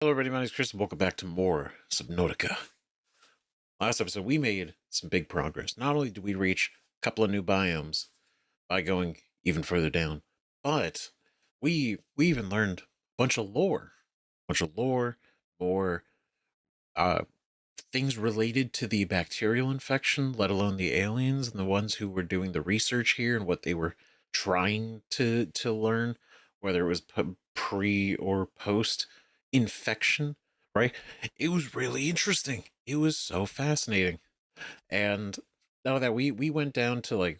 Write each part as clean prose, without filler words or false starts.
Hello, everybody. My name is Chris, and welcome back to more Subnautica. Last episode, we made some big progress. Not only did we reach a couple of new biomes by going even further down, but we even learned a bunch of lore, more uh, things related to the bacterial infection, let alone the aliens and the ones who were doing the research here and what they were trying to learn, whether it was pre or post infection, right? It was really interesting. It was so fascinating. And now that we went down to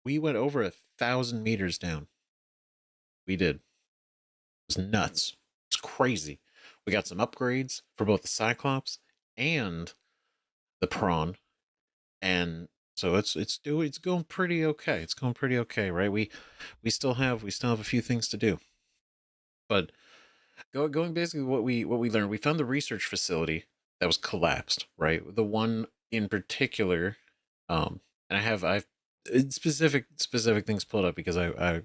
we went over 1,000 meters down. We did. It was nuts. It's crazy. We got some upgrades for both the Cyclops and the Prawn, and so it's going pretty okay. It's going pretty okay, right? We still have a few things to do, but going basically what we learned, we found the research facility that was collapsed, right? The one in particular, and I've specific things pulled up because I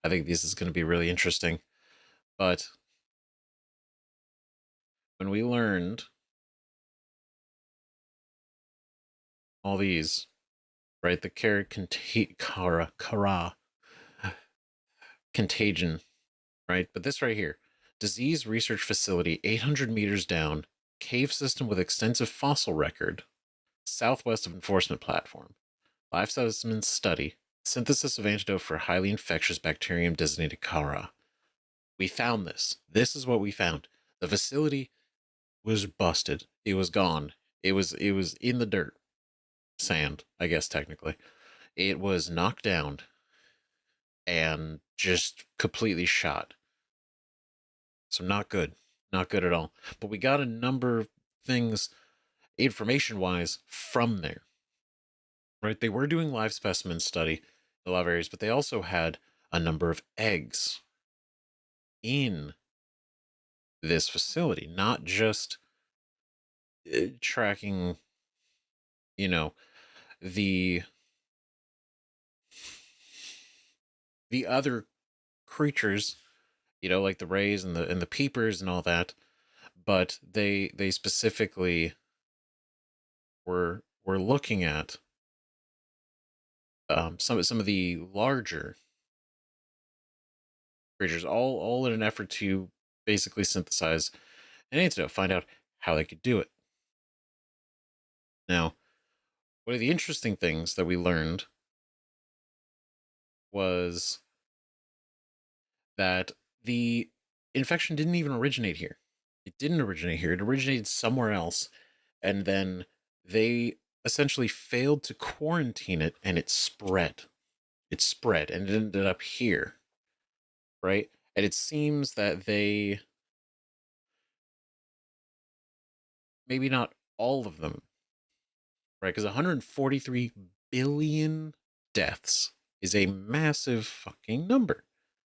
think this is going to be really interesting. But when we learned all these, right, the Kara contagion, right? But this right here, disease research facility, 800 meters down, cave system with extensive fossil record, southwest of enforcement platform. Life specimen study. Synthesis of antidote for highly infectious bacterium designated Kara. We found this. This is what we found. The facility was busted. It was gone. It was in the dirt. Sand, I guess technically. It was knocked down and just completely shot. So not good. Not good at all. But we got a number of things information wise from there. Right? They were doing live specimen study in a lot of areas, but they also had a number of eggs in this facility, not just tracking, you know, the the other creatures, like the rays and the peepers and all that, but they specifically were looking at some of the larger creatures, all in an effort to basically synthesize an antidote, find out how they could do it. Now, one of the interesting things that we learned was that the infection didn't even originate here. It didn't originate here. It originated somewhere else, and then they essentially failed to quarantine it, and it spread. It spread, and it ended up here, right? And it seems that they, maybe not all of them, right? Because 143 billion deaths is a massive fucking number.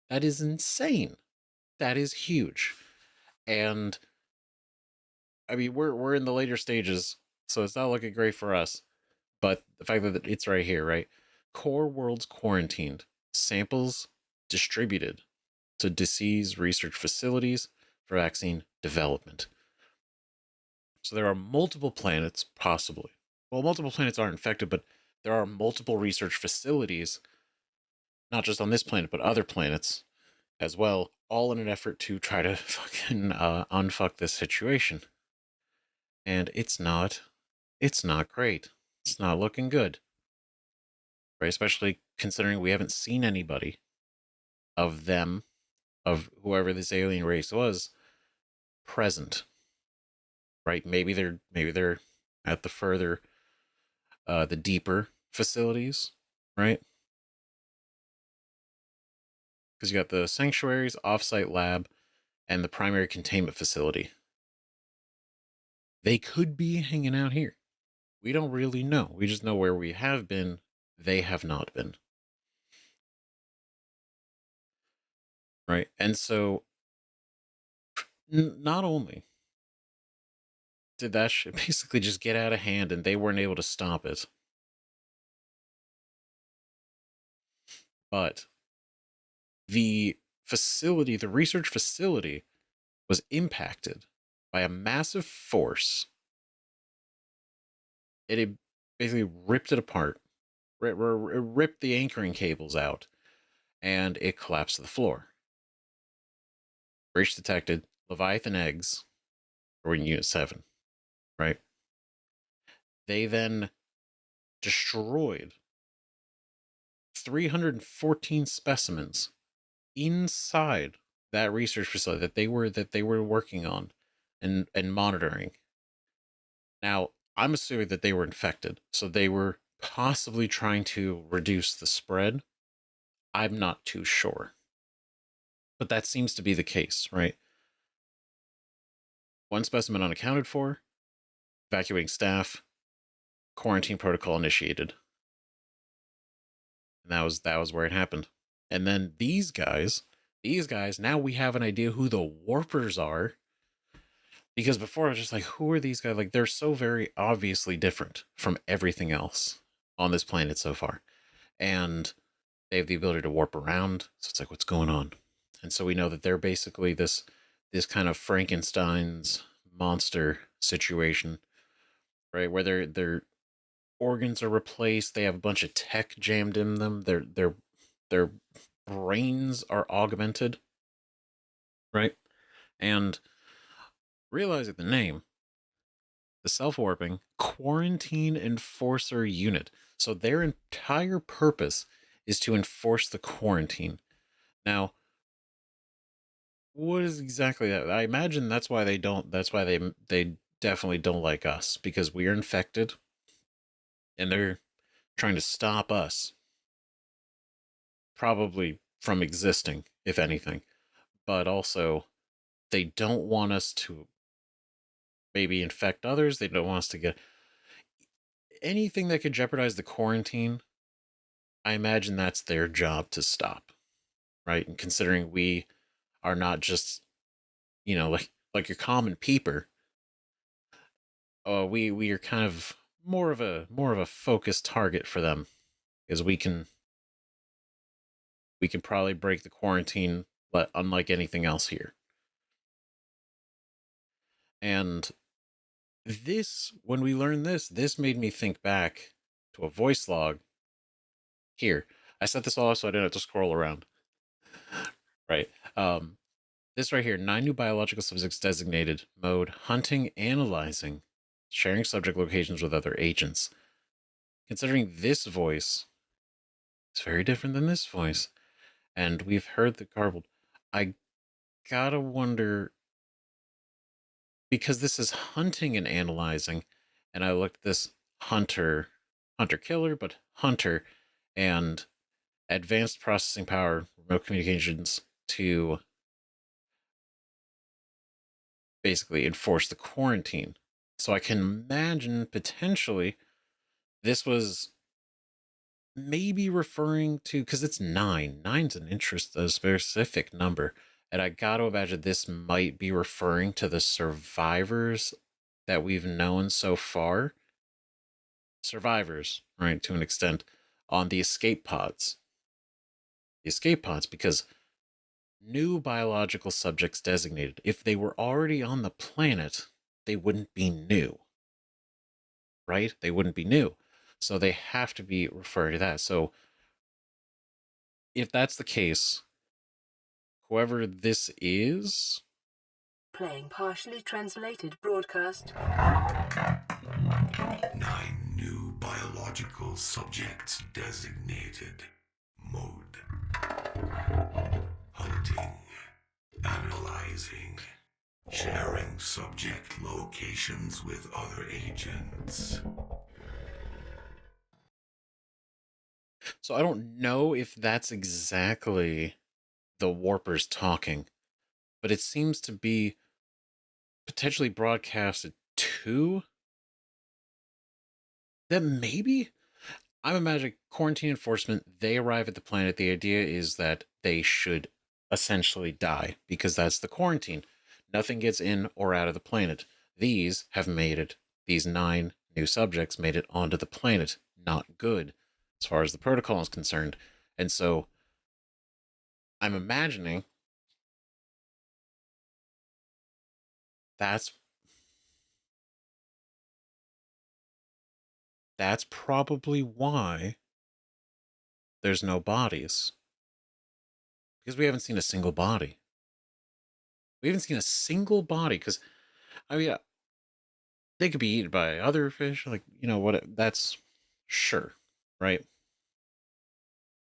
That is insane. That is huge. And I mean, we're in the later stages, so it's not looking great for us. But the fact that it's right here, right? Core worlds quarantined, samples distributed to disease research facilities for vaccine development. So there are multiple planets, possibly. Well, multiple planets aren't infected, but there are multiple research facilities, not just on this planet, but other planets as well, all in an effort to try to fucking unfuck this situation. And it's not great. It's not looking good, right? Especially considering we haven't seen anybody of them, of whoever this alien race was, present, right? Maybe they're at the further, the deeper facilities, right? Because you got the sanctuaries, offsite lab, and the primary containment facility. They could be hanging out here. We don't really know. We just know where we have been. They have not been. Right. And so, not only did that shit basically just get out of hand and they weren't able to stop it, but the facility, the research facility, was impacted by a massive force. It had basically ripped it apart, ripped the anchoring cables out, and it collapsed to the floor. Breach detected. Leviathan eggs were in Unit 7, right? They then destroyed 314 specimens inside that research facility that they were working on and monitoring. Now, I'm assuming that they were infected, so they were possibly trying to reduce the spread. I'm not too sure. But that seems to be the case, right? One specimen unaccounted for, evacuating staff, quarantine protocol initiated. And that was where it happened. And then these guys, now we have an idea who the warpers are. Because before I was just like, who are these guys? Like, they're so very obviously different from everything else on this planet so far. And they have the ability to warp around. So it's like, what's going on? And so we know that they're basically this kind of Frankenstein's monster situation, right? Where their organs are replaced. They have a bunch of tech jammed in them. Their brains are augmented, right? And realizing the name, the self-warping Quarantine Enforcer Unit. So their entire purpose is to enforce the quarantine. Now, what is exactly that? I imagine that's why they don't. That's why they definitely don't like us, because we are infected, and they're trying to stop us, probably from existing, if anything. But also, they don't want us to maybe infect others. They don't want us to get anything that could jeopardize the quarantine. I imagine that's their job to stop, right? And considering we are not just, like your common peeper, we are kind of more of a focused target for them, because we can probably break the quarantine, but unlike anything else here. And this, when we learned this made me think back to a voice log. Here, I set this all up so I didn't have to scroll around. Right. This right here, 9 new biological subjects designated, mode, hunting, analyzing, sharing subject locations with other agents. Considering this voice is very different than this voice, and we've heard the garbled, I gotta wonder, because this is hunting and analyzing, and I looked at this hunter killer, but hunter, and advanced processing power, remote communications to basically enforce the quarantine. So I can imagine potentially this was maybe referring to, because it's 9. Nine's a specific number. And I got to imagine this might be referring to the survivors that we've known so far. Survivors, right, to an extent, on the escape pods. The escape pods, because new biological subjects designated. If they were already on the planet, they wouldn't be new, right? They wouldn't be new. So they have to be referring to that. So if that's the case, whoever this is. Playing partially translated broadcast. 9 new biological subjects designated. Mode. Hunting. Analyzing. Sharing subject locations with other agents. So I don't know if that's exactly the warpers talking, but it seems to be potentially broadcasted to them. Maybe, I'm imagining quarantine enforcement, they arrive at the planet. The idea is that they should essentially die, because that's the quarantine. Nothing gets in or out of the planet. These have made it, these 9 new subjects made it onto the planet. Not good as far as the protocol is concerned. And so I'm imagining That's probably why there's no bodies. Because we haven't seen a single body. We haven't seen a single body, because, I mean, they could be eaten by other fish, like, you know, what, that's, sure, right?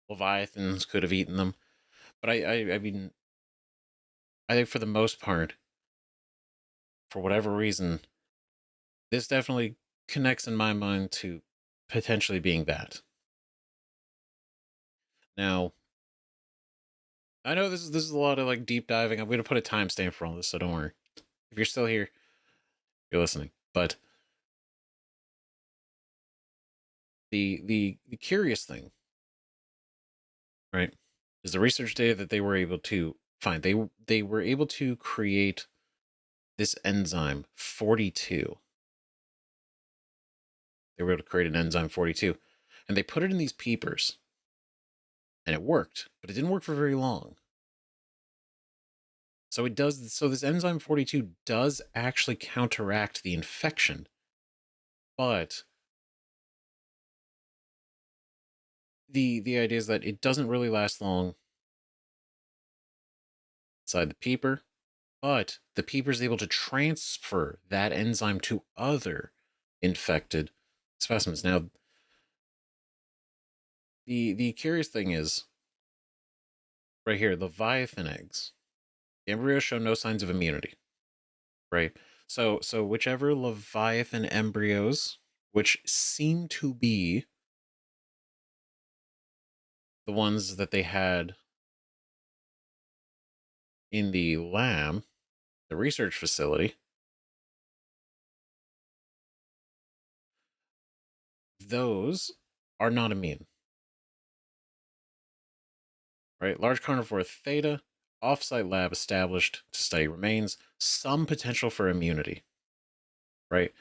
Leviathans could have eaten them. But I mean, I think for the most part, for whatever reason, this definitely connects in my mind to potentially being that. Now, I know this is a lot of like deep diving. I'm gonna put a timestamp for all this, so don't worry. If you're still here, you're listening. But the curious thing, right, is the research data that they were able to find. They were able to create this enzyme 42. They were able to create an enzyme 42, and they put it in these peepers, and it worked, but it didn't work for very long. So it does. So this enzyme 42 does actually counteract the infection, but the idea is that it doesn't really last long inside the peeper, but the peeper is able to transfer that enzyme to other infected specimens. Now, the curious thing is right here, Leviathan eggs. The embryos show no signs of immunity, right? So whichever Leviathan embryos, which seem to be the ones that they had in the lab, the research facility, those are not immune. Right? Large carnivore theta, offsite lab established to study remains, some potential for immunity. Right?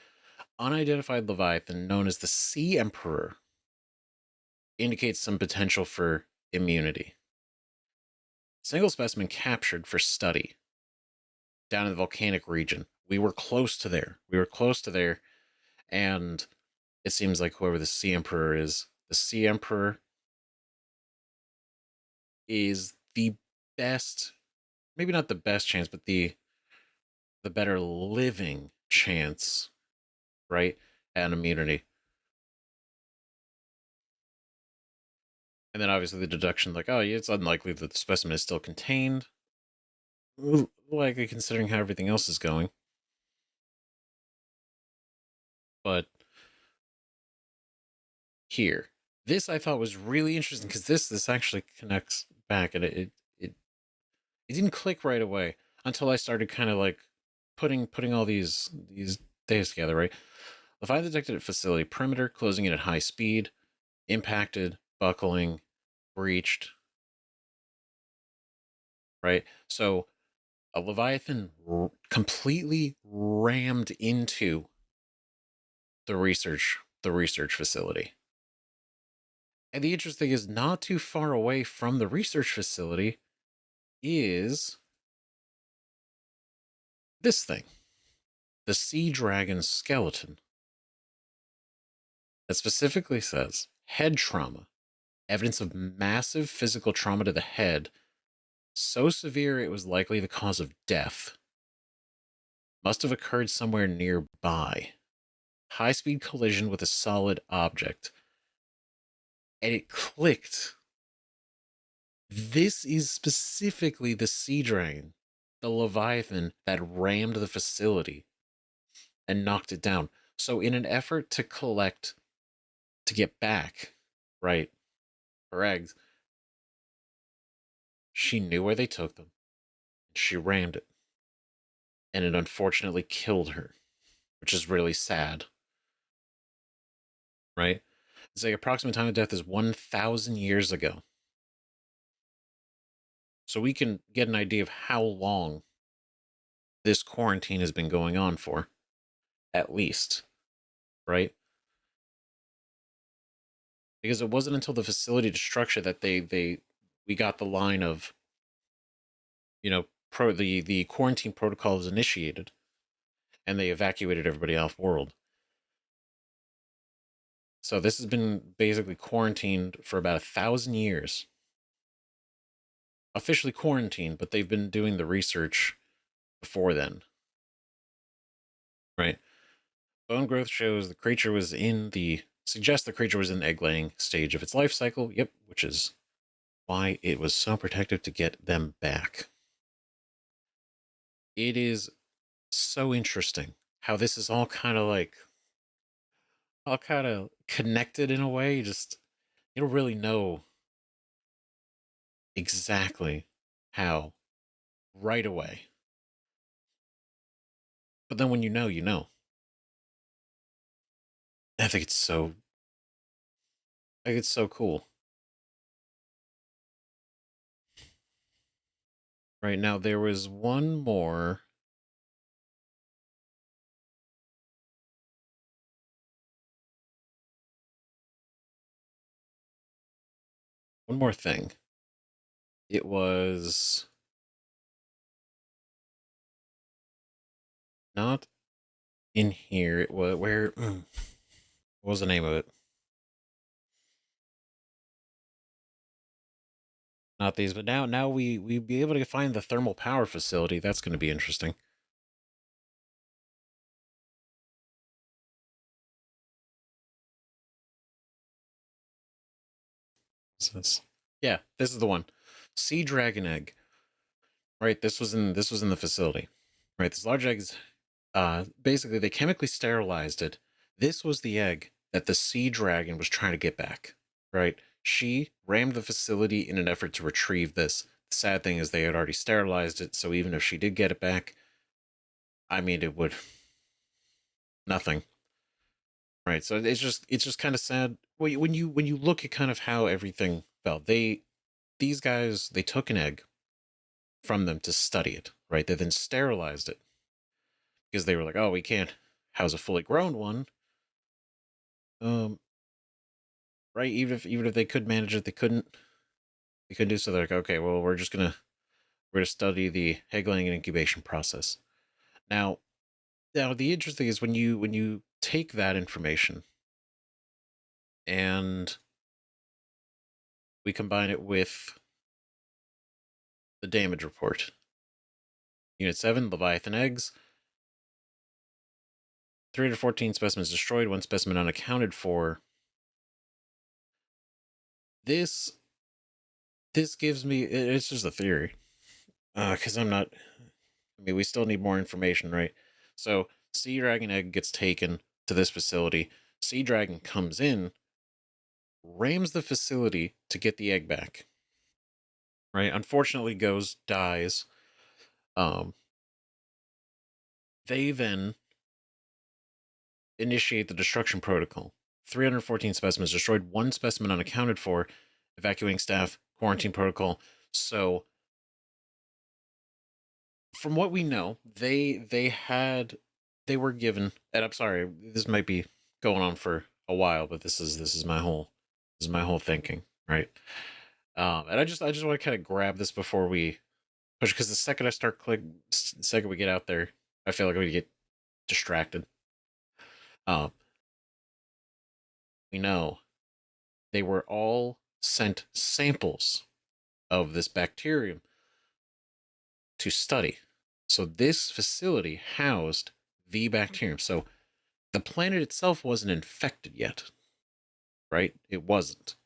Unidentified Leviathan, known as the Sea Emperor, indicates some potential for immunity. Single specimen captured for study down in the volcanic region. We were close to there. And it seems like whoever the Sea Emperor is, the Sea Emperor is the best, maybe not the best chance, but the better living chance, right, at immunity. And then obviously the deduction, like, oh, yeah, it's unlikely that the specimen is still contained, likely considering how everything else is going. But here, this I thought was really interesting, because this actually connects back, and it didn't click right away until I started kind of like putting all these days together, right? The fire detected at facility perimeter, closing it at high speed, impacted, buckling, breached, right? So a Leviathan completely rammed into the research facility. And the interesting thing is, not too far away from the research facility is this thing, the sea dragon skeleton, that specifically says head trauma, evidence of massive physical trauma to the head, so severe it was likely the cause of death. Must have occurred somewhere nearby. High-speed collision with a solid object. And it clicked. This is specifically the sea dragon, the Leviathan that rammed the facility and knocked it down. So in an effort to get back, right, her eggs, she knew where they took them. She rammed it. And it unfortunately killed her, which is really sad. Right? It's like approximate time of death is 1,000 years ago. So we can get an idea of how long this quarantine has been going on for, at least, right? Because it wasn't until the facility destruction that we got the line of, you know, the quarantine protocol is initiated. and they evacuated everybody off world. So this has been basically quarantined for about 1,000 years. Officially quarantined, but they've been doing the research before then. Right? Bone growth shows the creature was suggests the creature was in the egg-laying stage of its life cycle. Yep, which is why it was so protective to get them back. It is so interesting how this is all kind of connected in a way. You don't really know exactly how right away. But then when you know, you know. I think it's so cool. Right now, there was one more. One more thing. It was not in here. It was where? What was the name of it? Not these, but now we be able to find the thermal power facility. That's going to be interesting. Yeah, this is the one. Sea dragon egg. Right, this was in the facility. Right, this large egg is basically they chemically sterilized it. This was the egg that the sea dragon was trying to get back. Right, she rammed the facility in an effort to retrieve this. The sad thing is they had already sterilized it, so even if she did get it back, I mean, it would nothing. Right, so it's just kind of sad when you look at kind of how everything felt. These guys they took an egg from them to study it. Right, they then sterilized it because they were like, oh, we can't house a fully grown one. Um, right, even if they could manage it, they couldn't do so. They're like, okay, well, we're gonna study the egg laying and incubation process. Now, now the interesting is when you take that information and we combine it with the damage report. Unit 7, Leviathan eggs. 314 specimens destroyed, 1 specimen unaccounted for. This gives me, it's just a theory. Because I'm not, I mean, we still need more information, right? So, Sea Dragon egg gets taken to this facility. Sea Dragon comes in, rams the facility to get the egg back. Right? Unfortunately, dies. Um, they then initiate the destruction protocol. 314 specimens destroyed, 1 specimen unaccounted for, evacuating staff, quarantine protocol. So, from what we know, they were given, and I'm sorry, this might be going on for a while, but this is my whole thinking, right? And I just want to kind of grab this before we push, because the second I start the second we get out there, I feel like we get distracted. Um, we know they were all sent samples of this bacterium to study. So this facility housed the bacterium. So the planet itself wasn't infected yet, right? It wasn't.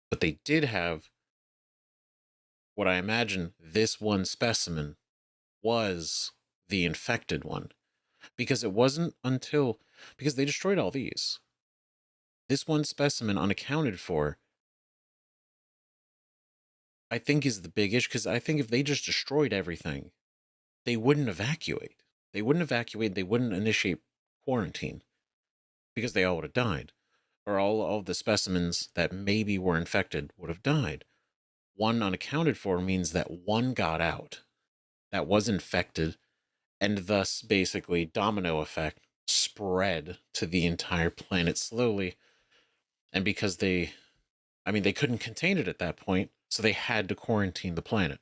But they did have what I imagine this one specimen was the infected one. Because it wasn't until, because they destroyed all these. This one specimen unaccounted for, I think is the big issue. Because I think if they just destroyed everything, they wouldn't evacuate. They wouldn't initiate quarantine because they all would have died. Or all of the specimens that maybe were infected would have died. One unaccounted for means that one got out that was infected, and thus basically domino effect spread to the entire planet slowly. And because they couldn't contain it at that point, so they had to quarantine the planet.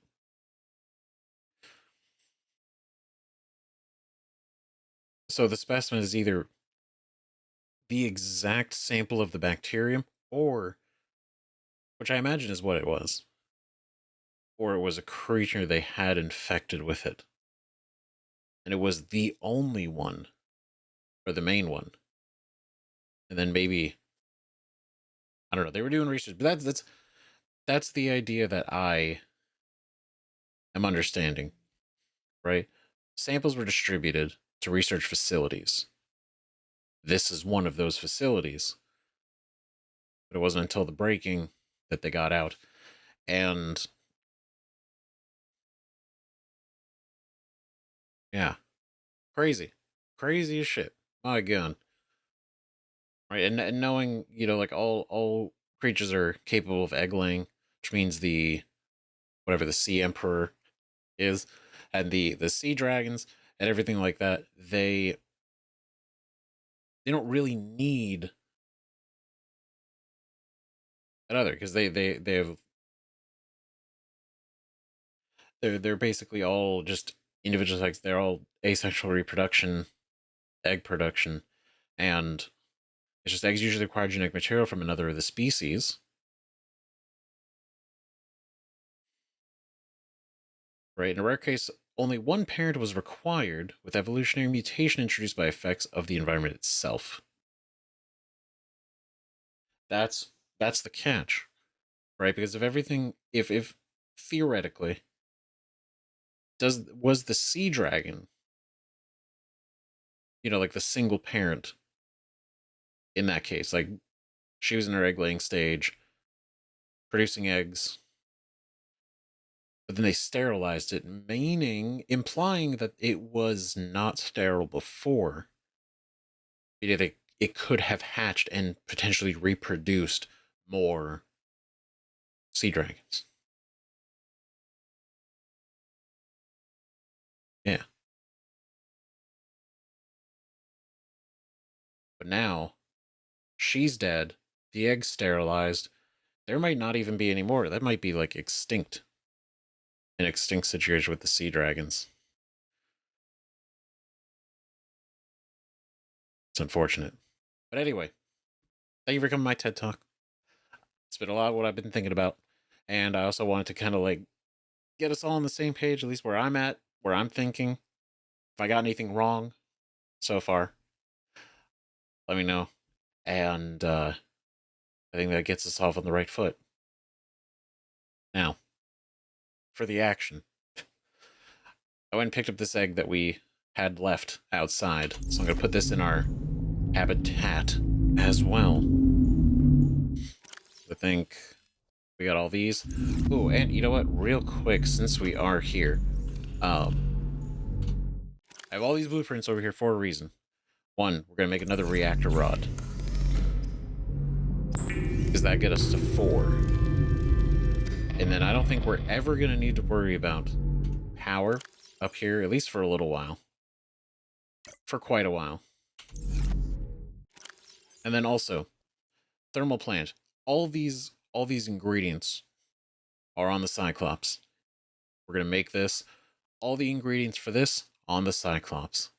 So the specimen is either the exact sample of the bacterium, or, which I imagine is what it was, or it was a creature they had infected with it. And it was the only one, or the main one. And then maybe, I don't know, they were doing research, but that's the idea that I am understanding, right? Samples were distributed to research facilities. This is one of those facilities. But it wasn't until the breaking that they got out. And yeah, crazy. Crazy as shit. My God. Right, and knowing, like all creatures are capable of egg laying, which means the whatever the sea emperor is, and the sea dragons and everything like that, they don't really need another, because they have, they're basically all just individual sex. They're all asexual reproduction, egg production, and it's just eggs usually require genetic material from another of the species. Right? In a rare case, only one parent was required, with evolutionary mutation introduced by effects of the environment itself. That's the catch, right? Because if everything, if theoretically, was the sea dragon, like the single parent in that case, like she was in her egg laying stage, producing eggs, but then they sterilized it, implying that it was not sterile before. It could have hatched and potentially reproduced more sea dragons. Yeah. But now, she's dead, the egg's sterilized, there might not even be any more. That might be like extinct. An extinct situation with the sea dragons. It's unfortunate. But anyway, thank you for coming to my TED Talk. It's been a lot of what I've been thinking about. And I also wanted to kind of like get us all on the same page, at least where I'm at, where I'm thinking. If I got anything wrong so far, let me know. And I think that gets us off on the right foot. Now, for the action. I went and picked up this egg that we had left outside. So I'm going to put this in our habitat as well. I think we got all these. Ooh, and you know what? Real quick, since we are here, I have all these blueprints over here for a reason. One, we're going to make another reactor rod. Does that get us to 4? And then I don't think we're ever going to need to worry about power up here, at least for a little while. For quite a while. And then also, thermal plant. All these ingredients are on the Cyclops. We're going to make this. All the ingredients for this on the Cyclops.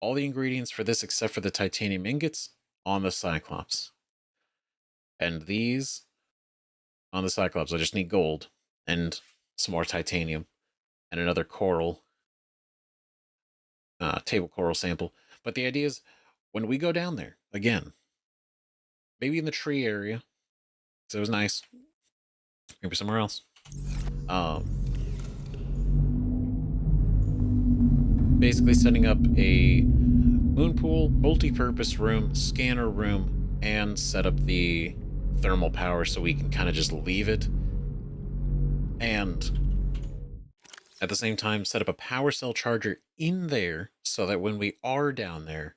All the ingredients for this except for the titanium ingots on the Cyclops. And these on the Cyclops. I just need gold and some more titanium and another coral, table coral sample. But the idea is, when we go down there, again, maybe in the tree area, because it was nice, maybe somewhere else. Basically setting up a moon pool, multi-purpose room, scanner room, and set up the thermal power so we can kind of just leave it. And at the same time, set up a power cell charger in there so that when we are down there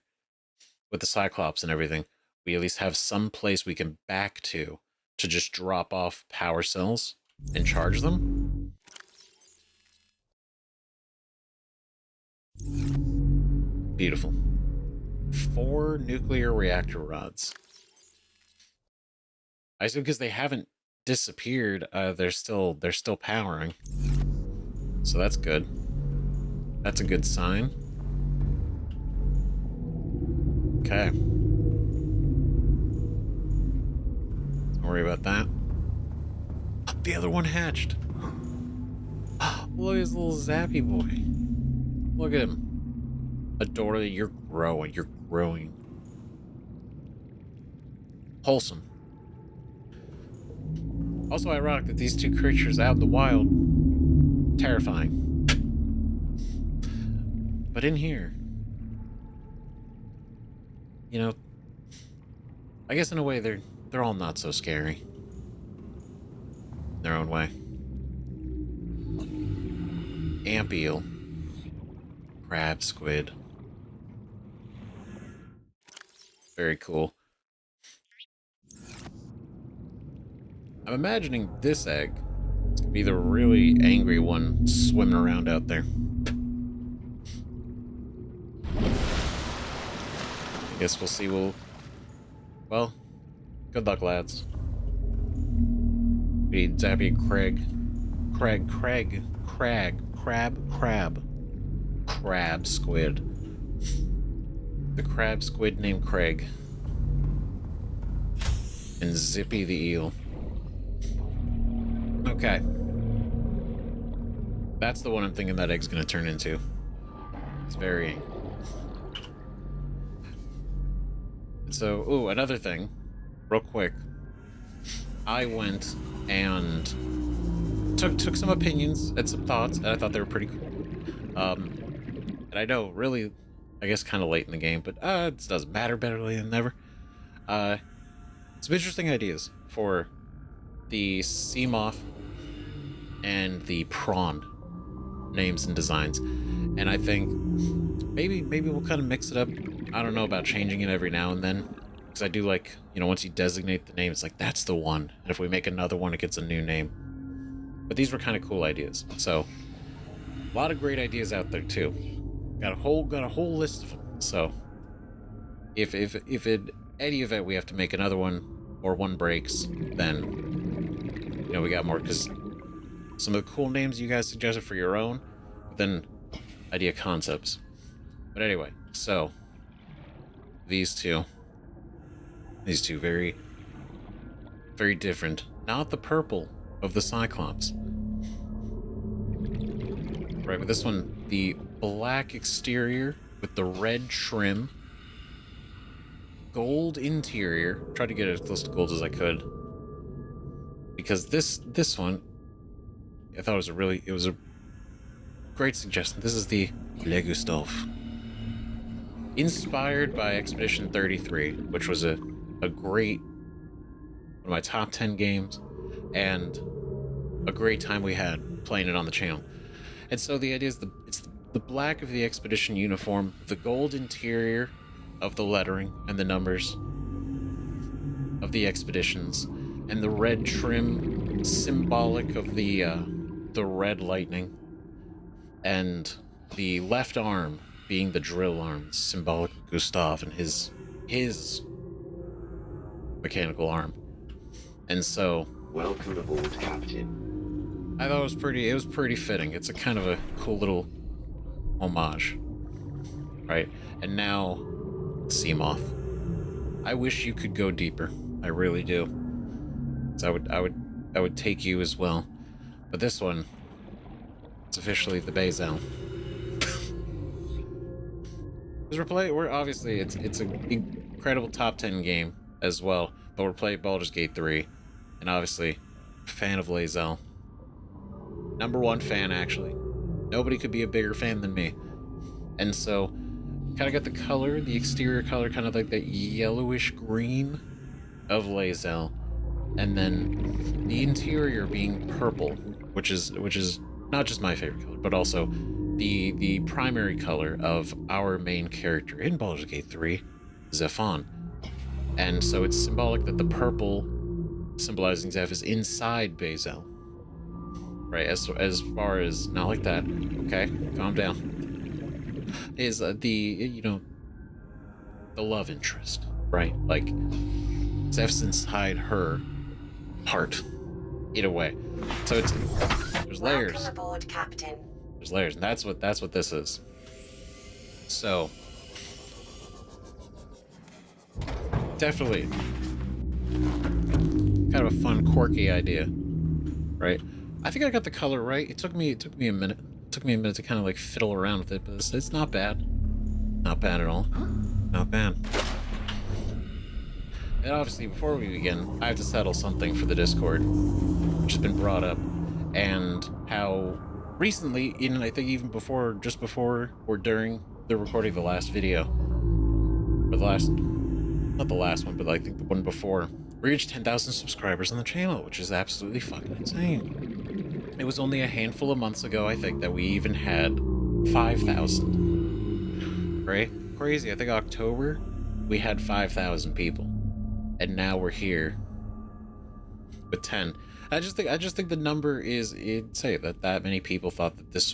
with the Cyclops and everything, we at least have some place we can back to just drop off power cells and charge them. Beautiful. 4 nuclear reactor rods. I assume because they haven't disappeared, they're still powering. So that's good. That's a good sign. Okay. Don't worry about that. The other one hatched. Look at his little zappy boy. Look at him. Adora, you're growing. You're growing. Wholesome. Also ironic that these two creatures out in the wild, terrifying. But in here, you know, I guess in a way they're all not so scary. In their own way. Amp eel. Crab squid. Very cool. I'm imagining this egg is gonna be the really angry one swimming around out there. I guess we'll see. Well, good luck, lads. We need Zappy and Craig. Crab squid. The crab squid named Craig. And Zippy the eel. Okay. That's the one I'm thinking that egg's gonna turn into. It's very... So, ooh, another thing. Real quick. I went and took some opinions and some thoughts, and I thought they were pretty cool. And I know, really, I guess kind of late in the game, but it doesn't matter, better late than never. Some interesting ideas for the sea moth and the prawn names and designs, and I think maybe we'll kind of mix it up. I don't know about changing it every now and then, because I do like, once you designate the name, it's like that's the one, and if we make another one, it gets a new name. But these were kind of cool ideas, so a lot of great ideas out there too. Got a whole list of them. So if in any event we have to make another one or one breaks, then we got more, because some of the cool names you guys suggested for your own, but then idea concepts. But anyway, so these two very, very different. Not the purple of the Cyclops. Right, but this one, the black exterior with the red trim, gold interior. Tried to get it as close to gold as I could, because this one, I thought it was a great suggestion. This is the Le Gustave, inspired by Expedition 33, which was a great, one of my top 10 games, and a great time we had playing it on the channel. And so the idea is it's the black of the expedition uniform, the gold interior of the lettering and the numbers of the expeditions, and the red trim symbolic of the red lightning, and the left arm being the drill arm, symbolic of Gustav and his mechanical arm. And so, welcome aboard, Captain. I thought it was pretty fitting. It's a kind of a cool little homage, right? And now, Seamoth. I wish you could go deeper. I really do. So I would take you as well. But this one, it's officially the Bazel. Because we're obviously, it's an incredible top 10 game as well, but we're playing Baldur's Gate 3, and obviously, fan of Lae'zel. #1 fan, actually. Nobody could be a bigger fan than me. And so, kind of got the color, the exterior color, kind of like that yellowish green of Lae'zel, and then the interior being purple, which is not just my favorite color, but also the primary color of our main character in Baldur's Gate 3, Zephan. And so it's symbolic that the purple, symbolizing Zeph, is inside Bazel. Right, as far as, not like that, okay? Calm down. Is the love interest, right? Like, Zeph's inside her heart, in a way. So there's layers. Welcome aboard, Captain. There's layers, and that's what this is. So, definitely kind of a fun, quirky idea, right? I think I got the color right. It took me a minute. It took me a minute to kind of like fiddle around with it, but it's not bad. Not bad at all. Not bad. And obviously, before we begin, I have to settle something for the Discord, which has been brought up, and how recently, I think even before, just before or during the recording of the last video, or the last, not the last one, but I think the one before, we reached 10,000 subscribers on the channel, which is absolutely fucking insane. It was only a handful of months ago, I think, that we even had 5,000. Right? Crazy. I think October, we had 5,000 people. And now we're here with 10. I just think the number is insane that many people thought that this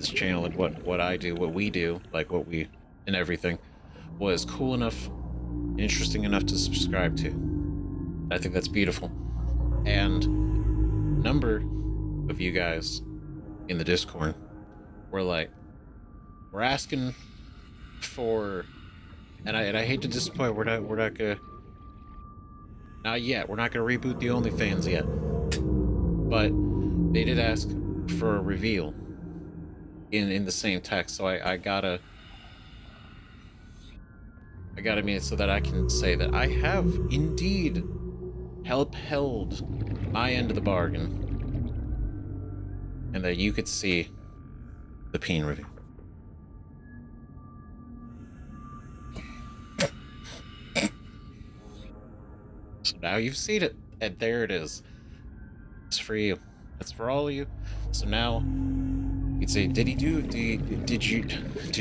channel and what I do, what we do, like what we and everything was cool enough, interesting enough to subscribe to. I think that's beautiful. And number of you guys in the Discord were asking for, and I hate to disappoint, we're not gonna, not yet, we're not gonna reboot the OnlyFans yet, but they did ask for a reveal in the same text, so I gotta mean it so that I can say that I have indeed held my end of the bargain, and that you could see the peen reveal. So now you've seen it, and there it is. It's for you. It's for all of you. So now you'd say, did you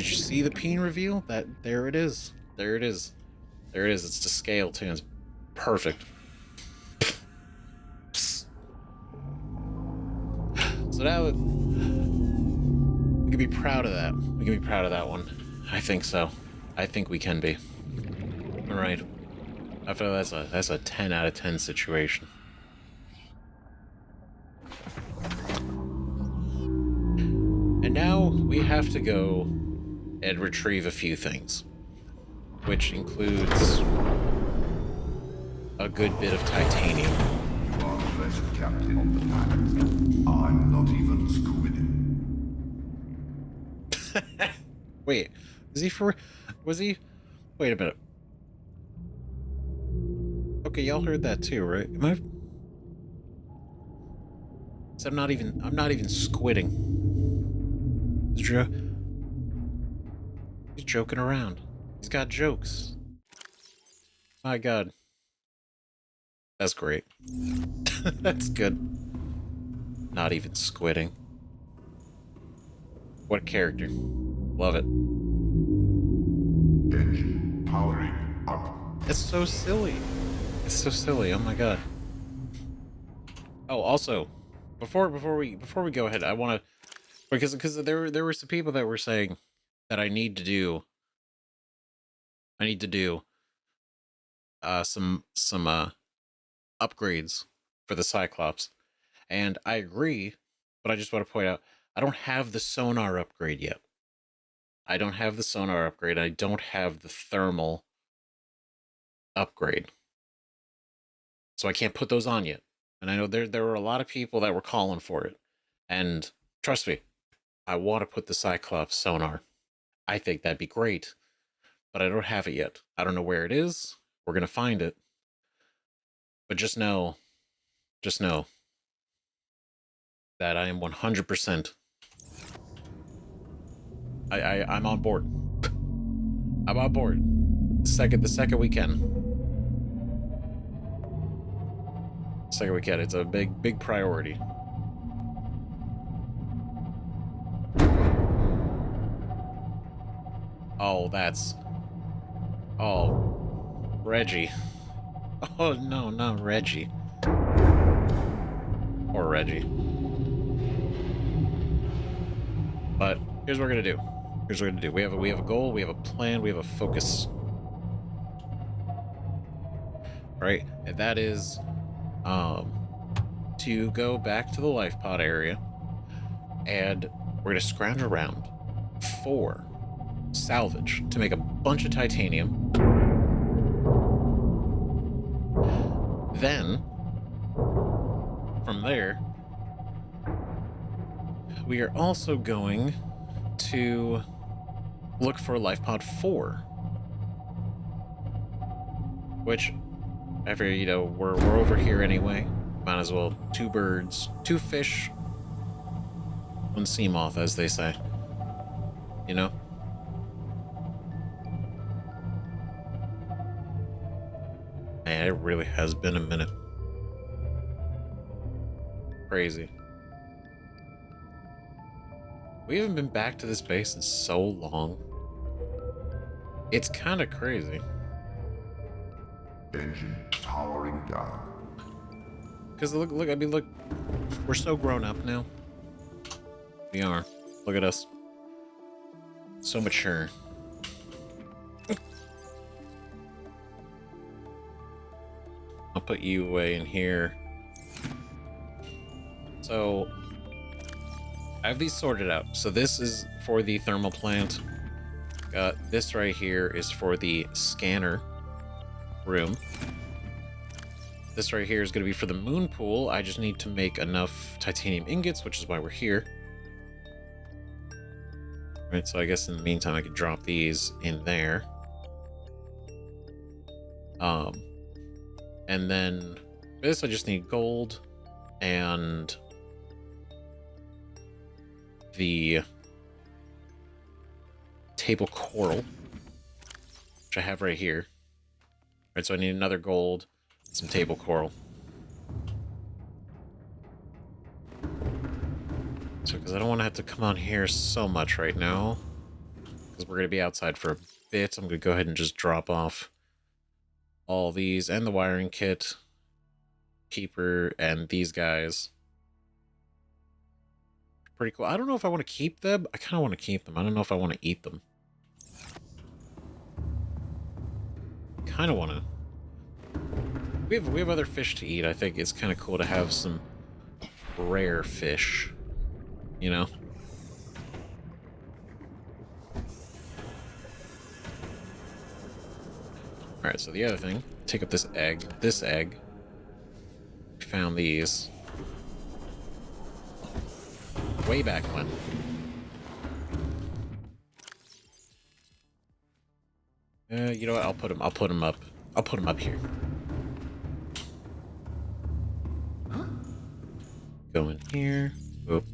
see the peen reveal? There it is. There it is. There it is. It's to scale too. It's perfect. So now we can be proud of that. We can be proud of that one. I think so. I think we can be. All right. I feel that's a 10 out of 10 situation. And now we have to go and retrieve a few things, which includes a good bit of titanium. Best captain on the planet. I'm not even squid. Wait, was he? Wait a minute. Okay, y'all heard that too, right? So I'm not even squidding. He's joking around. He's got jokes. My God. That's great. That's good. Not even squidding. What a character. Love it. Engine powering up. It's so silly. It's so silly. Oh my God. Oh, also, before we go ahead, I want to, because there were some people that were saying that I need to do some upgrades for the Cyclops, and I agree, but I just want to point out I don't have the sonar upgrade yet. I don't have the sonar upgrade. I don't have the thermal upgrade, so I can't put those on yet. And I know there were a lot of people that were calling for it, and trust me, I want to put the Cyclops sonar. I think that'd be great, but I don't have it yet. I don't know where it is. We're gonna find it, but just know that I am 100%. I'm on board. I'm on board. The second we can. Second we can. It's a big priority. Oh, Reggie. Oh no, not Reggie. Or Reggie. But here's what we're gonna do. We have a goal, we have a plan, we have a focus. Right? And that is to go back to the Lifepod area, and we're gonna scrounge around for salvage to make a bunch of titanium. Then, from there, we are also going to look for Lifepod 4. Which, after, you know, we're over here anyway. Might as well, 2 birds, 2 fish, 1 sea moth, as they say. You know? Man, it really has been a minute. Crazy. We haven't been back to this base in so long. It's kind of crazy. Engine powering down. Because look, I mean, look, we're so grown up now. We are. Look at us. So mature. I'll put you away in here. So, I have these sorted out. So this is for the thermal plant. This right here is for the scanner room. This right here is going to be for the moon pool. I just need to make enough titanium ingots, which is why we're here. Right, so I guess in the meantime I could drop these in there. And then for this I just need gold and the table coral, which I have right here. Right, so I need another gold, some table coral. So, because I don't want to have to come on here so much right now, because we're going to be outside for a bit, I'm going to go ahead and just drop off all these and the wiring kit, keeper, and these guys. Pretty cool. I don't know if I want to keep them. I kind of want to keep them. I don't know if I want to eat them. Kind of want to. We have other fish to eat. I think it's kind of cool to have some rare fish, you know? Alright, so the other thing, take up this egg. We found these way back when. You know what? I'll put them up. I'll put them up here. Go in here. Oop.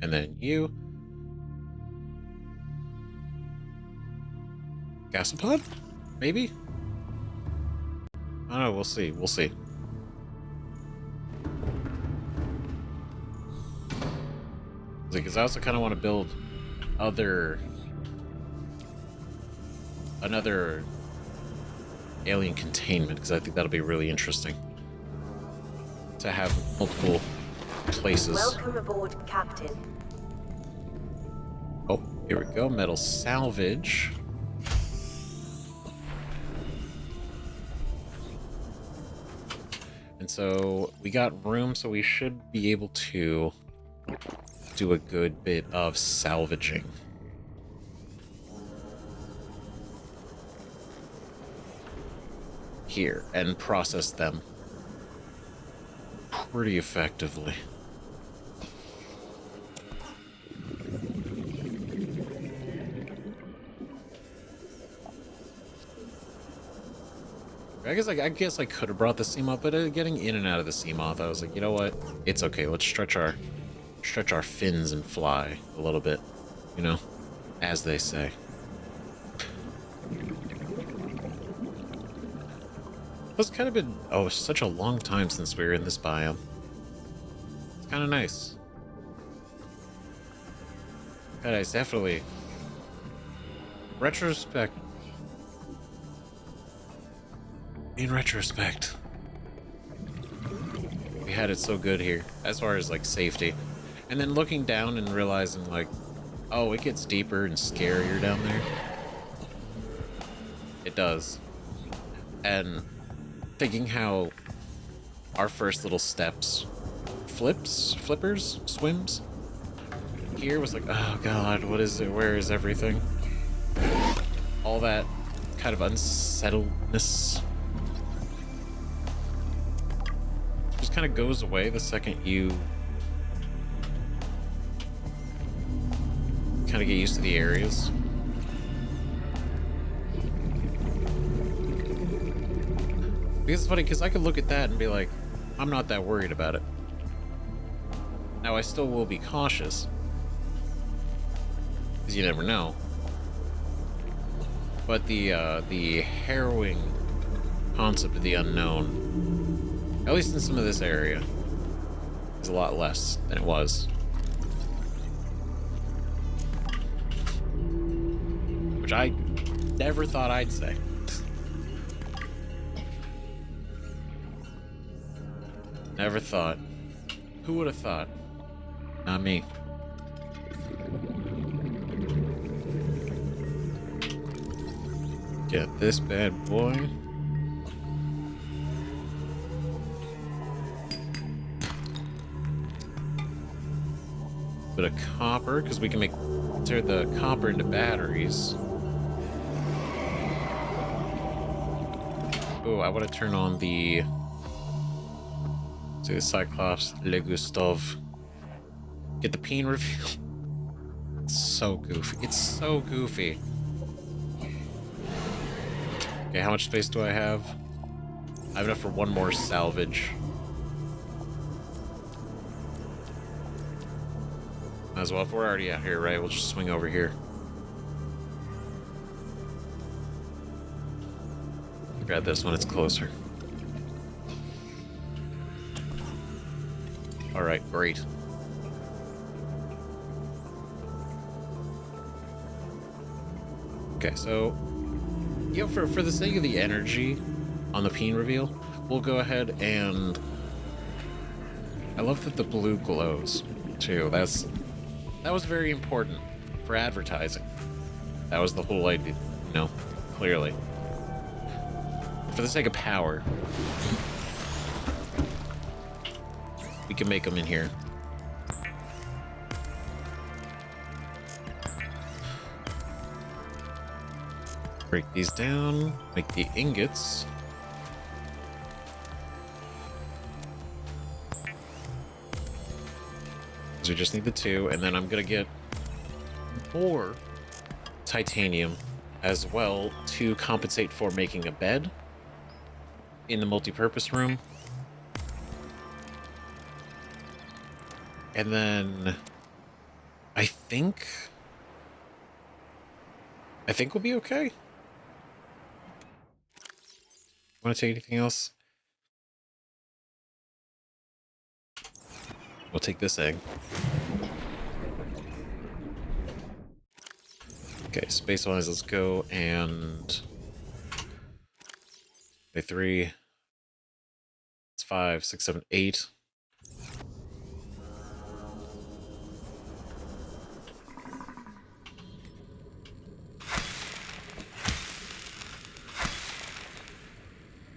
And then you. Gasopod? Maybe? I don't know. We'll see. We'll see. Because I also kind of want to build another alien containment, because I think that'll be really interesting to have multiple places. Welcome aboard, Captain. Oh, here we go. Metal salvage. And so we got room, so we should be able to do a good bit of salvaging. Here, and process them pretty effectively. I guess I could have brought the sea moth, but getting in and out of the sea moth, I was like, you know what? It's okay. Let's stretch our fins and fly a little bit, you know, as they say. It's kind of been, such a long time since we were in this biome. It's kind of nice. Kind of nice, definitely. In retrospect, we had it so good here, as far as, like, safety. And then looking down and realizing, like, oh, it gets deeper and scarier down there. It does. And thinking how our first little steps, flippers, swims, here was like, oh god, what is it? Where is everything? All that kind of unsettledness. kind of goes away the second you kind of get used to the areas. Because it's funny, because I could look at that and be like, I'm not that worried about it. Now, I still will be cautious. Because you never know. But the harrowing concept of the unknown, at least in some of this area, is a lot less than it was. Which I never thought I'd say. Never thought. Who would have thought? Not me. Get this bad boy. Bit of copper, because we can turn the copper into batteries. Oh, I want to turn on the Cyclops Le Gustave. Get the peen reveal. It's so goofy. It's so goofy. Okay, how much space do I have? I have enough for one more salvage. Might as well, if we're already out here, right? We'll just swing over here. Grab this when it's closer. Alright, great. Okay, so, you know, for the sake of the energy on the peen reveal, we'll go ahead and... I love that the blue glows, too. That was very important for advertising. That was the whole idea, you know, clearly. For the sake of power, we can make them in here. Break these down, make the ingots. So we just need the 2, and then I'm gonna get more titanium as well to compensate for making a bed in the multi-purpose room. And then I think we'll be okay. Want to take anything else? We'll take this egg. Okay, space-wise, let's go and... 3. It's 5, 6, 7, 8.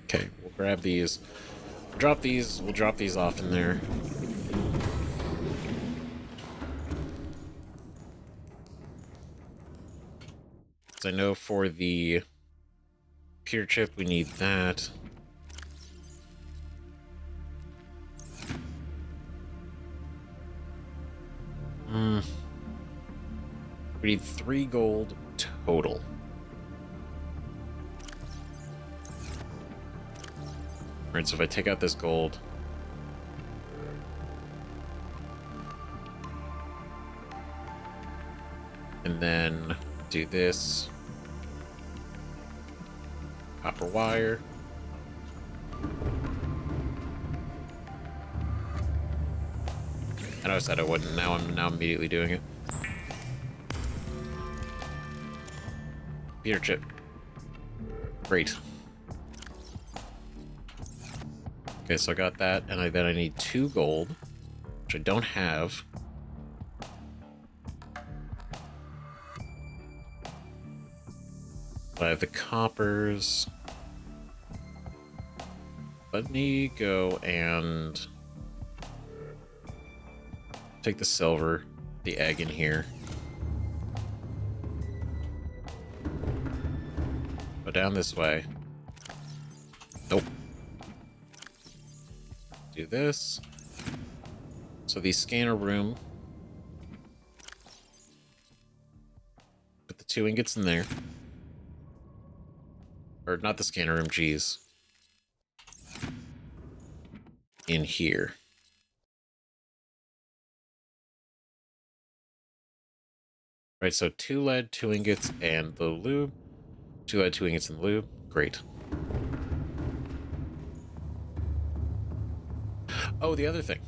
Okay, we'll grab these. We'll drop these off in there. I know for the pure chip we need that. We need 3 gold total. Alright, so if I take out this gold, and then do this copper wire. I know I said I wouldn't. Now I'm immediately doing it. Peter chip. Great. Okay, so I got that, and then I need 2 gold, which I don't have. I have the coppers. Let me go and take the silver, the egg in here. Go down this way. Nope. do this. So the scanner room. Put the 2 ingots in there. Or not the scanner room, geez. In here. Right, so 2 lead, 2 ingots, and the lube. 2 lead, 2 ingots, and the lube. Great. Oh, the other thing.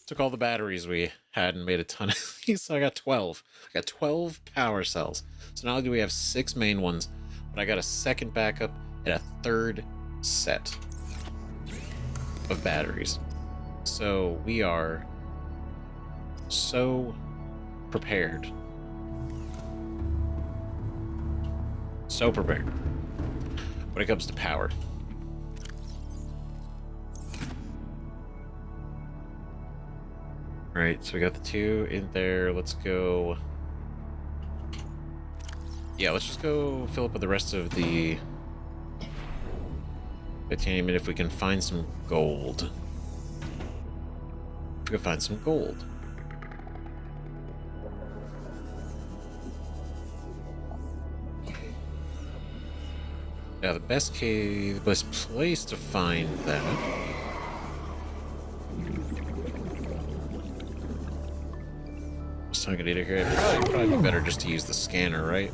Took all the batteries we had and made a ton of these, so I got 12. I got 12 power cells. So not only do we have 6 main ones, but I got a second backup and a third set of batteries. So we are so prepared. So prepared when it comes to power. Right, so we got the 2 in there. Let's go. Yeah, let's just go fill up with the rest of the titanium, and if we can find some gold. If we can find some gold. Now, the best place to find that. I'm gonna here. It'd probably be better just to use the scanner, right?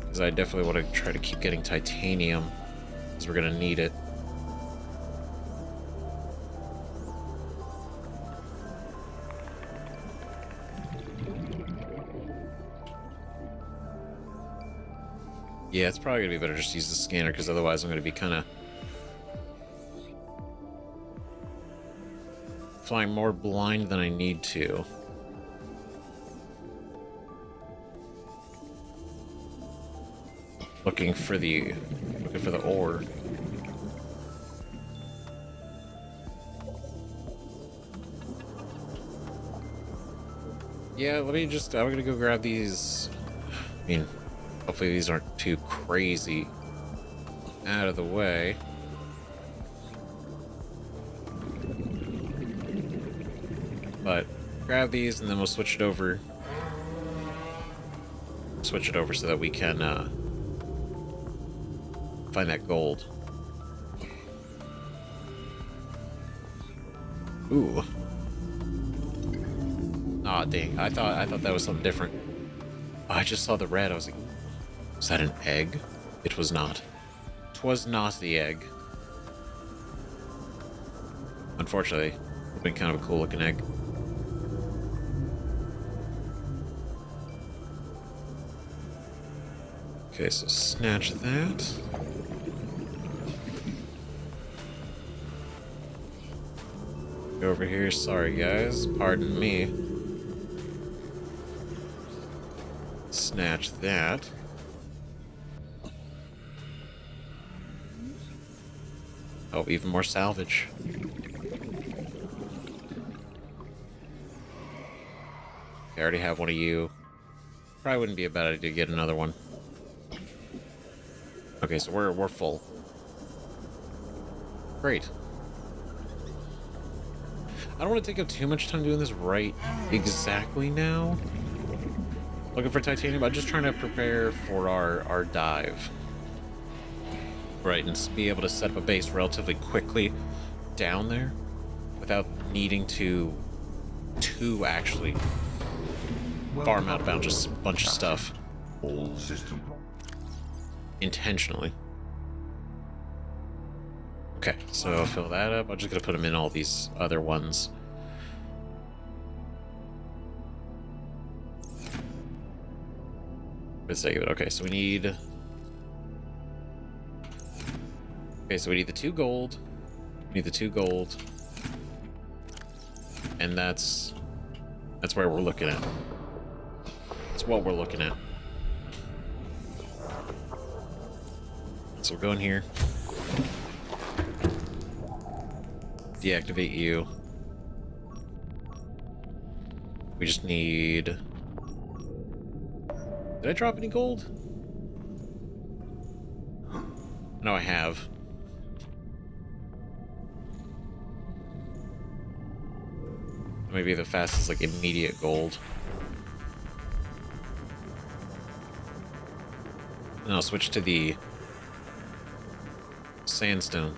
Because I definitely want to try to keep getting titanium, because we're gonna need it. Yeah, it's probably gonna be better just to use the scanner, because otherwise I'm gonna be kind of flying more blind than I need to. Looking for the ore. Yeah, let me just, I'm gonna go grab these. I mean, hopefully these aren't too crazy out of the way. But grab these and then we'll switch it over. Switch it over so that we can find that gold. Ooh. Aw, dang. I thought that was something different. Oh, I just saw the red. I was like, was that an egg? It was not. It was not the egg. Unfortunately, it would have been kind of a cool looking egg. Okay, so snatch that. Go over here. Sorry, guys. Pardon me. Snatch that. Oh, even more salvage. I already have one of you. Probably wouldn't be a bad idea to get another one. Okay, so we're full. Great. I don't want to take up too much time doing this right exactly now. Looking for titanium. I'm just trying to prepare for our dive. Right, and be able to set up a base relatively quickly down there without needing to actually farm out about just a bunch of stuff. All system. Intentionally. Okay, so I'll fill that up. I'm just gonna put them in all these other ones. For the sake of it. Okay, so we need. Okay, so we need the 2 gold. We need the 2 gold. And that's where we're looking at. That's what we're looking at. So we'll go in here. Deactivate you. We just need... Did I drop any gold? No, I have. Maybe the fastest, like, immediate gold. And I'll switch to the sandstone.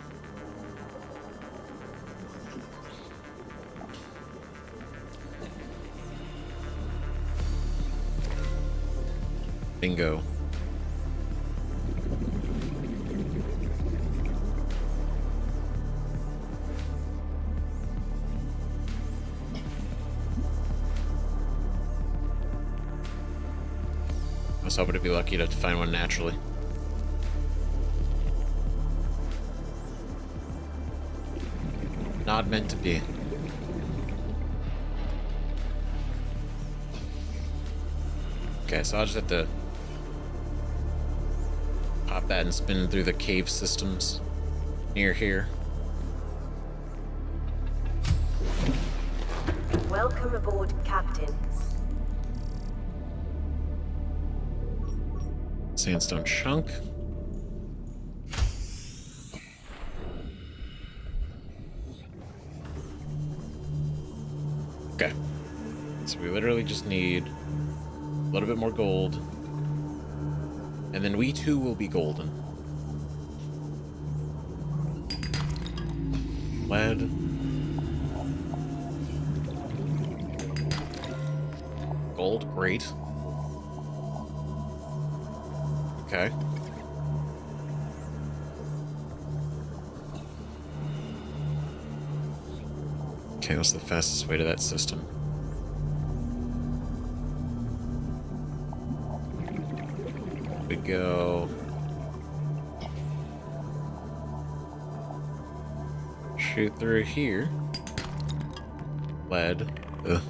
Bingo. I was hoping to be lucky enough to find one naturally. Not meant to be. Okay, so I'll just have to pop that and spin through the cave systems near here. Welcome aboard, Captain. Sandstone chunk. Okay. So we literally just need a little bit more gold. And then we too will be golden. Lead. Gold, great. Okay. Okay, what's the fastest way to that system? We go... shoot through here. Lead. Ugh.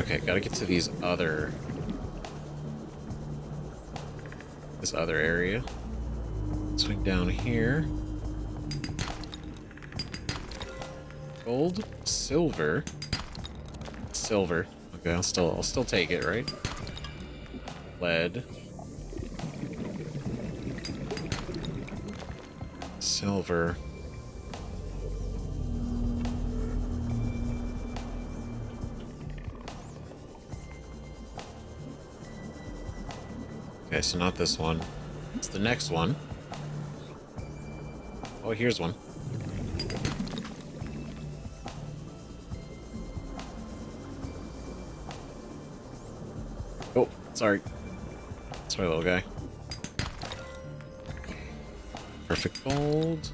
Okay, gotta get to these other... this other area. Swing down here. Gold, silver, silver. Okay, I'll still take it, right? Lead, silver. Okay, so not this one. It's the next one. Oh, here's one. Oh, sorry. Sorry, little guy. Perfect gold.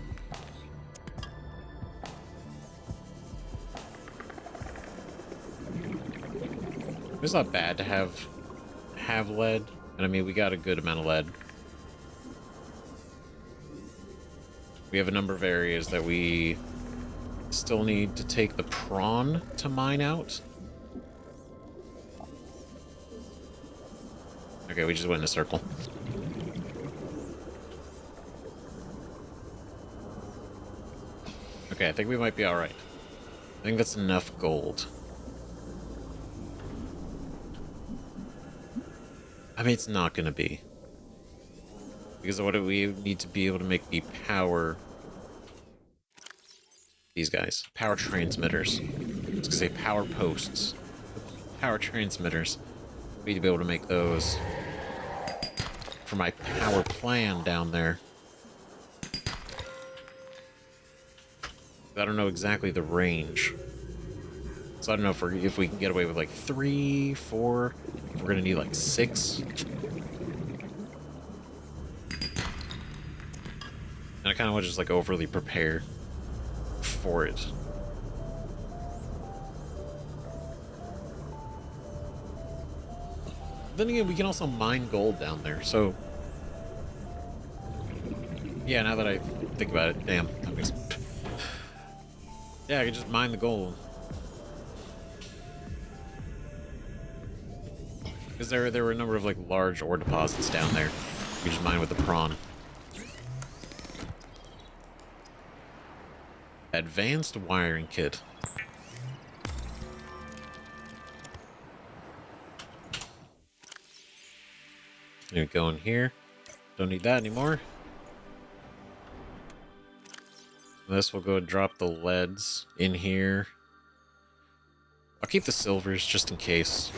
It's not bad to have lead. And I mean, we got a good amount of lead. We have a number of areas that we still need to take the prawn to mine out. Okay, we just went in a circle. Okay, I think we might be alright. I think that's enough gold. I mean, it's not gonna be. Because of what do we need to be able to make the power... these guys. Power transmitters. I was gonna say power posts. Power transmitters. We need to be able to make those for my power plan down there. I don't know exactly the range. So I don't know if we can get away with like 3, 4. We're gonna need like 6. And I kind of want to just like overly prepare for it. Then again, we can also mine gold down there, so... yeah, now that I think about it, damn. That makes... yeah, I can just mine the gold. Because there were a number of, like, large ore deposits down there. We just mine with the prawn. Advanced wiring kit. You go in here. Don't need that anymore. This will go and drop the leads in here. I'll keep the silvers just in case.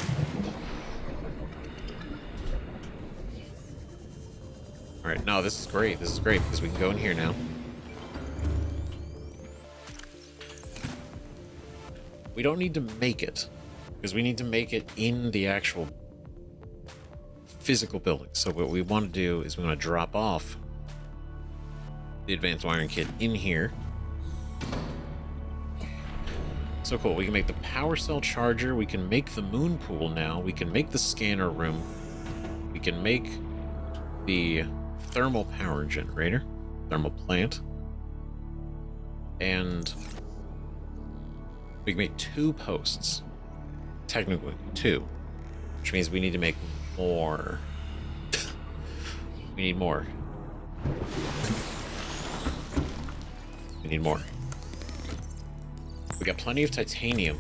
Alright, no, this is great. This is great because we can go in here now. We don't need to make it, because we need to make it in the actual physical building. So what we want to do is we want to drop off the advanced wiring kit in here. So cool. We can make the power cell charger. We can make the moon pool now. We can make the scanner room. We can make the thermal power generator, thermal plant. And we can make 2 posts. Technically, 2. Which means we need to make more. We need more. We need more. We got plenty of titanium.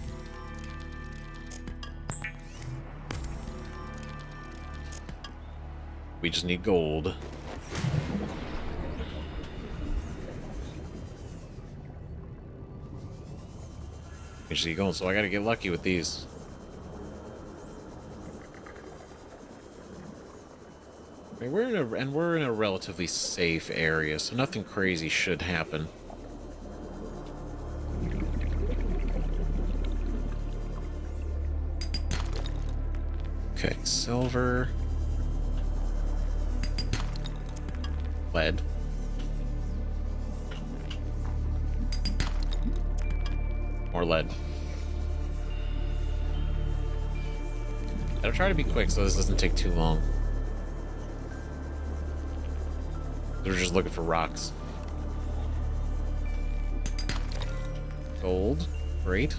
We just need gold. We just need gold, so I gotta get lucky with these. I mean, we're in a relatively safe area, so nothing crazy should happen. Okay, silver. Lead. More lead. I'll try to be quick so this doesn't take too long. We're just looking for rocks. Gold. Great.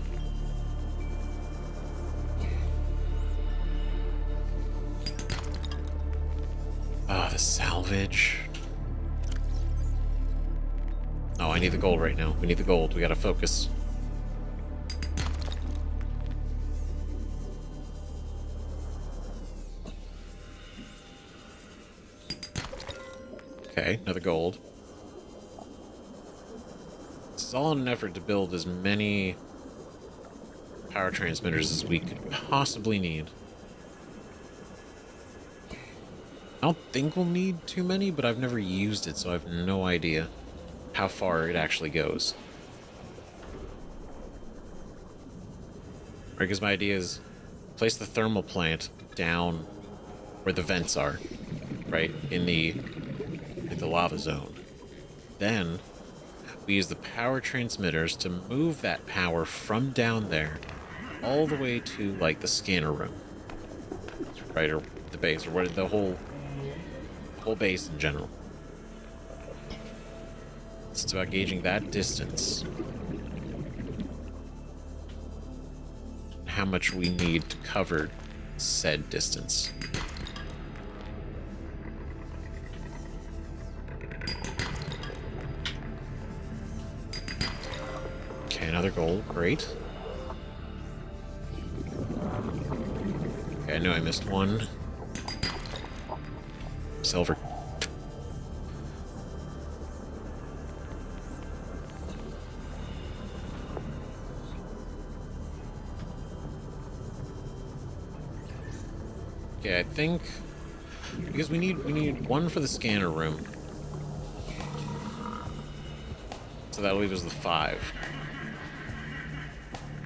Ah, the salvage. Oh, I need the gold right now. We need the gold. We gotta focus. Okay, another gold. This is all in an effort to build as many power transmitters as we could possibly need. I don't think we'll need too many, but I've never used it, so I have no idea how far it actually goes. Right, because my idea is place the thermal plant down where the vents are, right, in the lava zone. Then we use the power transmitters to move that power from down there all the way to like the scanner room, right, or the base, or what, the whole base in general. It's about gauging that distance, how much we need to cover said distance. Okay, another gold, great. Okay, I know I missed one. Silver. Okay, I think because we need one for the scanner room. So that'll leave us with 5.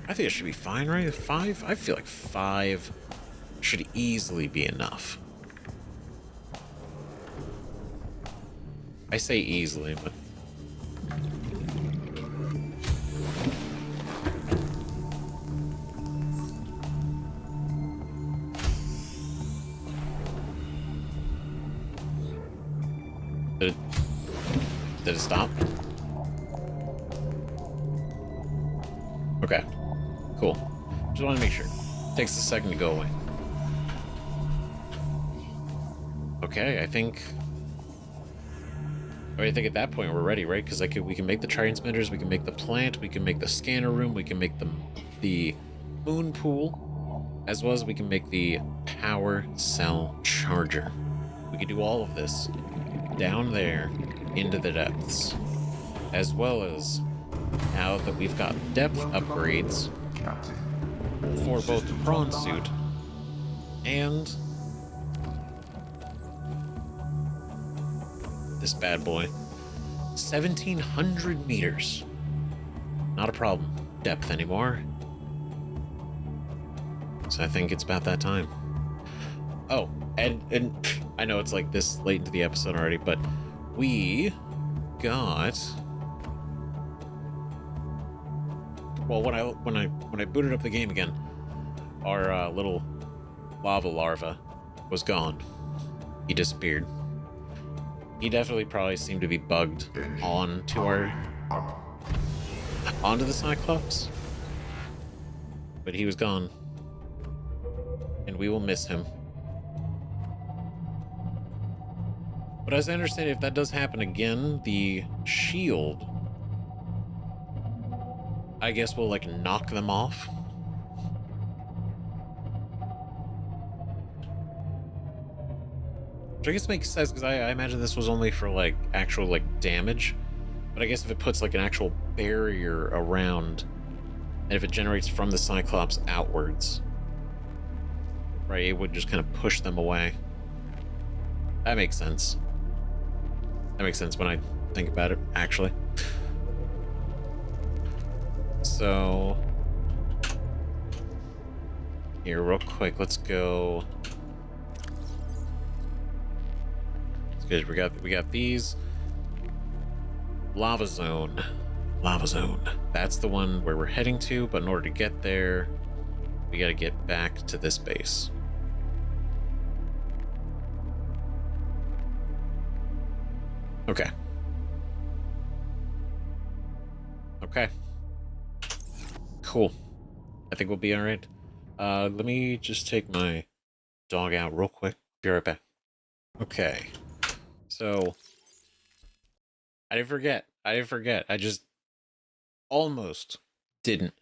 I think it should be fine, right? 5? I feel like 5 should easily be enough. I say easily, but did it stop? Okay, cool. Just want to make sure. Takes a second to go away. Okay, I think at that point we're ready, right? Because we can make the transmitters, we can make the plant, we can make the scanner room, we can make the moon pool, as well as we can make the power cell charger. we could do all of this down there into the depths, as well as now that we've got depth upgrades Captain. for both the prawn suit and this bad boy. 1,700 meters. Not a problem. Depth anymore. So I think it's about that time. Oh, and I know it's like this late into the episode already, but we got, well, when I booted up the game again, our little lava larva was gone. He disappeared. He definitely probably seemed to be bugged onto the Cyclops, but he was gone, and we will miss him. But as I understand, if that does happen again, the shield, I guess, will like knock them off. Which I guess makes sense, because I imagine this was only for like actual like damage. But I guess if it puts like an actual barrier around, and if it generates from the Cyclops outwards, right, it would just kind of push them away. That makes sense. That makes sense when I think about it, actually. So here, real quick, let's go. It's good. We got these. Lava zone. Lava zone. That's the one where we're heading to, but in order to get there, we gotta get back to this base. Okay. Okay. Cool. I think we'll be alright. Let me just take my dog out real quick. Be right back. Okay. So I didn't forget. I just almost didn't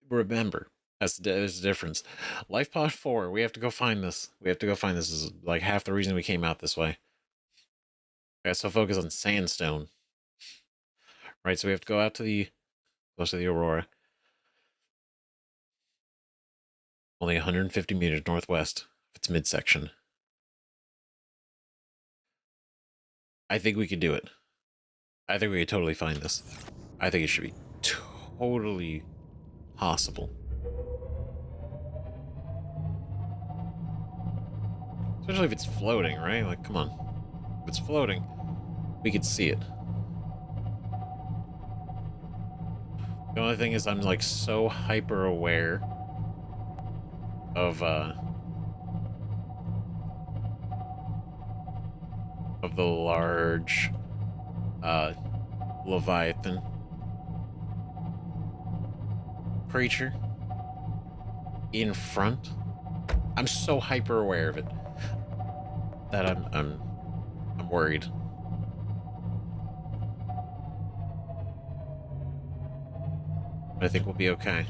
remember. There's a difference. Lifepod 4, we have to go find this. This is like half the reason we came out this way. I got so focused on sandstone. Right, so we have to go out to close to the Aurora. Only 150 meters northwest of its midsection. I think we could do it. I think we could totally find this. I think it should be totally possible. Especially if it's floating, right? Like, come on. If it's floating, we could see it. The only thing is I'm like so hyper aware of the large Leviathan creature in front. I'm so hyper aware of it that I'm worried. But I think we'll be okay.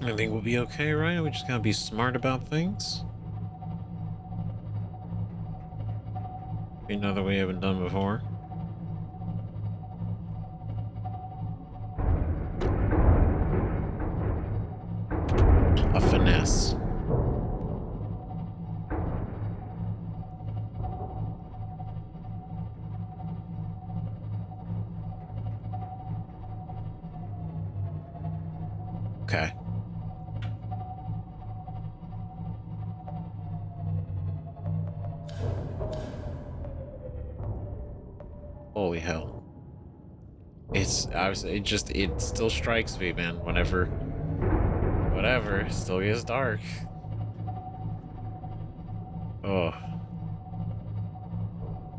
I think we'll be okay, right? We just gotta be smart about things. We know that we haven't done before. A finesse. Okay. Holy hell. It still strikes me, man, whatever, it still gets dark. Oh.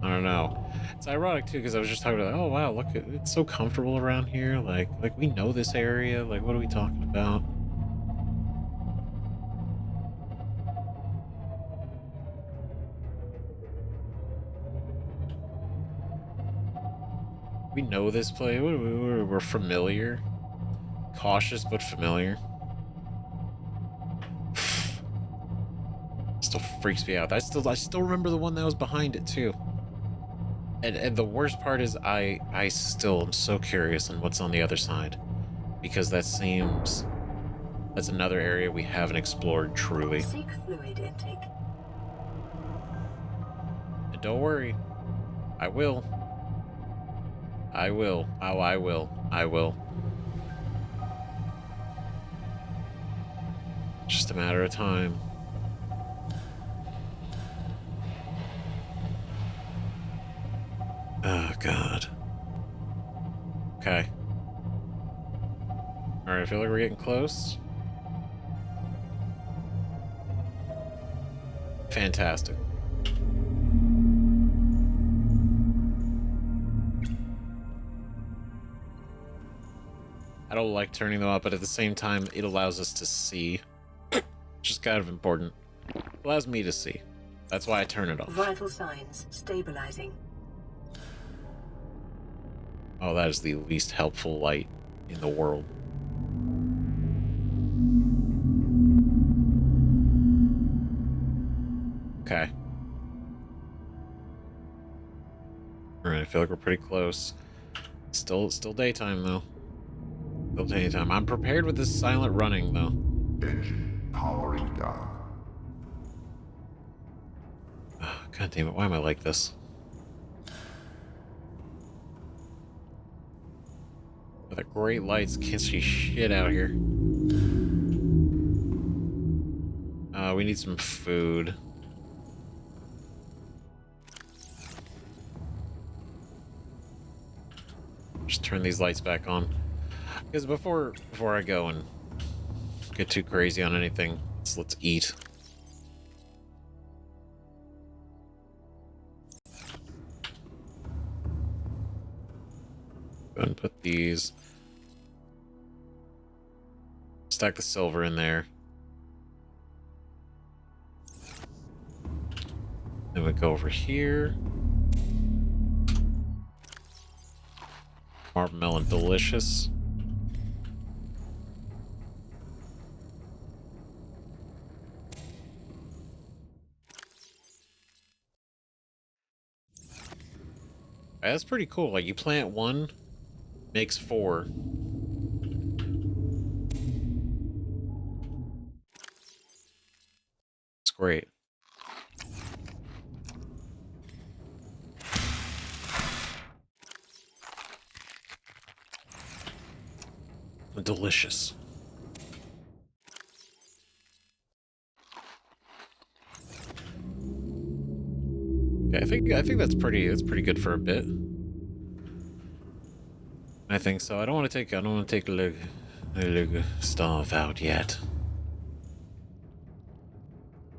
I don't know. It's ironic too, because I was just talking about, oh wow, look, it's so comfortable around here. Like we know this area. Like, what are we talking about? We know this place. We're familiar. Cautious but familiar. freaks me out. I still remember the one that was behind it too. And the worst part is I still am so curious on what's on the other side, because that's another area we haven't explored truly. Seek fluid intake. And don't worry, I will. I will. Oh, I will. I will. Just a matter of time. Oh, God. Okay. Alright, I feel like we're getting close. Fantastic. I don't like turning them up, but at the same time, it allows us to see. Which is kind of important. It allows me to see. That's why I turn it off. Vital signs stabilizing. Oh, that is the least helpful light in the world. Okay. Alright, I feel like we're pretty close. Still daytime, though. Still daytime. I'm prepared with this silent running, though. Engine powering down. Oh, God damn it, why am I like this? The great lights, can't see shit out here. We need some food. Just turn these lights back on. Because before I go and get too crazy on anything, let's eat. Go ahead and put these. Stack the silver in there. Then we go over here. Marble delicious. That's pretty cool. Like, you plant one, makes 4. It's great. Delicious. Yeah, I think that's pretty good for a bit. I think so. I don't want to take leg stuff out yet.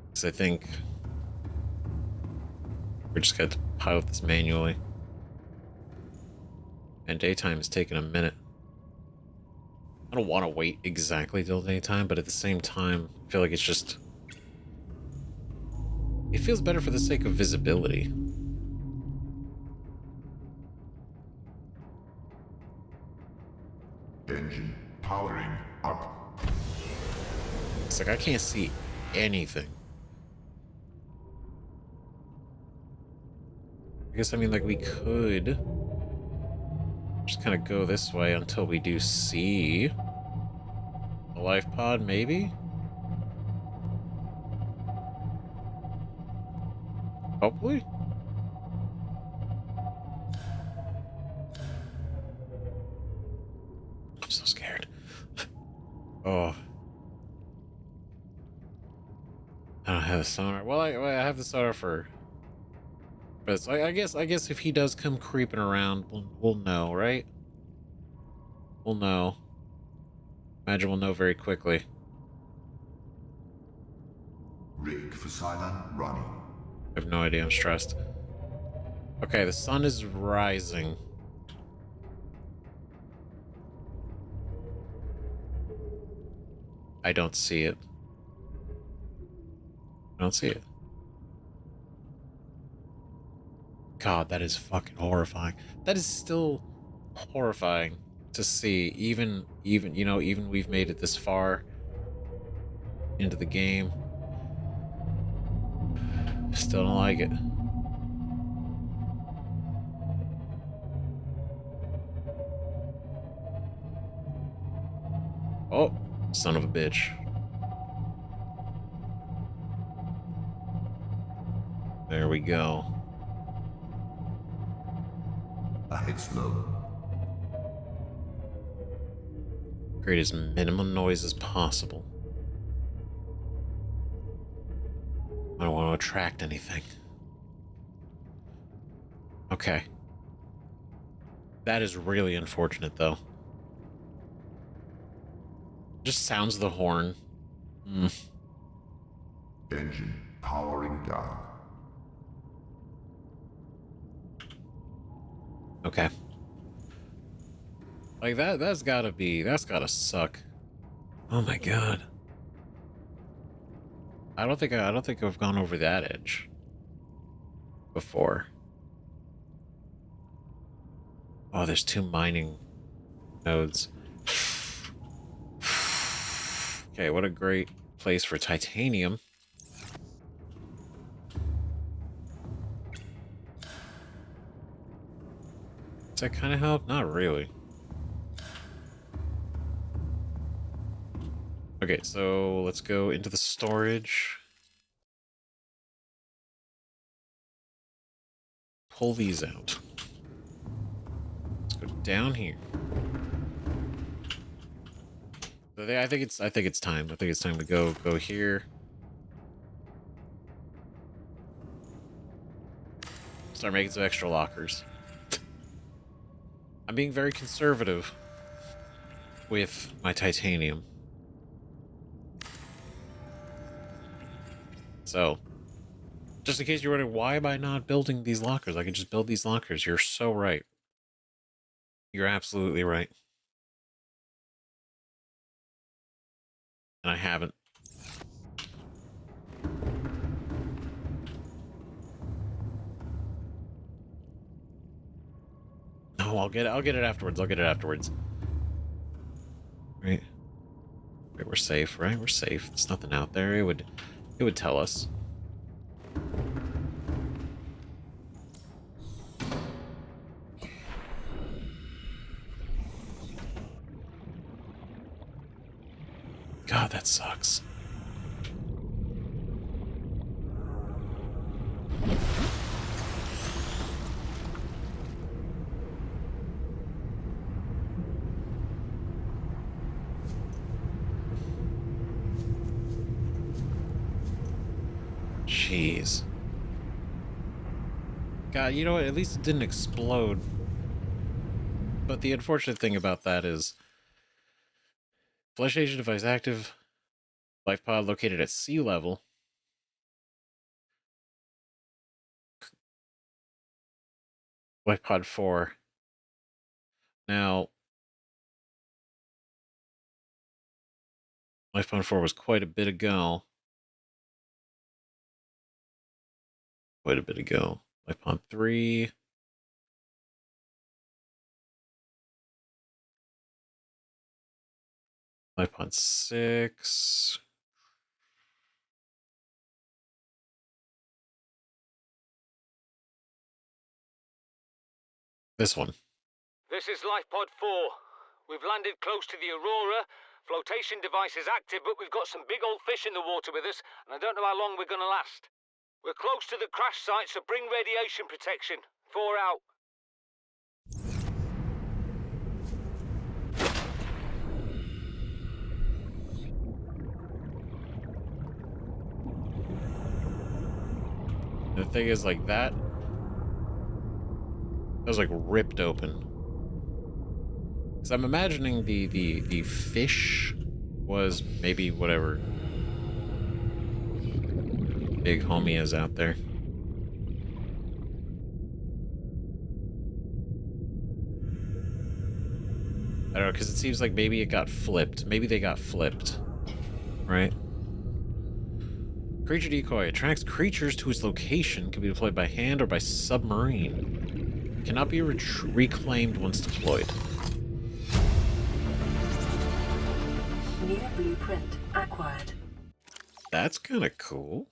Because I think we're just going to pilot this manually. And daytime is taking a minute. I don't want to wait exactly till daytime, but at the same time, I feel like it's just... It feels better for the sake of visibility. Engine powering up. It's like I can't see anything. I guess, I mean, like, we could just kind of go this way until we do see a Lifepod, maybe? Hopefully? I'm so scared. Oh. I don't have the sonar. Well, I have the sonar for... But it's like, I guess if he does come creeping around, we'll know, right? We'll know. Imagine we'll know very quickly. Rig for silent running. I have no idea, I'm stressed. Okay, the sun is rising. I don't see it. I don't see it. God, that is fucking horrifying. That is still horrifying to see. Even we've made it this far into the game. Still don't like it. Oh, son of a bitch. There we go. Ahead slow. Create as minimum noise as possible. I don't want to attract anything. Okay. That is really unfortunate, though. Just sounds the horn. Engine powering down. Okay. Like that's gotta suck. Oh my god. I don't think I've gone over that edge before. Oh, there's 2 mining nodes. Okay, what a great place for titanium. Does that kind of help? Not really. Okay, so let's go into the storage. Pull these out. Let's go down here. So I think it's time. I think it's time to go here. Start making some extra lockers. I'm being very conservative with my titanium. So, just in case you're wondering, why am I not building these lockers? I can just build these lockers. You're so right. You're absolutely right. And I haven't. No, I'll get it afterwards. I'll get it afterwards. Right. Right, we're safe, right? We're safe. There's nothing out there. It would tell us. God, that sucks. Jeez. God, you know what? At least it didn't explode. But the unfortunate thing about that is Flesh Agent device active. Lifepod located at sea level. Lifepod 4. Now, Lifepod 4 was quite a bit ago. Quite a bit ago. Lifepod 3. Lifepod 6. This one. This is Lifepod 4. We've landed close to the Aurora. Flotation device is active, but we've got some big old fish in the water with us, and I don't know how long we're going to last. We're close to the crash site, so bring radiation protection. 4 out. The thing is, like, that was like ripped open. Because I'm imagining the fish was maybe whatever big homie is out there. I don't know, because it seems like maybe it got flipped. Maybe they got flipped, right? Creature decoy attracts creatures to its location. Can be deployed by hand or by submarine. Cannot be reclaimed once deployed. New blueprint acquired. That's kind of cool.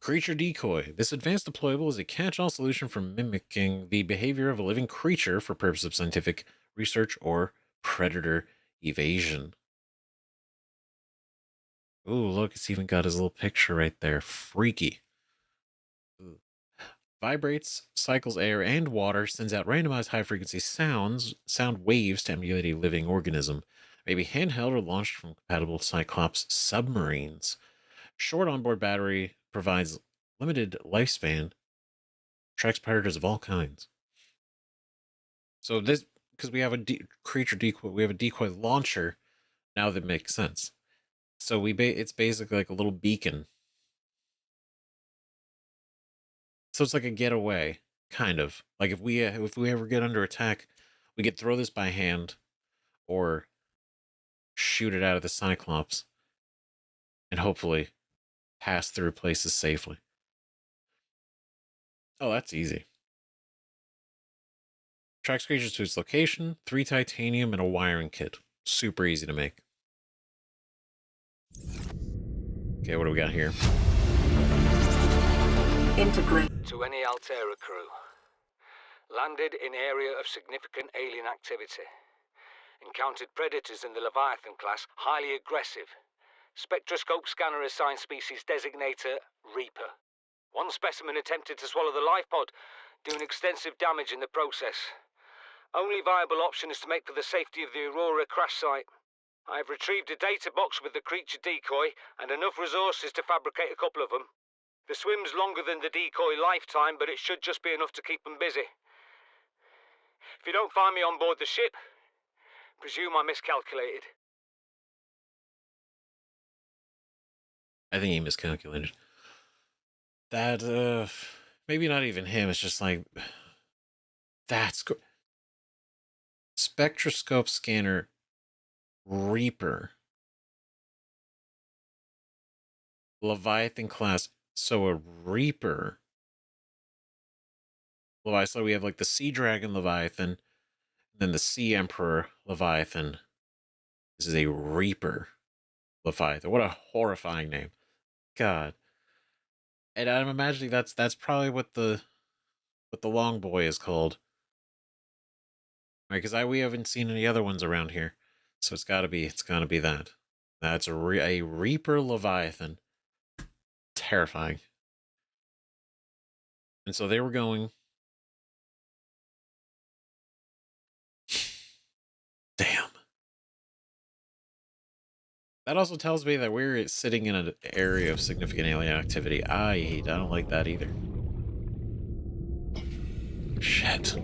Creature decoy. This advanced deployable is a catch-all solution for mimicking the behavior of a living creature for purpose of scientific research or predator evasion. Ooh, look, it's even got his little picture right there. Freaky. Ooh. Vibrates, cycles air and water, sends out randomized high-frequency sound waves to emulate a living organism. May be handheld or launched from compatible Cyclops submarines. Short onboard battery provides limited lifespan. Tracks predators of all kinds. So this, because we have a creature decoy, we have a decoy launcher. Now that makes sense. So it's basically like a little beacon. So it's like a getaway, kind of. Like if we ever get under attack, we could throw this by hand, or shoot it out of the Cyclops, and hopefully pass through places safely. Oh, that's easy. Tracks creatures to its location, 3 titanium, and a wiring kit. Super easy to make. Okay, what do we got here? Integrate. To any Altera crew. Landed in area of significant alien activity. Encountered predators in the Leviathan class, highly aggressive. Spectroscope scanner assigned species designator Reaper. One specimen attempted to swallow the Lifepod, doing extensive damage in the process. Only viable option is to make for the safety of the Aurora crash site. I have retrieved a data box with the creature decoy and enough resources to fabricate a couple of them. The swim's longer than the decoy lifetime, but it should just be enough to keep them busy. If you don't find me on board the ship, presume I miscalculated. I think he miscalculated. That, maybe not even him. It's just like, that's spectroscope scanner Reaper. Leviathan class. So a Reaper. So we have like the Sea Dragon Leviathan, then the Sea Emperor Leviathan. This is a Reaper Leviathan. What a horrifying name. God. And I'm imagining that's probably what the long boy is called. Right, because we haven't seen any other ones around here. So it's gotta be that. That's a Reaper Leviathan. Terrifying. And so they were going. Damn. That also tells me that we're sitting in an area of significant alien activity. I don't like that either. Shit.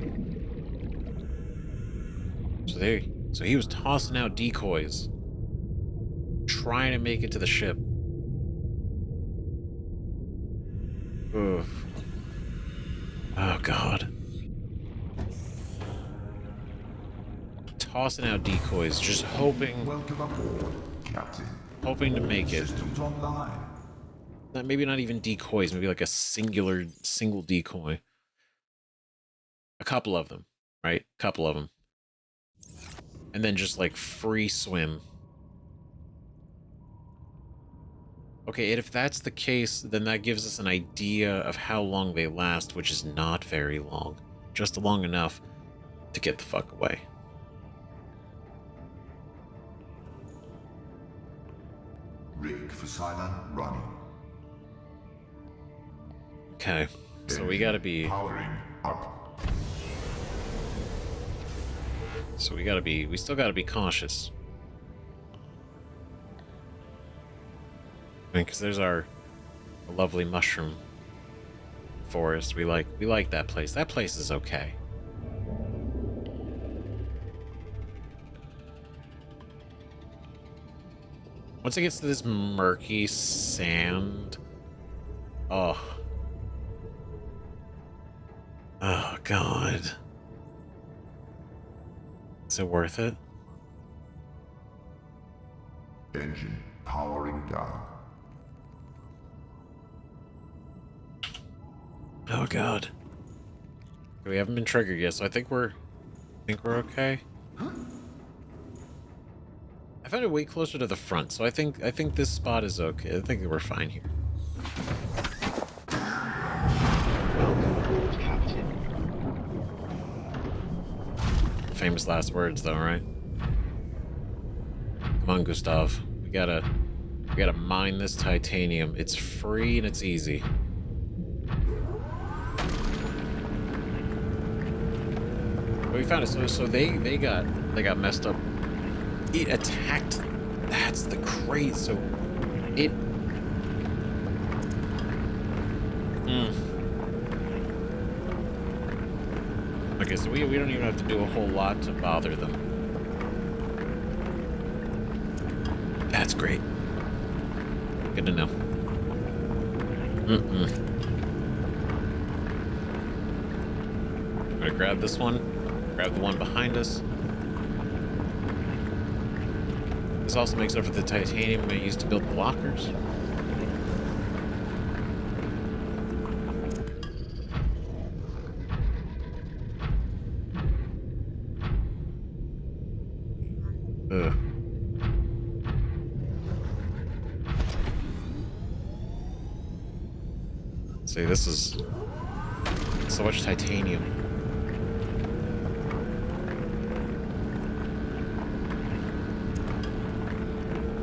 So he was tossing out decoys, trying to make it to the ship. Ugh. Oh God. Tossing out decoys, just hoping. Welcome aboard, Captain. Hoping to make it. Systems online. Maybe not even decoys, maybe like a single decoy. A couple of them, right? Couple of them. And then just like free swim. Okay, and if that's the case, then that gives us an idea of how long they last, which is not very long. Just long enough to get the fuck away. Rig for silent running. Okay, so we gotta be... Powering up. So we still gotta be cautious. I mean, because there's our lovely mushroom forest. We like that place. That place is okay. Once it gets to this murky sand, oh God, is it worth it? Engine powering down. Oh God. We haven't been triggered yet, so I think we're okay. I found it way closer to the front, so I think this spot is okay. I think we're fine here. famous last words, though, right? Come on, Gustav. We gotta mine this titanium. It's free and it's easy. But we found it. So they got messed up. It attacked. That's the crate. So it. Okay, so we don't even have to do a whole lot to bother them. That's great. Good to know. I'm gonna grab this one. Grab the one behind us. This also makes up for the titanium I used to build the lockers. Ugh. See, this is so much titanium.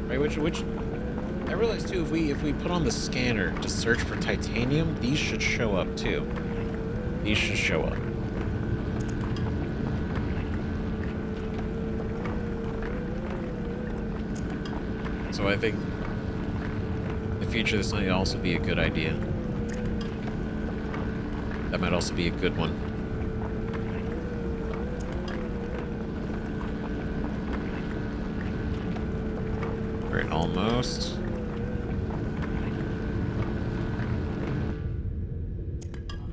Right, which I realized too, if we put on the scanner to search for titanium, these should show up too. These should show up. So I think in the future this might also be a good idea. That might also be a good one. Alright, almost.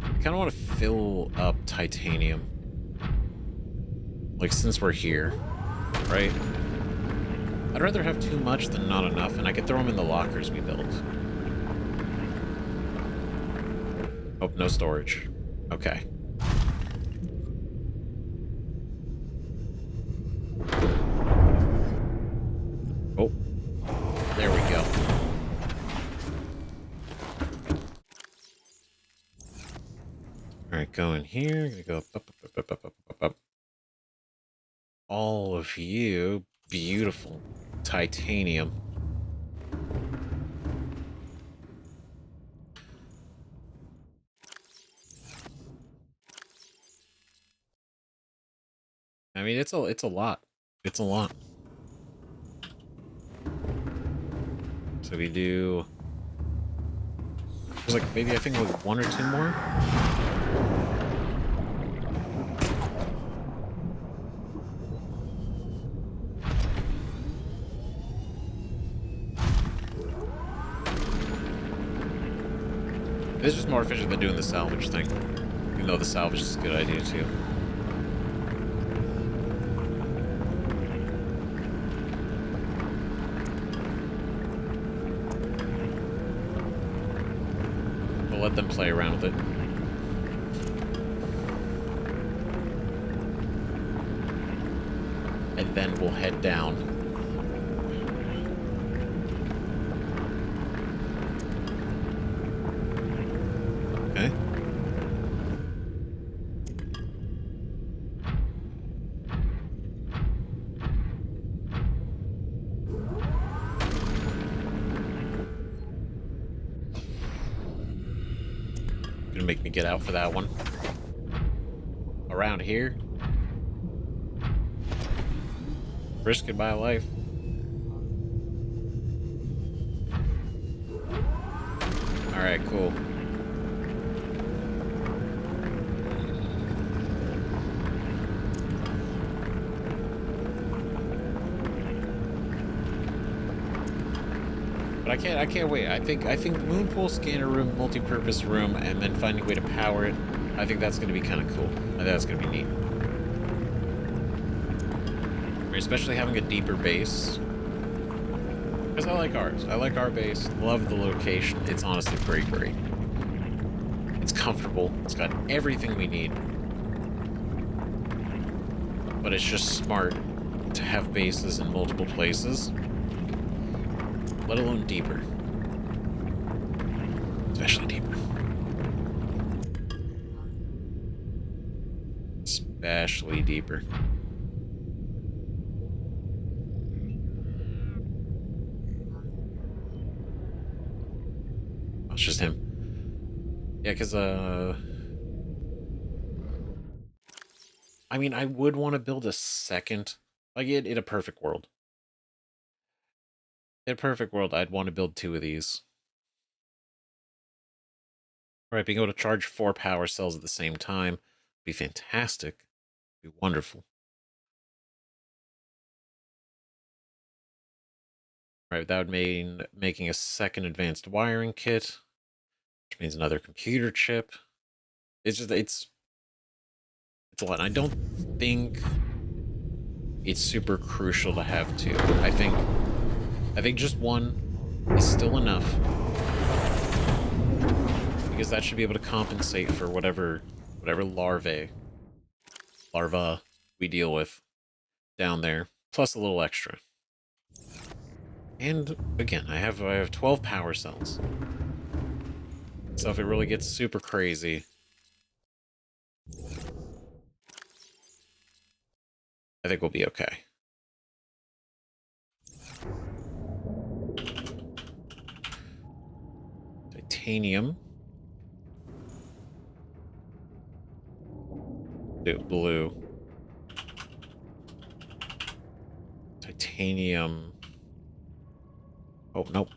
I kind of want to fill up titanium. Like, since we're here, right? I'd rather have too much than not enough, and I could throw them in the lockers we built. Oh, no storage. Okay. Oh. There we go. Alright, go in here. Gonna go up. All of you. Beautiful. Titanium. I mean, it's a lot. It's a lot. So we do. There's like maybe I think like one or two more. It's just more efficient than doing the salvage thing. Even though the salvage is a good idea too. We'll let them play around with it. And then we'll head down. Okay. Gonna make me get out for that one. Around here. Risk my life. Alright, cool. But I can't wait. I think the moon pool scanner room, multi-purpose room, and then finding a way to power it. I think that's gonna be kind of cool. I think that's gonna be neat. I mean, especially having a deeper base. Because I like ours. I like our base. Love the location. It's honestly great. It's comfortable. It's got everything we need. But it's just smart to have bases in multiple places. Let alone deeper. Especially deeper. Especially deeper. Yeah, because, I mean, I would want to build a second, like, in a perfect world. In a perfect world, I'd want to build 2 of these. Right, being able to charge 4 power cells at the same time would be fantastic. Be wonderful. Right, that would mean making a second advanced wiring kit, which means another computer chip. It's just, it's a lot. I don't think it's super crucial to have 2. I think just 1 is still enough, because that should be able to compensate for whatever larva we deal with down there, plus a little extra. And again, I have 12 power cells. So if it really gets super crazy, I think we'll be okay. Titanium. Blue. Titanium. Oh, nope.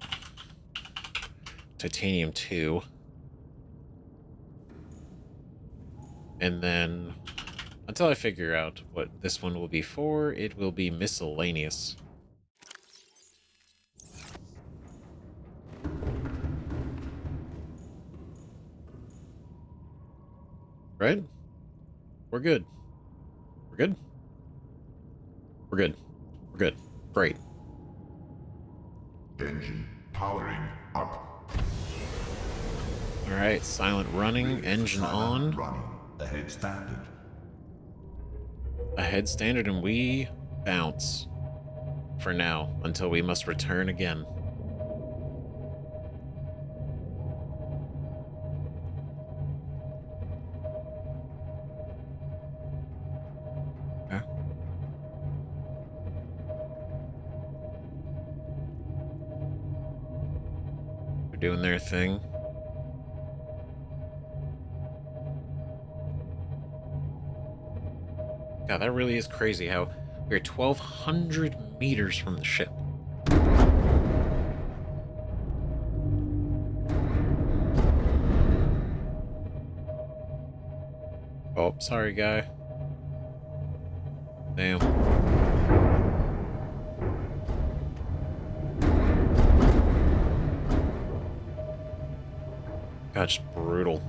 Titanium 2. And then, until I figure out what this one will be for, it will be miscellaneous. Right? We're good. We're good? We're good. We're good. Great. Engine powering up. Alright, silent running, engine Silent on. running. Ahead standard. Ahead standard, and we bounce. For now, until we must return again. Okay. They're doing their thing. God, that really is crazy how we're 1,200 meters from the ship. Oh, sorry, guy. Damn. God, just brutal.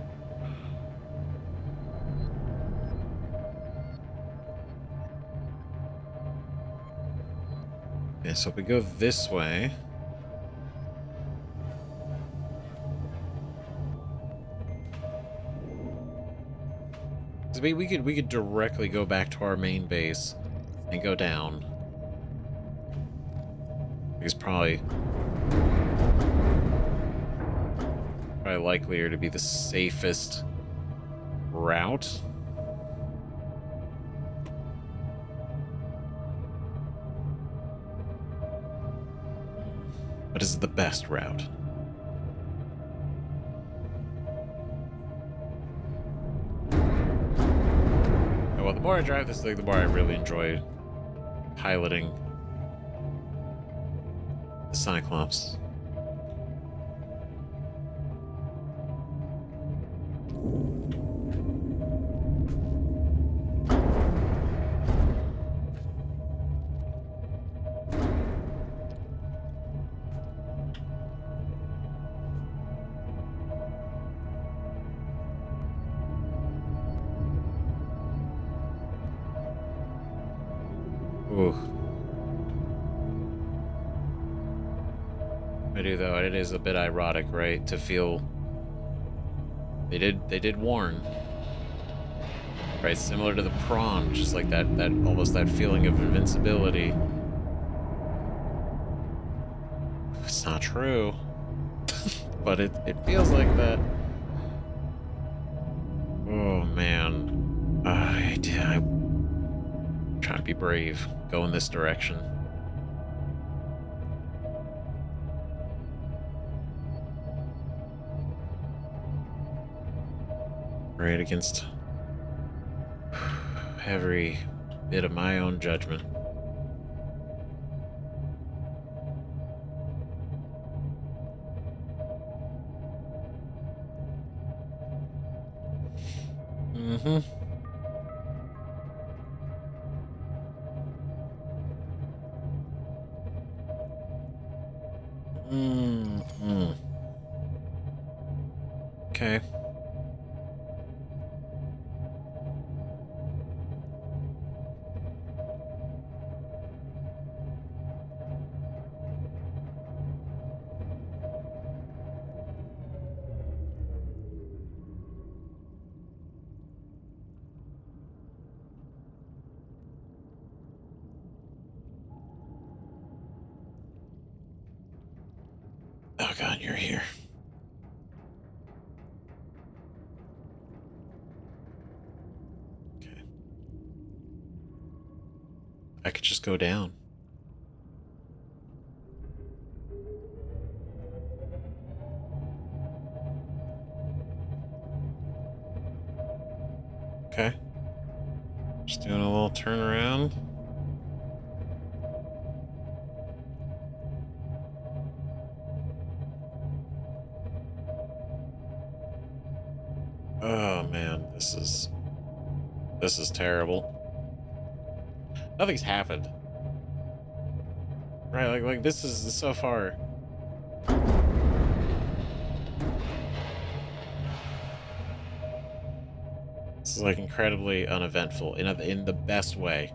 Okay, so if we go this way... we could directly go back to our main base and go down. It's probably likelier to be the safest route. But is it the best route? Well, the more I drive this thing, the more I really enjoy piloting the Cyclops. Ooh. I do, though. It is a bit ironic, right? To feel... They did warn. Right? Similar to the prawn, just like that almost that feeling of invincibility. It's not true. But it feels like that. Oh, man. I'm trying to be brave. Go in this direction. Right against every bit of my own judgment. Mm-hmm. Mm-hmm. Okay. Oh God, you're here. Okay. I could just go down. Okay. Just doing a little turnaround. Oh man, this is terrible. Nothing's happened. Right, like this is so far. This is like incredibly uneventful in the best way.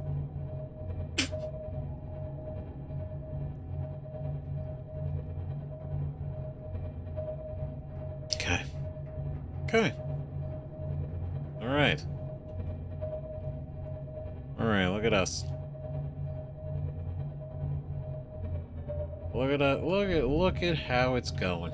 Okay. Okay. All right. All right. Look at us. Look at how it's going.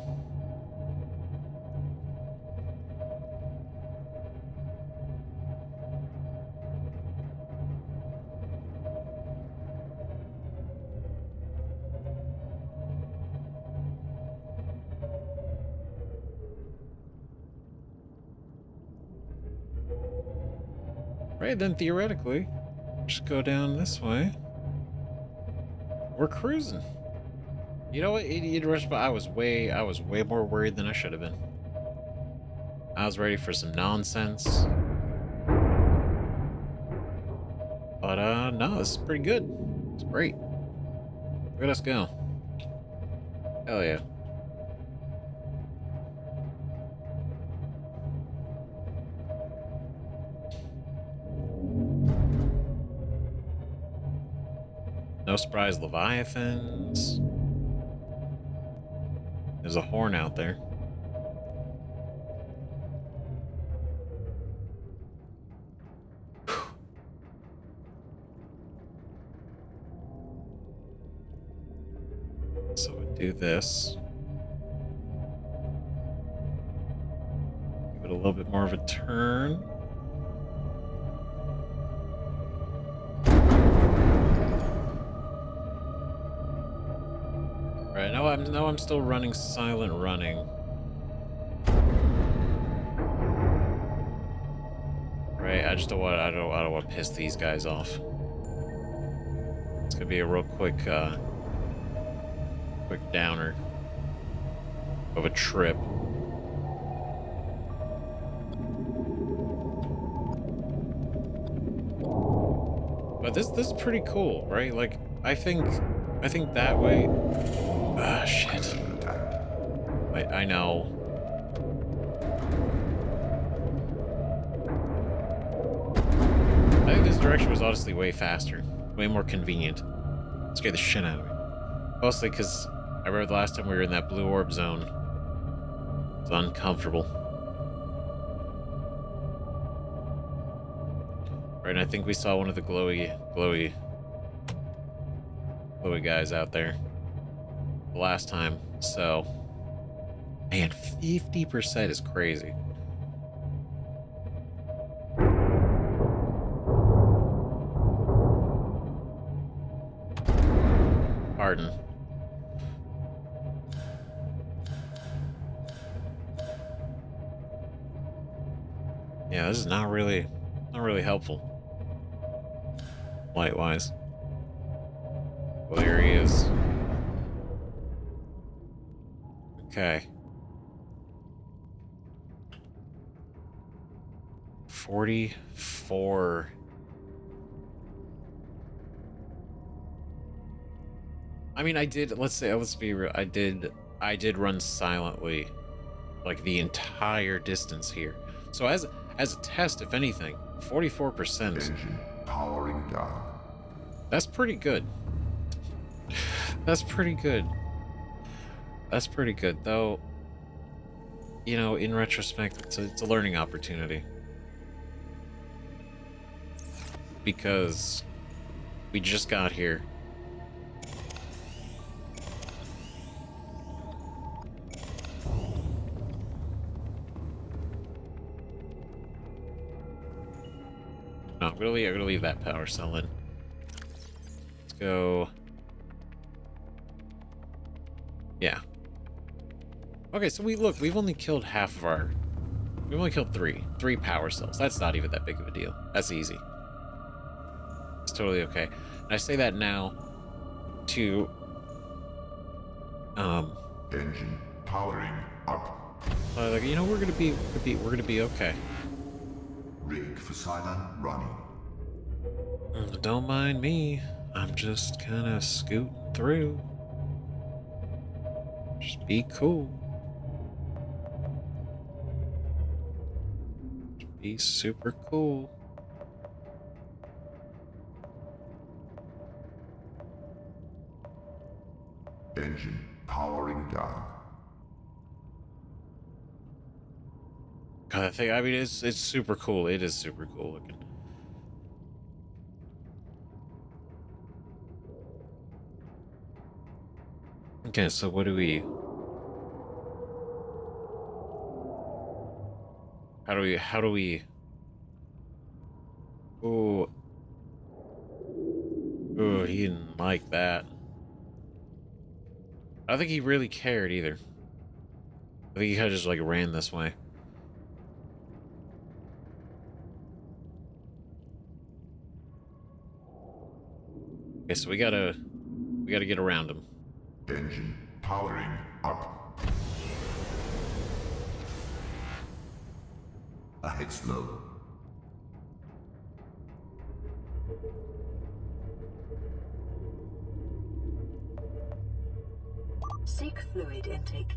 Right, then theoretically, just go down this way. We're cruising. You know what, I was way more worried than I should have been. I was ready for some nonsense. But no, this is pretty good. It's great. Look at us go. Hell yeah. No surprise, Leviathans. There's a horn out there. So we do this. Give it a little bit more of a turn. Right, now I'm still running silent running. Right, I don't want to piss these guys off. It's gonna be a real quick downer of a trip. But this is pretty cool, right? Like I think that way. Ah, shit. I know. I think this direction was honestly way faster, way more convenient. It scared the shit out of me. Mostly because I remember the last time we were in that blue orb zone. It was uncomfortable. Right, and I think we saw one of the glowy guys out there the last time. So, man, 50% is crazy. Pardon. Yeah, this is not really helpful. Light-wise. Well, there he is. Okay. 44. I mean, I did, let's be real. I did run silently like the entire distance here. So as a test, if anything, 44%. Engine powering down. That's pretty good. That's pretty good. That's pretty good, though. You know, in retrospect, it's a learning opportunity. Because we just got here. No, I'm gonna leave that power cell in. Let's go. Yeah. Okay, so we've only killed half of our... We've only killed three power cells. That's not even that big of a deal. That's easy. It's totally okay. And I say that now to... Engine powering up. like, you know, we're gonna be okay. Rig for silent running. Don't mind me. I'm just kind of scooting through. Just be cool. Just be super cool. Engine powering down. God, I mean, it's super cool. It is super cool looking. Okay, so what do we... How do we... Oh. Oh, he didn't like that. I don't think he really cared either. I think he kind of just like ran this way. Okay, so we gotta get around him. Engine powering up. Ahead slow. Seek fluid intake.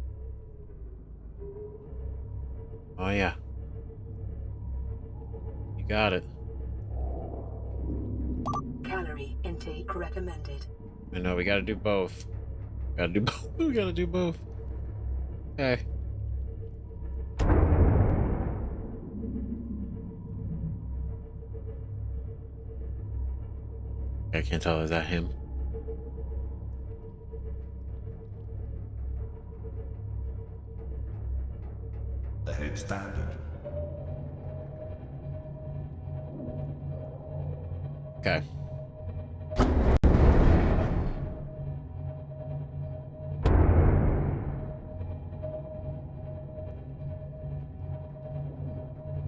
Oh yeah. You got it. Calorie intake recommended. I know, we gotta do both. Gotta do both. We gotta do both. Okay. I can't tell, is that him? Ahead standard. Okay.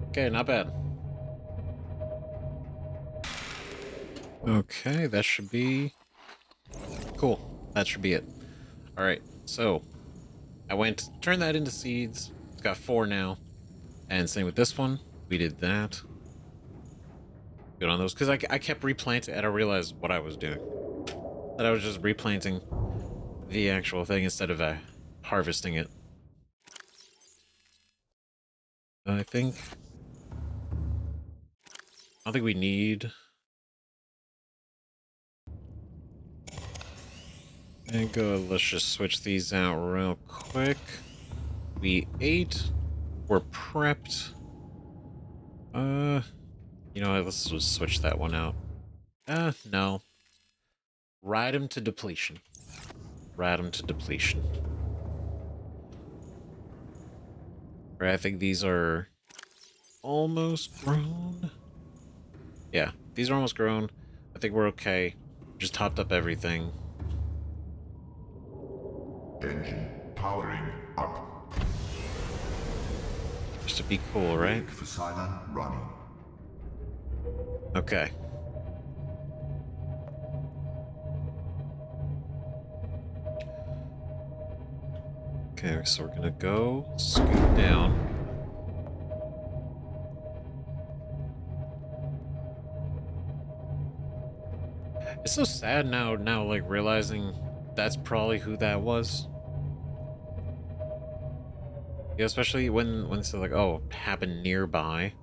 Okay, not bad. Okay, that should be cool. That should be it. All right, so I turned that into seeds. It's got 4 now, and same with this one. We did that. Good on those, because I kept replanting, and I realized what I was doing. That I was just replanting the actual thing instead of harvesting it. I don't think we need... And go, let's just switch these out real quick. We ate. We're prepped. You know what, let's just switch that one out. No. Ride him to depletion. Ride him to depletion. Right, I think these are almost grown. Yeah, these are almost grown. I think we're okay. Just topped up everything. Engine powering up. Just to be cool, right? Rig for silent running. Okay. Okay, so we're gonna go scoot down. It's so sad now, like realizing that's probably who that was. Yeah, especially when it's like, oh, happened nearby.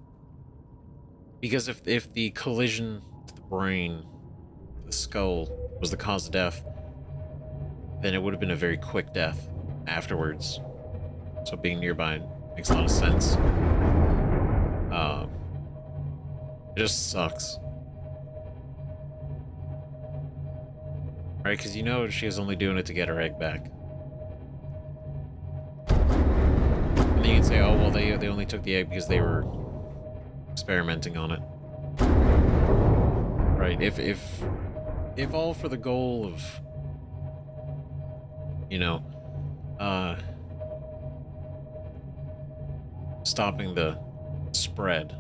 Because if the collision to the brain, the skull, was the cause of death, then it would have been a very quick death afterwards. So being nearby makes a lot of sense. It just sucks. Right, because you know she was only doing it to get her egg back. And then you can say, oh, well, they only took the egg because they were experimenting on it. Right, if all for the goal of, you know, stopping the spread.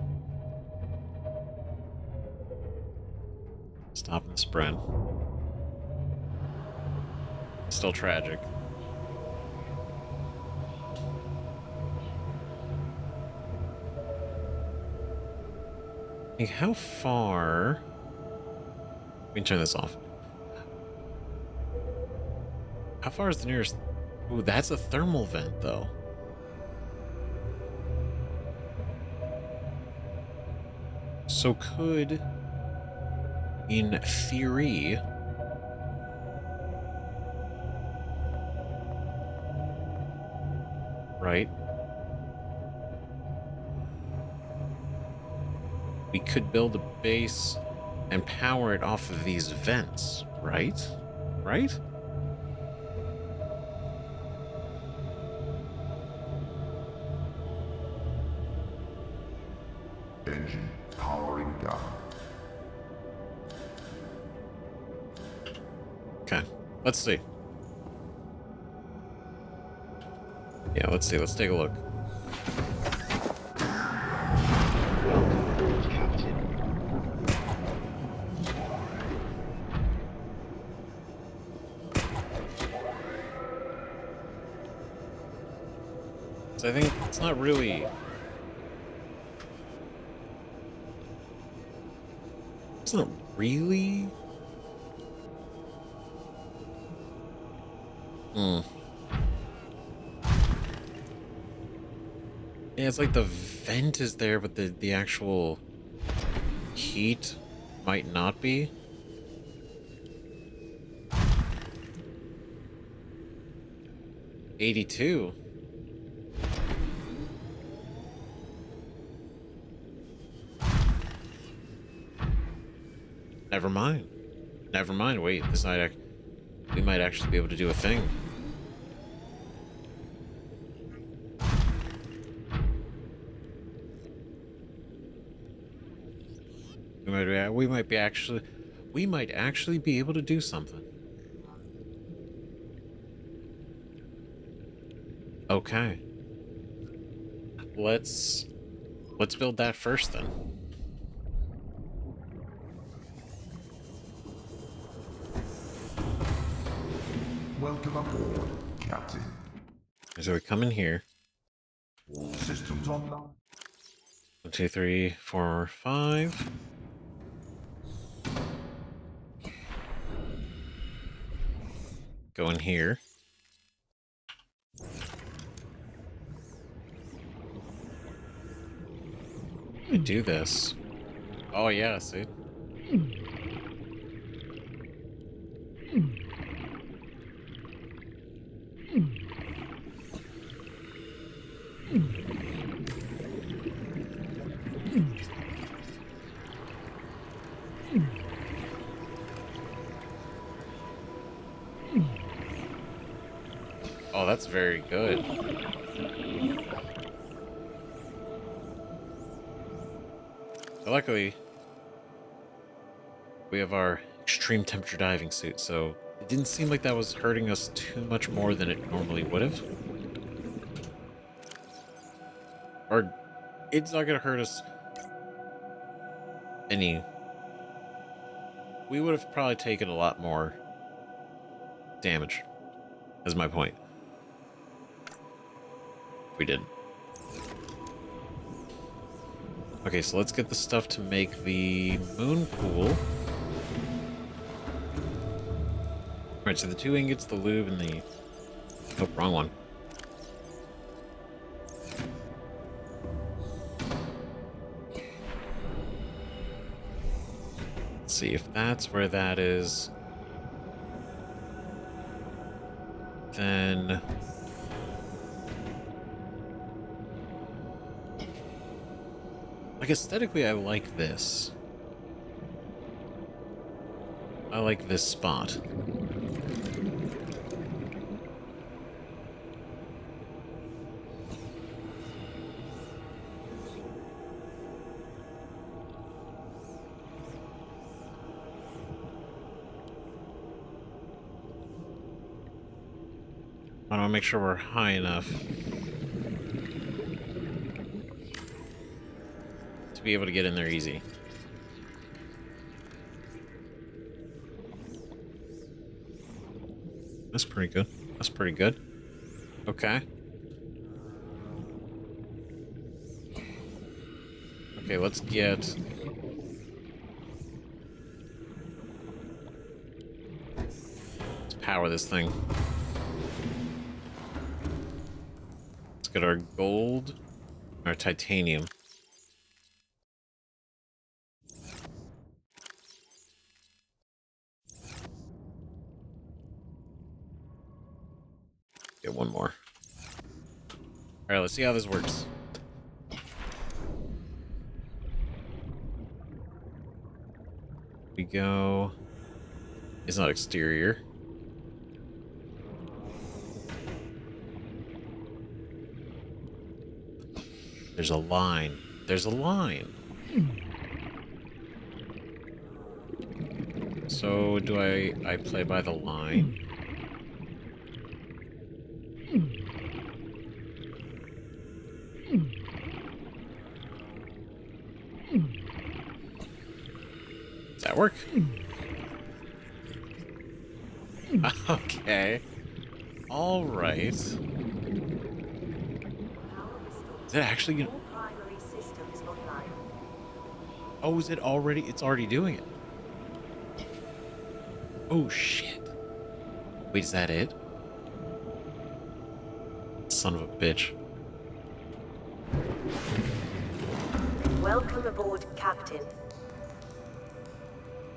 Stopping the spread. Still tragic. Like, how far... We can turn this off. How far is the nearest... Ooh, that's a thermal vent, though. So could, in theory... Right? We could build a base and power it off of these vents, right? Right? Engine powering down. Okay, let's see. Yeah, let's see. Let's take a look. Welcome aboard, Captain. So I think it's not really... It's not really... Yeah, it's like the vent is there, but the actual heat might not be. $82. Never mind. Never mind. Wait, this might we might actually be able to do a thing. We might actually be able to do something. Okay. Let's build that first then. Welcome aboard, Captain. So we come in here. Systems online. 1, 2, 3, 4, 5. Go in here. Let me do this. Oh yeah, see? Oh, that's very good. So luckily, we have our extreme temperature diving suit, so it didn't seem like that was hurting us too much more than it normally would have. Or it's not gonna hurt us any. We would have probably taken a lot more damage, is my point. If we didn't. Okay, so let's get the stuff to make the moon pool. Alright, so the 2 ingots, the lube, and the... Oh, wrong one. Let's see if that's where that is. Then... Like, aesthetically, I like this. I like this spot. I want to make sure we're high enough to be able to get in there easy. That's pretty good. That's pretty good. Okay. Okay, let's get... Let's power this thing. Let's get our gold, our titanium. Get one more. Alright, let's see how this works. We go... It's not exterior. There's a line. There's a line. So, do I play by the line? Does that work? Okay. All right. Is it actually gonna... Oh, is it already? It's already doing it. Oh, shit. Wait, is that it? Son of a bitch. Welcome aboard, Captain.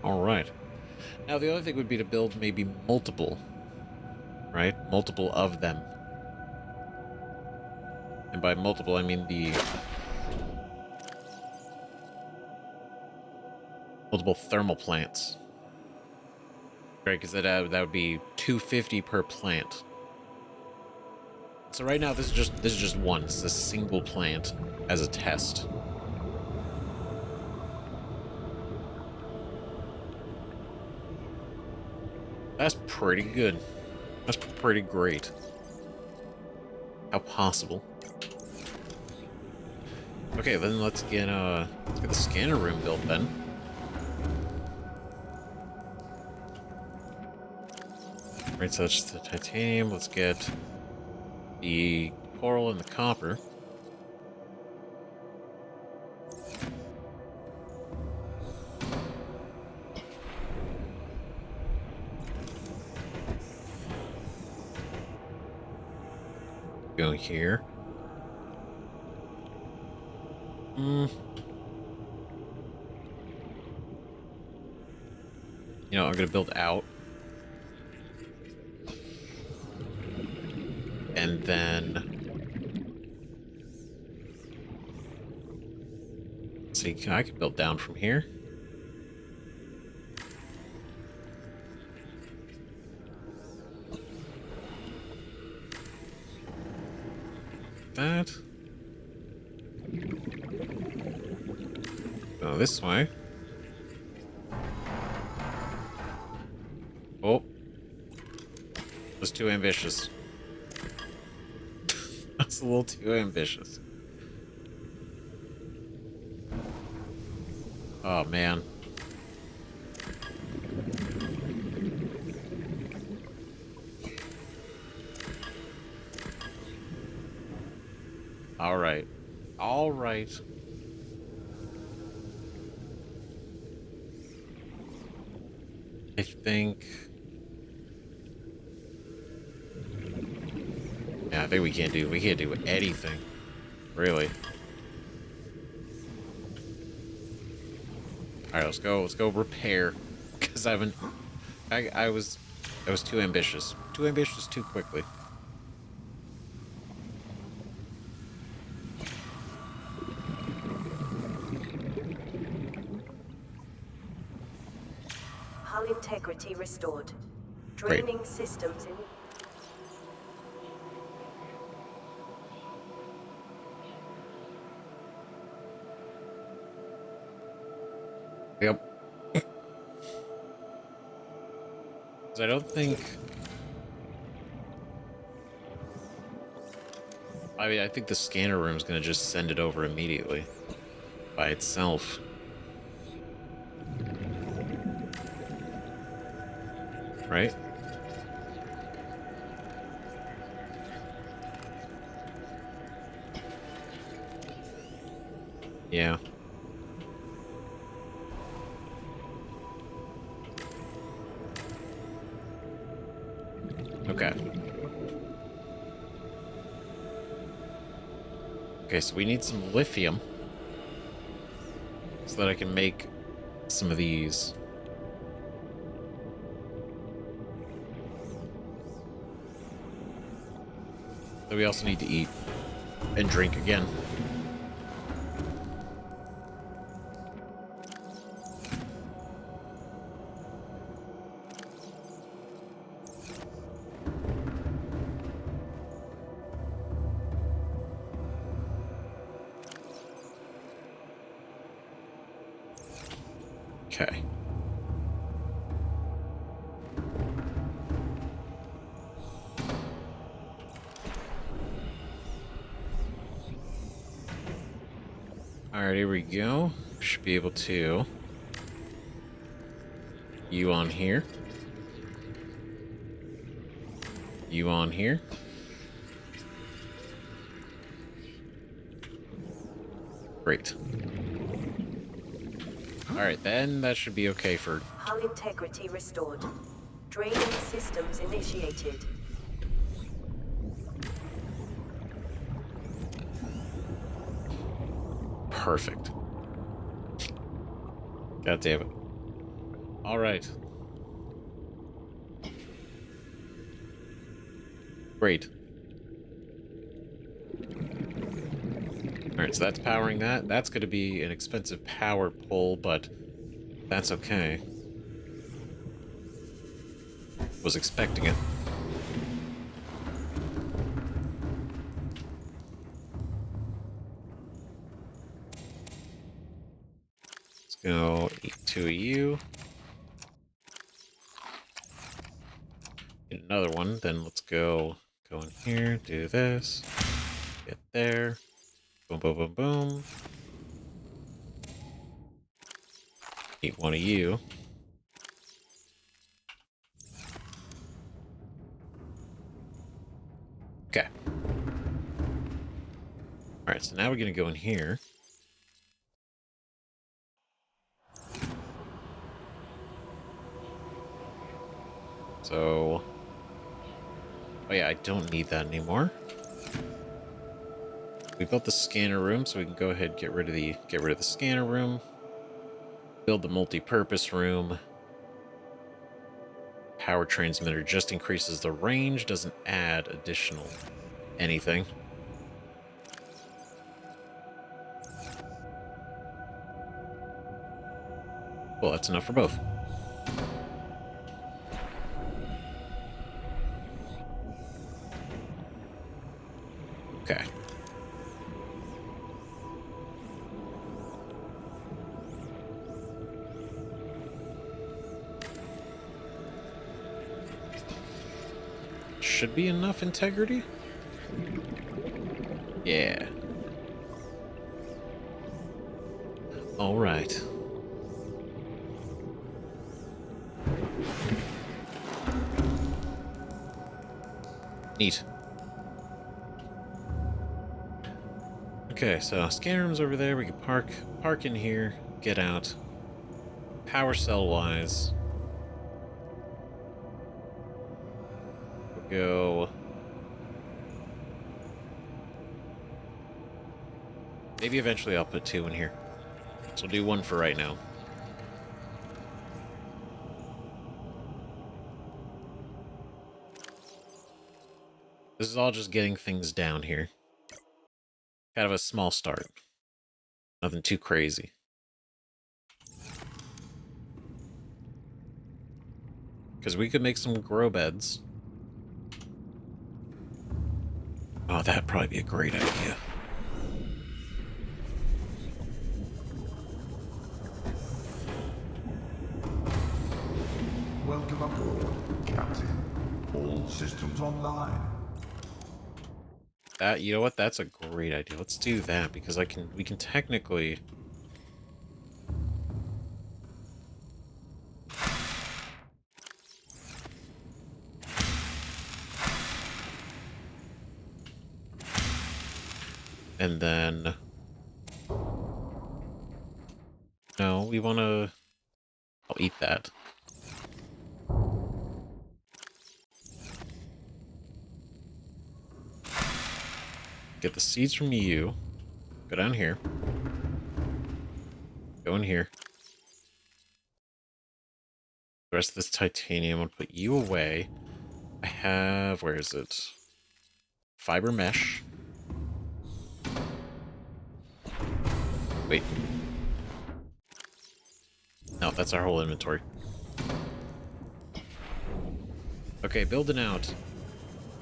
All right. Now, the other thing would be to build maybe multiple, right? Multiple of them. And by multiple, I mean the... multiple thermal plants. Right, because that would be 250 per plant. So right now, this is just one. It's a single plant as a test. That's pretty good. That's pretty great. How possible? Okay, then let's get the scanner room built then. Right, so that's the titanium. Let's get the coral and the copper. Go here. You know, I'm gonna build out. And then... Let's see, I can build down from here. That. Go this way. Oh. That's too ambitious. That's a little too ambitious. Oh, man. All right. All right. I think... Yeah, I think we can't do anything. Really. Alright, let's go repair. Because I was too ambitious. Too ambitious too quickly. Hull integrity restored. Great. Draining systems in... Yep. 'Cause I don't think... I mean, I think the scanner room is going to just send it over immediately. By itself. Right? Yeah. Okay. Okay, so we need some lithium. So that I can make some of these. So we also need to eat and drink again. Okay. Alright, here we go. Should be able to... You on here. You on here. Great. Alright, then that should be okay for... Hull integrity restored. Draining systems initiated. Perfect. God damn it. Alright. Great. Alright, so that's powering that. That's going to be an expensive power pull, but that's okay. Was expecting it. Let's go eat 2 of you. Get another one, then let's go in here, do this. Get there. Boom, boom, boom, boom. Eat 1 of you. Okay. Alright, so now we're gonna go in here. So... Oh yeah, I don't need that anymore. We built the scanner room, so we can go ahead and get rid of the scanner room. Build the multi-purpose room. Power transmitter just increases the range, doesn't add additional anything. Well, that's enough for both. Okay. Should be enough integrity. Yeah. All right. Neat. Okay, so scanner room's over there. We can park in here, get out. Power cell wise, we'll go. Maybe eventually I'll put 2 in here. So we'll do 1 for right now. This is all just getting things down here. Kind of a small start. Nothing too crazy. Because we could make some grow beds. Oh, that'd probably be a great idea. Welcome aboard, Captain. All systems online. That, you know what? That's a great idea. Let's do that because we can technically. And then no, we want to. I'll eat that. Get the seeds from you. Go down here. Go in here. The rest of this titanium, I'm gonna put you away. I have, where is it? Fiber mesh. Wait. No, that's our whole inventory. Okay, building out.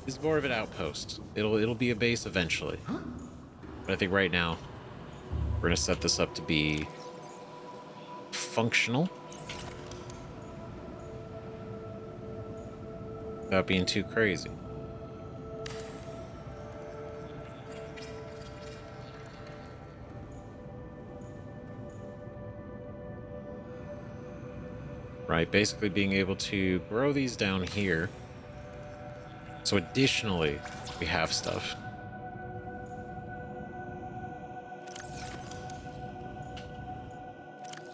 This is more of an outpost. It'll be a base eventually. But I think right now we're gonna set this up to be functional. Without being too crazy. Right, basically being able to grow these down here. So additionally, we have stuff.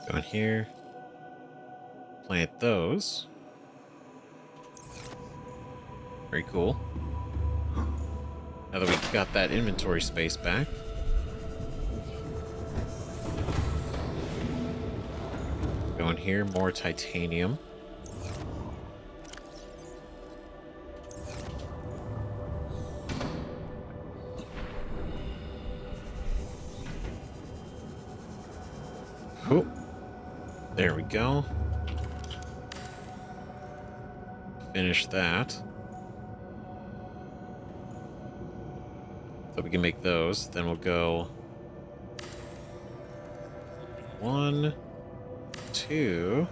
Go in here. Plant those. Very cool. Now that we got that inventory space back. Go in here, more titanium. Oh, there we go. Finish that. So we can make those. Then we'll go 1, 2,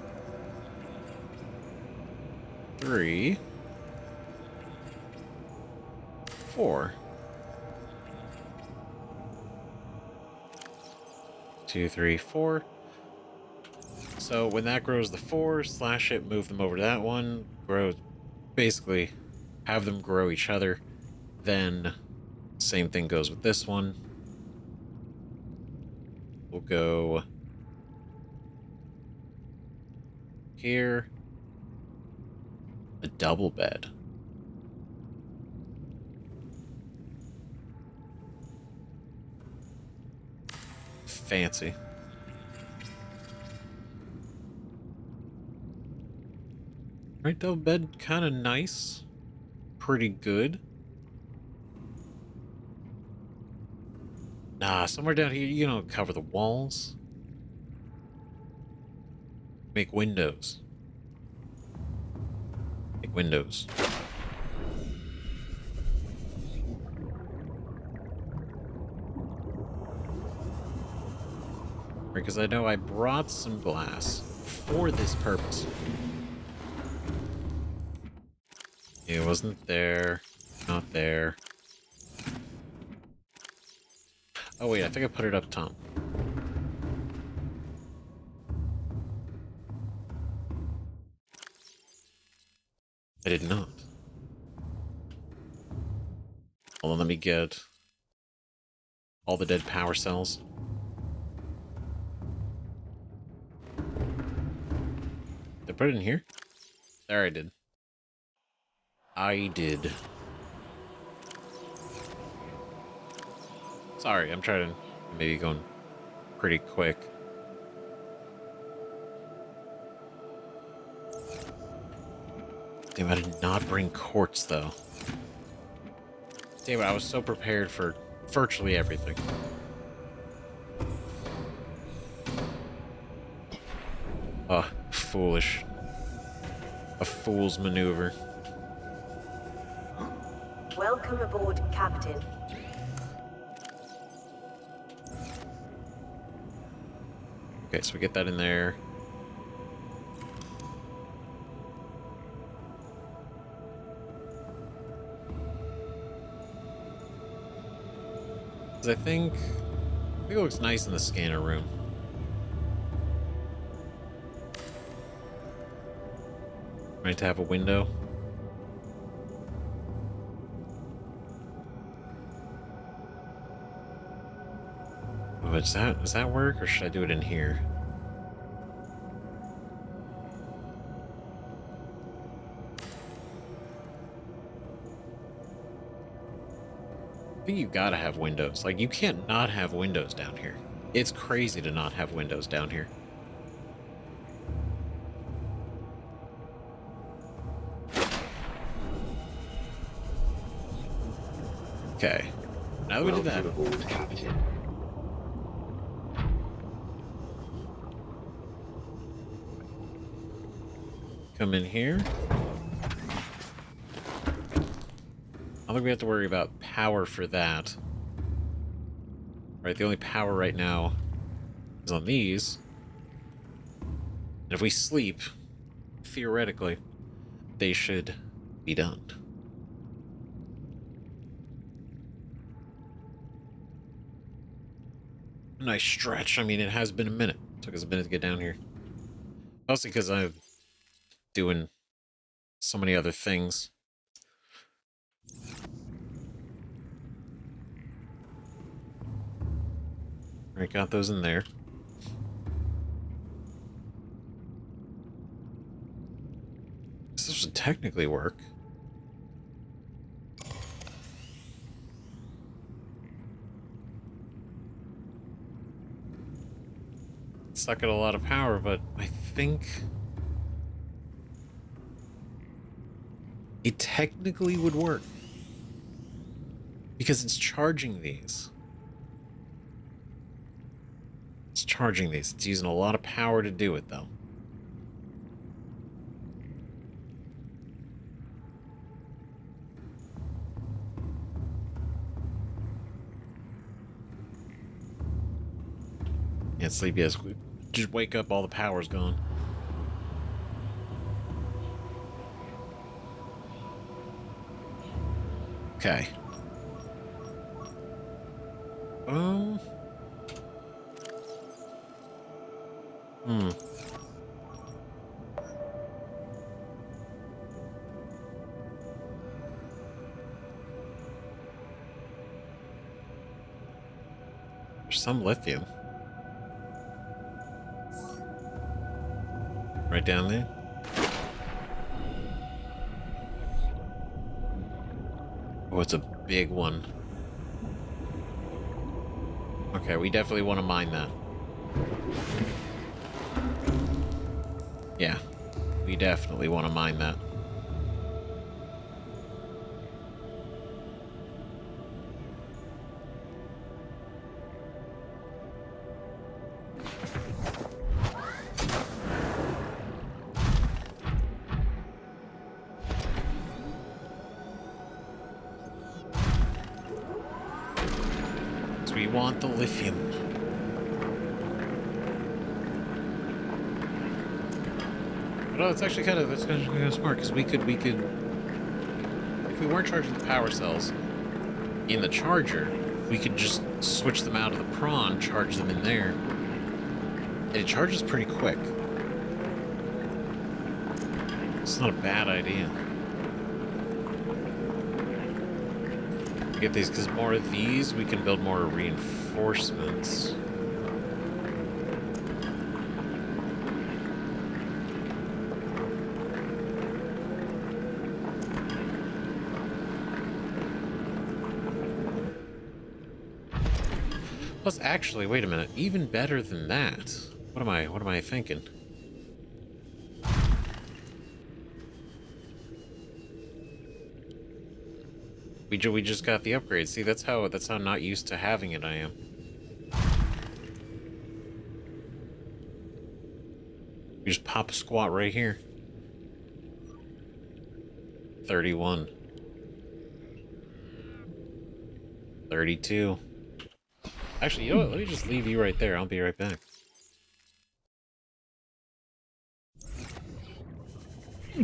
3, 4. 2, 3, 4. So when that grows the 4, slash it, move them over to that one, grow, basically have them grow each other. Then same thing goes with this one. We'll go here. A double bed. Fancy. Right, double bed, kind of nice. Pretty good. Nah, somewhere down here, you know, cover the walls. Make windows. Make windows. Because I know I brought some glass for this purpose. It wasn't there. Not there. Oh wait, I think I put it up top. I did not. Hold on, let me get all the dead power cells. Did I put it in here? There, I did. I did. Sorry, I'm trying to maybe going pretty quick. Damn, I did not bring quartz, though. Damn it, I was so prepared for virtually everything. Foolish. A fool's maneuver. Welcome aboard, Captain. Okay, so we get that in there. I think it looks nice in the scanner room. Right, to have a window. Oh, does that work, or should I do it in here? I think you gotta have windows. Like, you can't not have windows down here. It's crazy to not have windows down here. Okay. Now that we did that. Welcome aboard, Captain. Come in here. I don't think we have to worry about power for that. Right, the only power right now is on these. And if we sleep, theoretically, they should be done. A nice stretch. I mean, it has been a minute. It took us a minute to get down here. Mostly because I'm doing so many other things. Alright, got those in there. This should technically work. Suck at a lot of power, but I think it technically would work. Because it's charging these. It's charging these. It's using a lot of power to do it, though. Can't sleep, yes. Just wake up, all the power's gone. Okay. There's some lithium. Right down there. Oh, it's a big one. Okay, we definitely want to mine that. Yeah, we definitely want to mine that. We want the lithium. But it's actually kind of smart, because we could if we weren't charging the power cells in the charger, we could just switch them out of the prawn, charge them in there, and it charges pretty quick. It's not a bad idea. get these, because more of these, we can build more reinforcements. Plus, actually, wait a minute. Even better than that. What am I thinking? We just got the upgrade. See, that's how not used to having it I am. We just pop a squat right here. 31. 32. Actually, you know what? Let me just leave you right there. I'll be right back.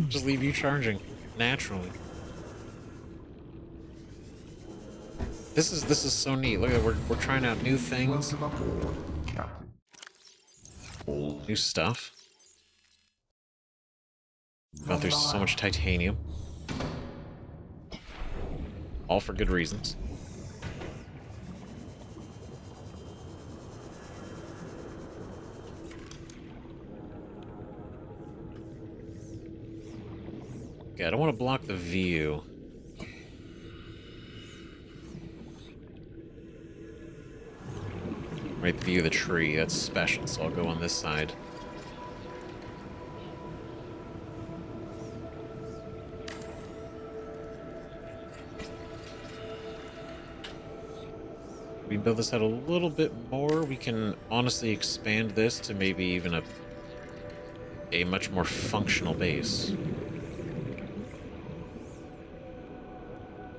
Just leave you charging naturally. This is so neat. Look at that. We're trying out new things. Welcome aboard, Captain. All New stuff. But there's so much titanium. All for good reasons. Okay, I don't want to block the view. Right, the view of the tree, that's special, so I'll go on this side. We can build this out a little bit more. We can honestly expand this to maybe even a much more functional base.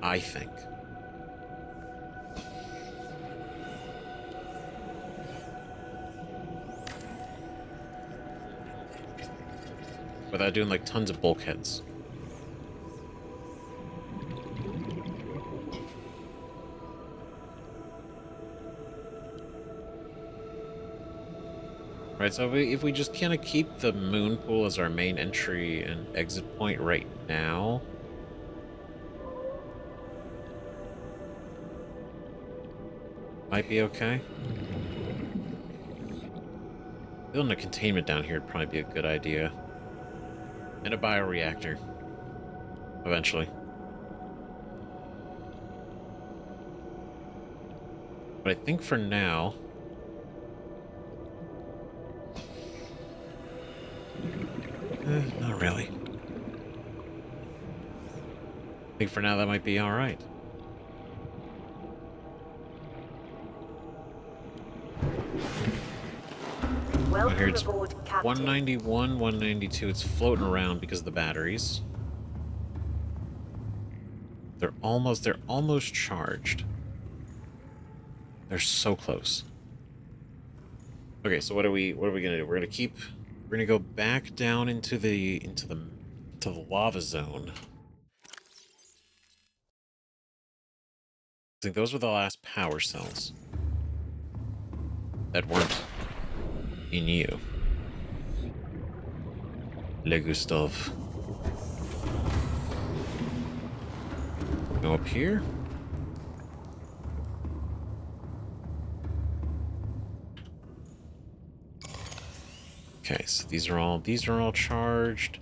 I think. Without doing like tons of bulkheads. Right, so if we just kind of keep the moon pool as our main entry and exit point right now. Might be okay. Building a containment down here would probably be a good idea. And a bioreactor. Eventually. But I think for now... not really. I think for now that might be alright. Welcome Here it's aboard, Captain. 191, 192. It's floating around because of the batteries. They're almost charged. They're so close. Okay, so what are we gonna do? We're gonna go back down into the lava zone. I think those were the last power cells that weren't in you. Le Gustav. Go up here. Okay, so these are all charged.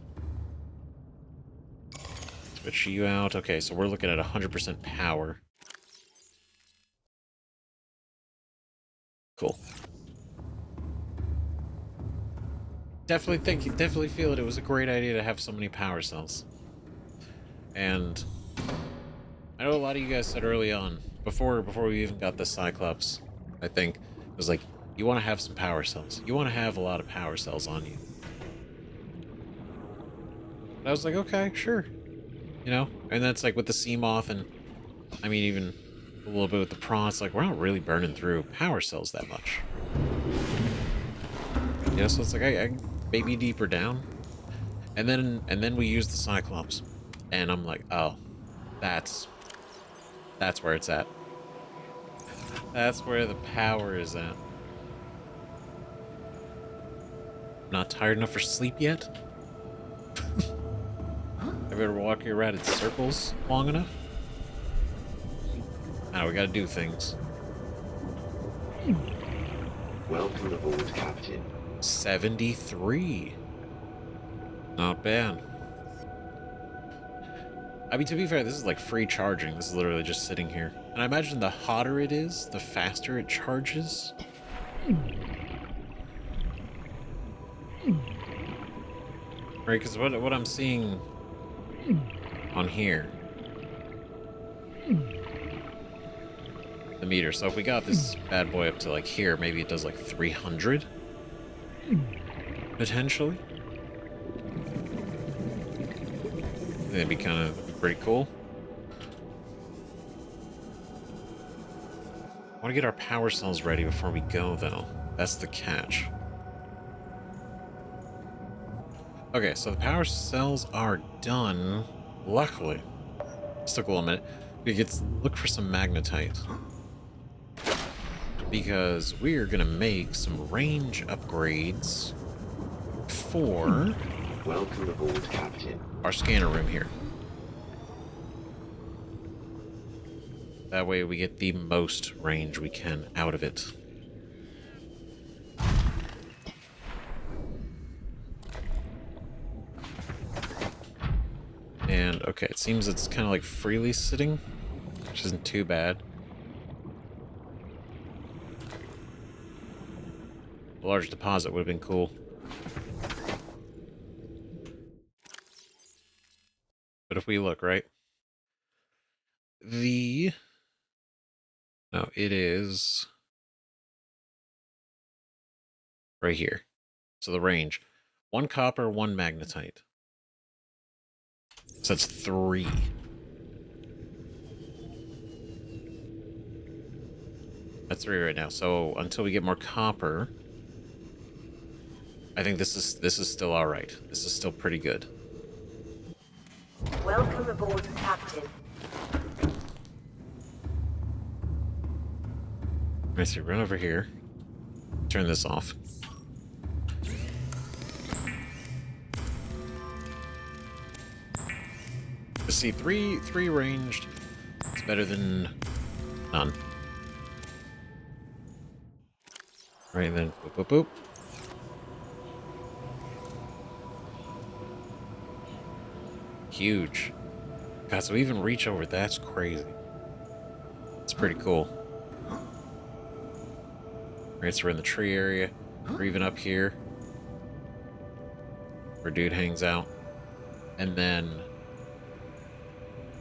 Switch you out. Okay, so we're looking at 100% power. Cool. Definitely feel it was a great idea to have so many power cells. And I know a lot of you guys said early on, before we even got the Cyclops, I think, it was like, you want to have some power cells. You want to have a lot of power cells on you. And I was like, okay, sure. You know? And that's like with the Seamoth and, I mean, even a little bit with the Prawn, it's like, we're not really burning through power cells that much. You know, so it's like, I maybe deeper down. And then we use the Cyclops. And I'm like, oh, that's where it's at. That's where the power is at. Not tired enough for sleep yet? I better walk you around in circles long enough? Now we gotta do things. Welcome aboard, Captain. 73. Not bad. I mean, to be fair, this is like free charging. This is literally just sitting here. And I imagine the hotter it is, the faster it charges. Right, because what I'm seeing on here, the meter. So if we got this bad boy up to like here, maybe it does like 300 potentially. That'd be kind of pretty cool. I want to get our power cells ready before we go, though. That's the catch. Okay, so the power cells are done. Luckily. Just took a little minute. We get to look for some magnetite. Because we're going to make some range upgrades for... Welcome aboard, Captain. Our scanner room here. That way we get the most range we can out of it. And, okay, it seems it's kind of like freely sitting, which isn't too bad. A large deposit would have been cool. But if we look, right? No, it is right here. So the range. 1 copper, 1 magnetite. So that's 3. That's 3 right now. So until we get more copper, I think this is still all right. This is still pretty good. Welcome aboard, Captain. Alright, so run over here. Turn this off. See, three ranged is better than none. Right then, boop, boop, boop. Huge. God, so we even reach over, that's crazy. It's pretty cool. Right, so we're in the tree area. We're even up here, where dude hangs out. And then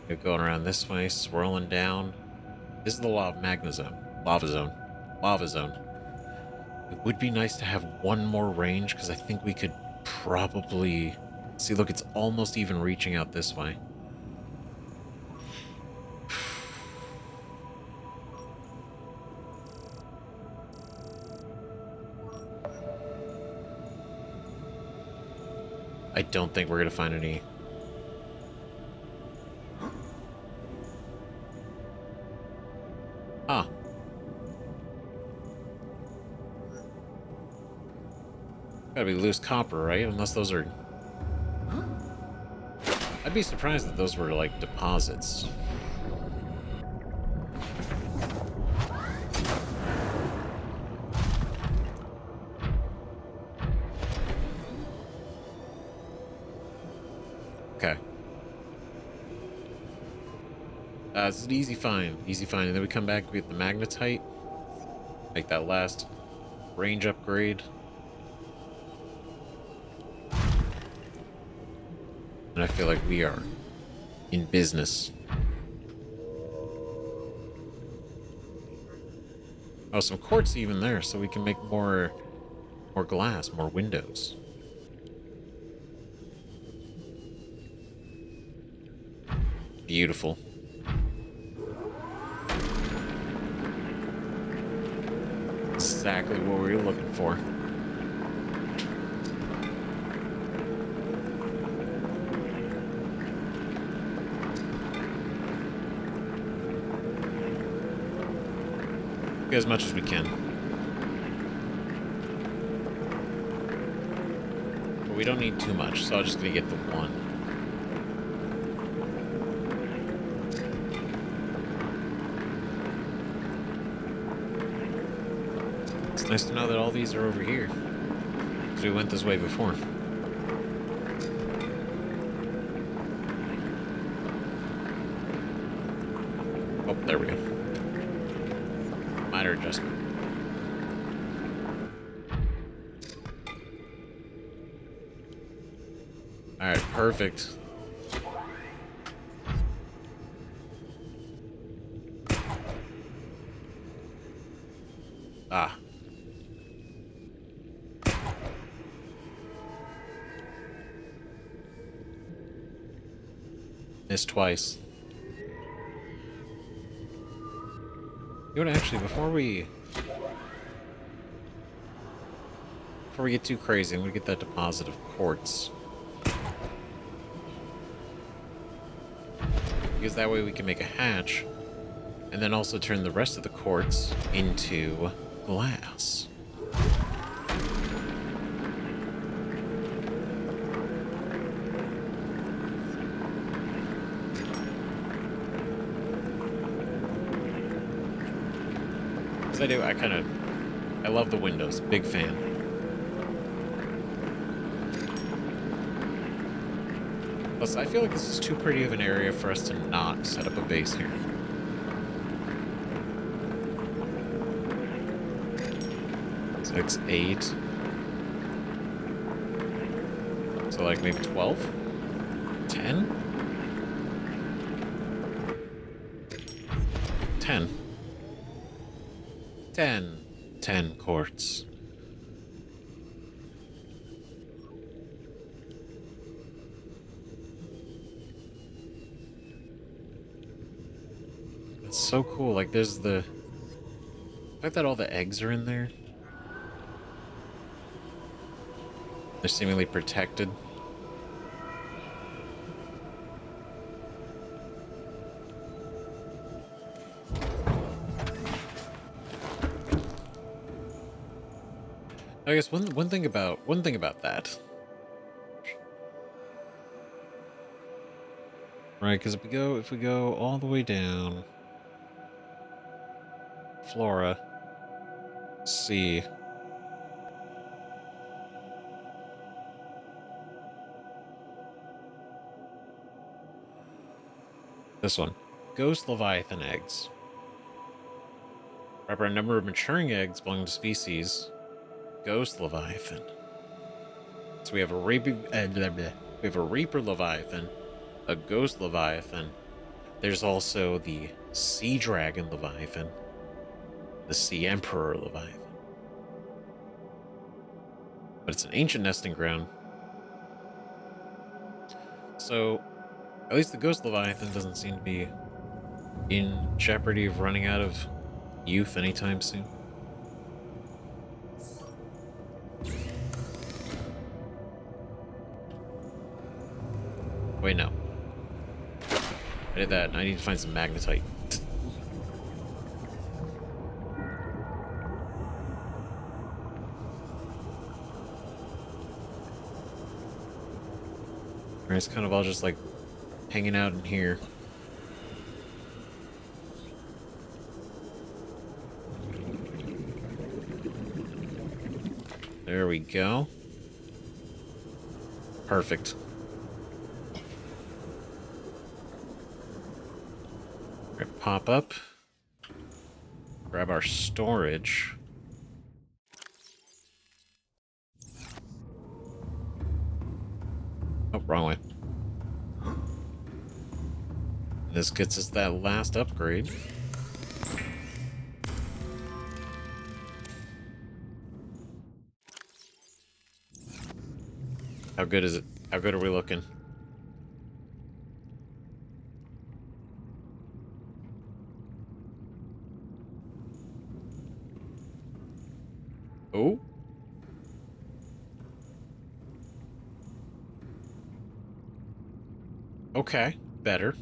we're going around this way, swirling down. This is the Lava Zone. It would be nice to have one more range, because I think we could probably... See, look, it's almost even reaching out this way. I don't think we're going to find any... Ah. Gotta be loose copper, right? Unless those are... I'd be surprised that those were, like, deposits. Okay. It's an easy find. Easy find. And then we come back, we get the magnetite. Make that last range upgrade. And I feel like we are in business. Oh, some quartz even there, so we can make more glass, more windows. Beautiful. Exactly what we were looking for. As much as we can. But we don't need too much, so I'm just gonna get the 1. It's nice to know that all these are over here. Because we went this way before. Oh, there we go. Minor adjustment. Alright, perfect. Ah. Missed twice. You know what, actually, before we get too crazy, I'm gonna get that deposit of quartz. Because that way we can make a hatch, and then also turn the rest of the quartz into glass. Because I love the windows, big fan. Plus, I feel like this is too pretty of an area for us to not set up a base here. Six, 8. So like maybe 12? 10? 10. 10 quartz. It's so cool. Like, there's the fact that all the eggs are in there. They're seemingly protected. I guess one thing about that, right? Because if we go all the way down, flora, sea, this one, ghost Leviathan eggs. Proper number of maturing eggs belonging to species. Ghost Leviathan. So we have a Reaper Leviathan, a Ghost Leviathan. There's also the Sea Dragon Leviathan, the Sea Emperor Leviathan. But it's an ancient nesting ground. So, at least the Ghost Leviathan doesn't seem to be in jeopardy of running out of youth anytime soon. Wait, no. I did that. I need to find some magnetite. Alright, it's kind of all just like hanging out in here. There we go. Perfect. Right, pop up. Grab our storage. Oh, wrong way. This gets us that last upgrade. How good is it? How good are we looking? Oh. Okay, better.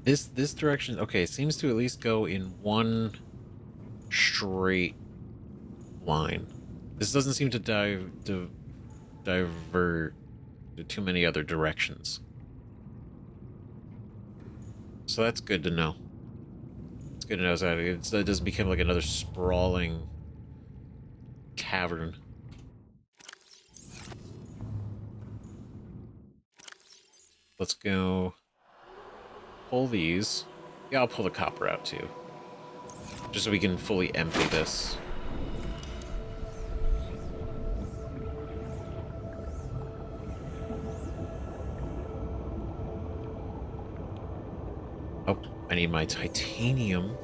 This direction, okay, it seems to at least go in one straight line. This doesn't seem to divert to too many other directions. So that's good to know. It's good to know that it doesn't become like another sprawling cavern. Let's go pull these. Yeah, I'll pull the copper out too. Just so we can fully empty this. Oh, I need my titanium.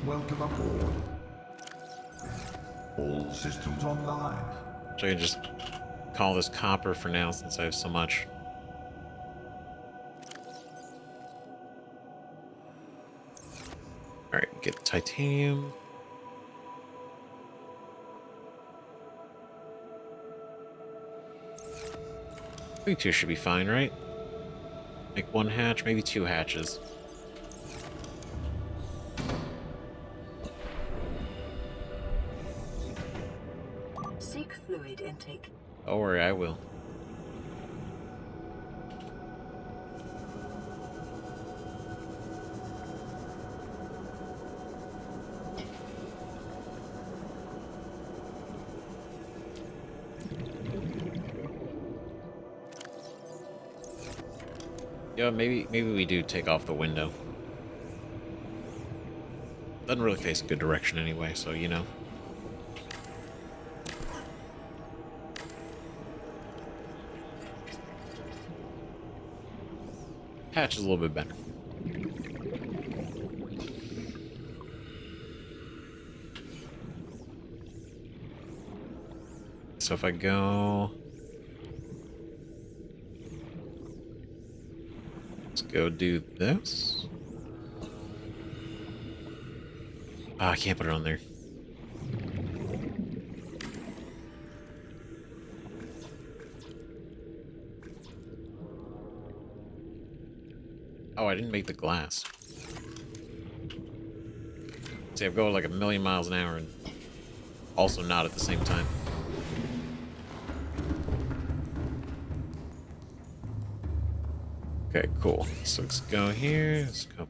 Welcome aboard. All systems online. So I can just call this copper for now since I have so much. Alright, get titanium. I think 2 should be fine, right? Make 1 hatch, maybe 2 hatches. Seek fluid intake. Don't worry, I will. Yeah, maybe we do take off the window. Doesn't really face a good direction anyway, so you know. Hatch is a little bit better. So if I go... Let's go do this. Ah, I can't put it on there. Oh, I didn't make the glass. See, I'm going like 1,000,000 miles an hour and also not at the same time. Okay, cool. So let's go here. Let's go.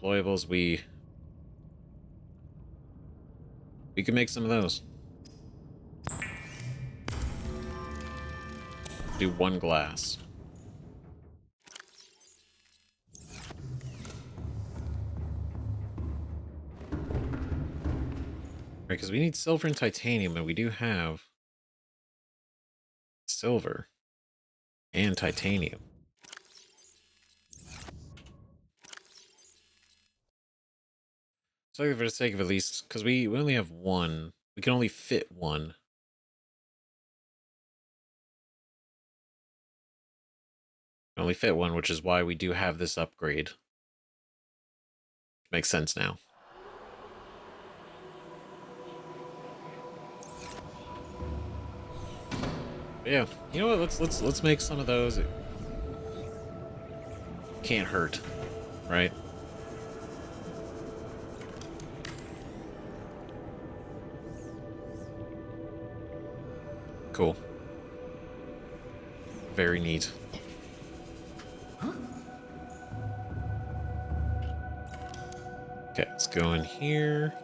Deployables, we can make some of those. Do 1 glass. Right, because we need silver and titanium, and we do have silver and titanium. So for the sake of at least, because we only have 1, we can only fit 1. Only fit 1, which is why we do have this upgrade. Makes sense now. But yeah, you know what? Let's make some of those. It can't hurt, right? Cool. Very neat. Okay, let's go in here.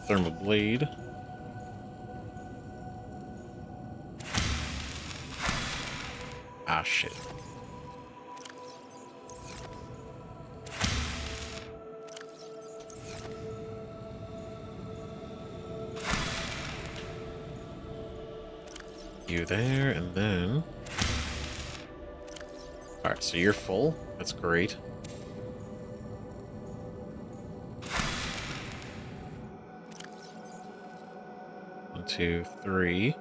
Thermal blade. Ah, shit. You there, and then... Alright, so you're full. That's great. One, 2, 3.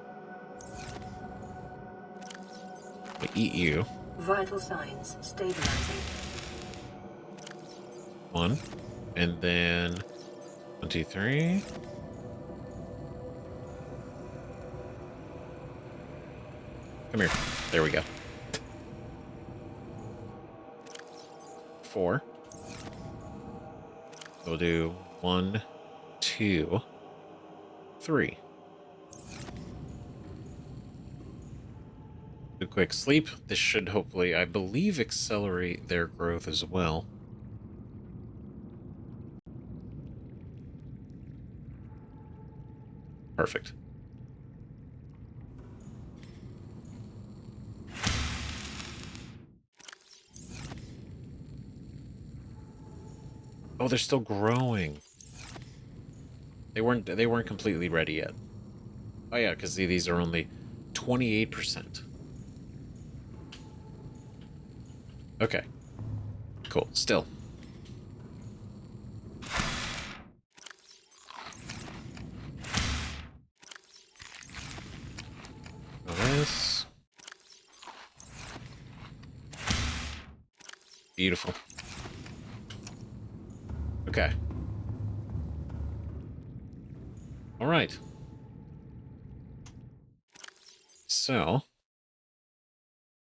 I eat you. Vital signs stabilizing. 1. And then... 1, 2, 3. Come here. There we go. 4. We'll do 1, 2, 3. quick sleep. This should hopefully, I believe, accelerate their growth as well. Perfect. Oh, they're still growing. They weren't completely ready yet. Oh yeah, because these are only 28%. Okay. Cool. Still. This. Beautiful. Okay. All right. So,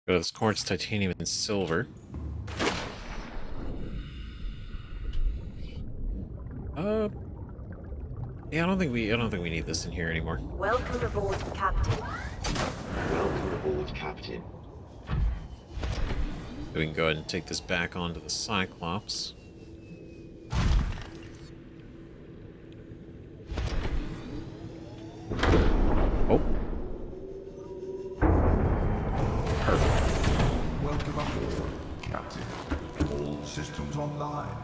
go to this quartz, titanium, and silver. Yeah, I don't think we need this in here anymore. Welcome aboard, Captain. Welcome aboard, Captain. So we can go ahead and take this back onto the Cyclops. Oh. Perfect. Welcome aboard, Captain. All systems online.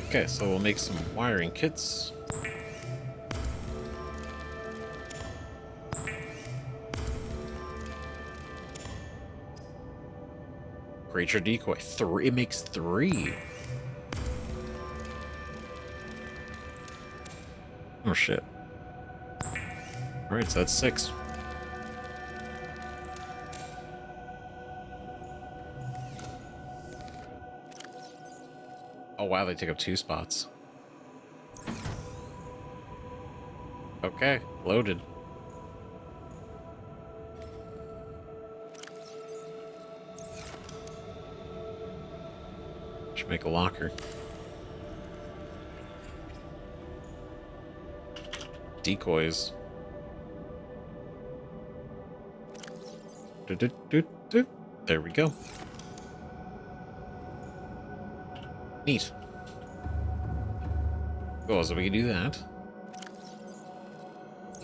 Okay, so we'll make some wiring kits. Creature decoy. It makes 3. Oh shit. Alright, so that's 6. Oh wow, they take up 2 spots. Okay, loaded. Should make a locker. Decoys. There we go. Neat. Cool, so we can do that.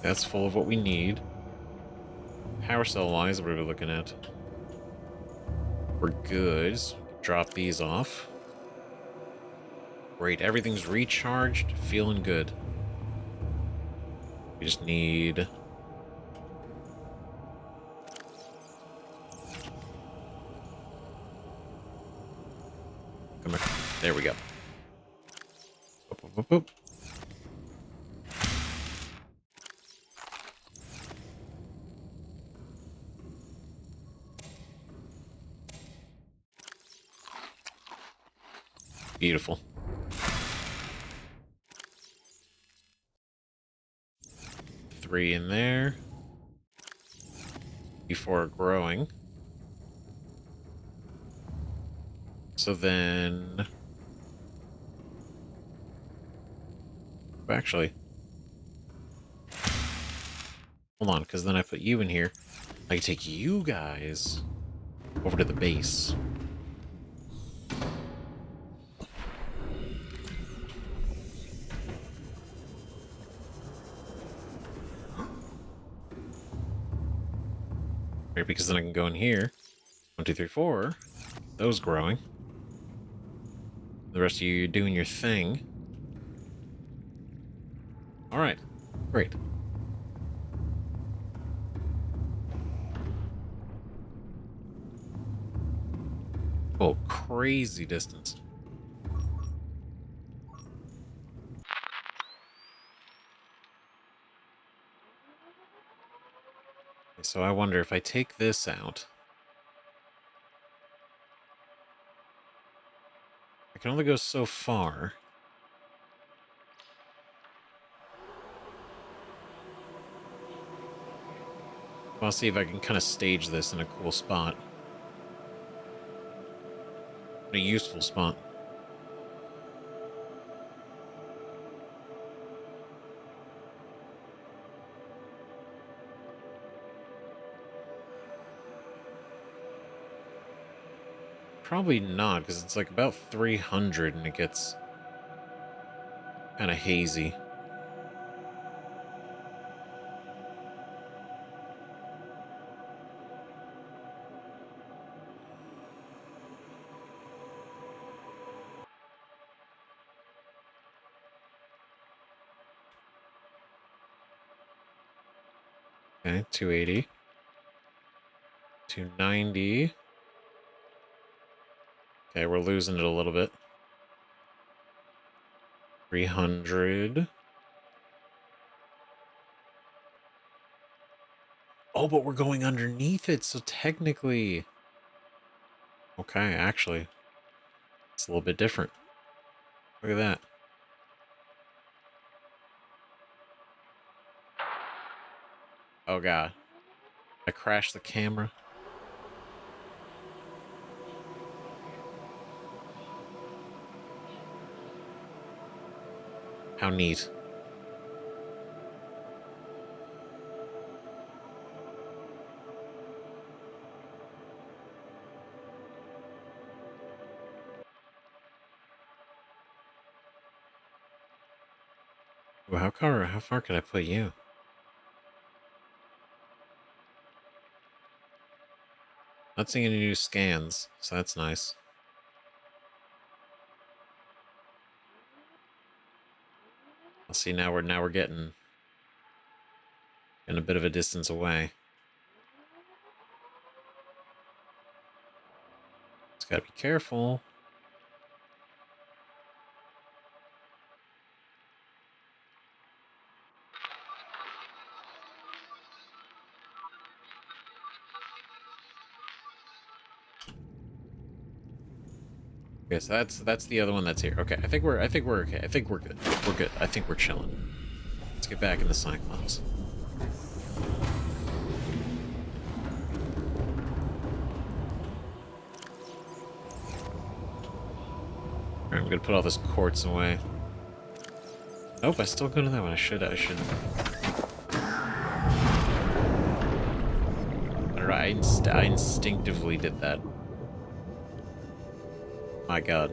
That's full of what we need. Power cell wise, what are we looking at? We're good. So drop these off. Great, everything's recharged, feeling good. We just need... Come here. There we go. Boop, boop, boop, boop. Beautiful. Three in there. Before growing. So then... Actually... Hold on, because then I put you in here. I can take you guys over to the base. Right, because then I can go in here. 1, 2, 3, 4. Those growing. The rest of you doing your thing. Alright. Great. Oh, crazy distance. So I wonder if I take this out. I can only go so far. I'll see if I can kind of stage this in a cool spot. A useful spot. Probably not, because it's like about 300 and it gets kind of hazy. Okay, 280. 290. Okay, we're losing it a little bit. 300. Oh, but we're going underneath it, so technically... Okay, actually, it's a little bit different. Look at that. Oh, God. I crashed the camera. How neat. Well, how far could I put you? Not seeing any new scans, so that's nice. I'll see now we're getting a bit of a distance away. Just gotta be careful. Okay, so that's the other one that's here. Okay, I think we're okay. I think we're good. We're good. I think we're chilling. Let's get back in the Cyclones. Alright, I'm gonna put all this quartz away. Nope, I still go to that one. I should. I don't know, I instinctively did that. My God.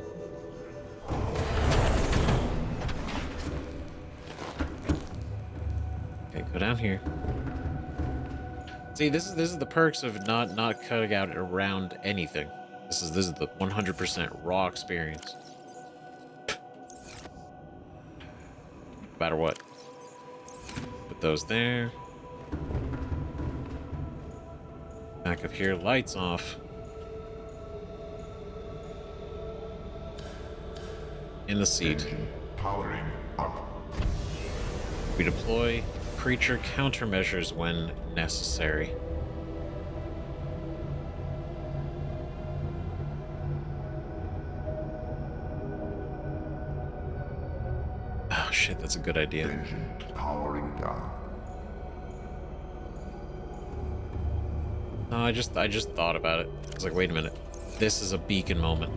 Okay, go down here. See, this is the perks of not cutting out around anything. This is the 100% raw experience. No matter what. Put those there. Back up here, lights off. In the seat. Engine powering up. We deploy creature countermeasures when necessary. Oh shit, that's a good idea. Engine powering down. No, I just thought about it. I was like, wait a minute. This is a beacon moment.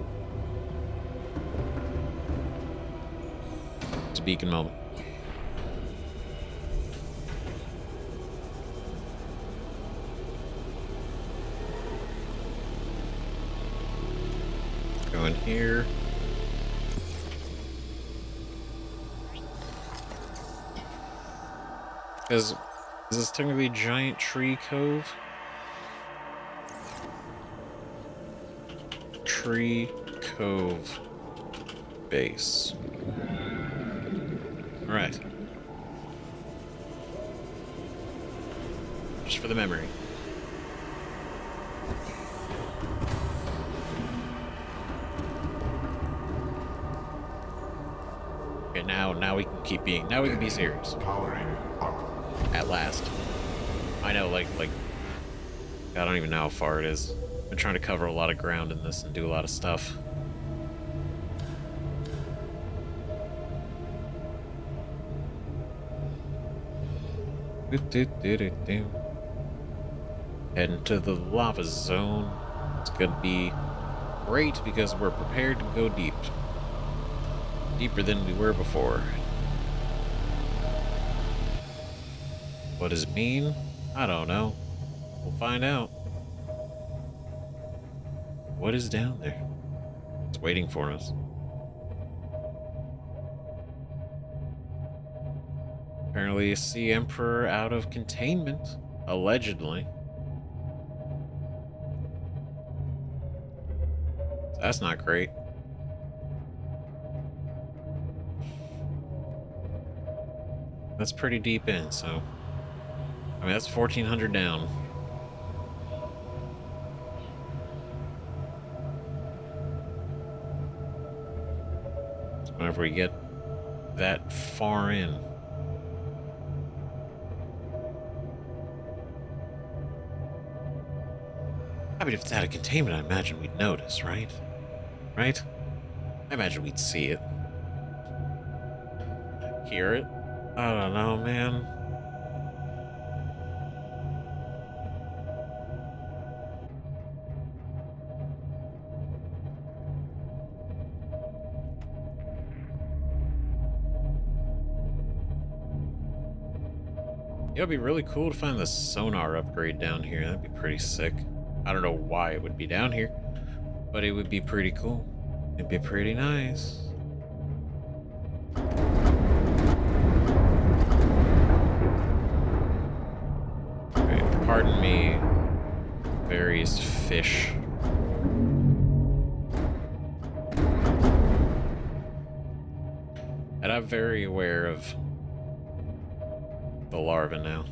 It's a beacon moment. Go in here. Is this technically Giant Tree Cove? Tree Cove base. Alright. Just for the memory. Okay, now we can keep being, now we can be serious. Powering up. At last. I know, like, I don't even know how far it is. I've been trying to cover a lot of ground in this and do a lot of stuff. Heading to the lava zone. It's gonna be great because we're prepared to go deep. Deeper than we were before. What does it mean? I don't know. We'll find out. What is down there? It's waiting for us. Apparently a sea emperor out of containment, allegedly. That's not great. That's pretty deep in, so... I mean, that's 1,400 down. Whenever we get that far in. I mean, if it's out of containment, I imagine we'd notice, right? Right? I imagine we'd see it. Hear it? I don't know, man. It would be really cool to find the sonar upgrade down here. That'd be pretty sick. I don't know why it would be down here, but it would be pretty cool. It'd be pretty nice. Alright, pardon me, various fish. And I'm very aware of the larvae now,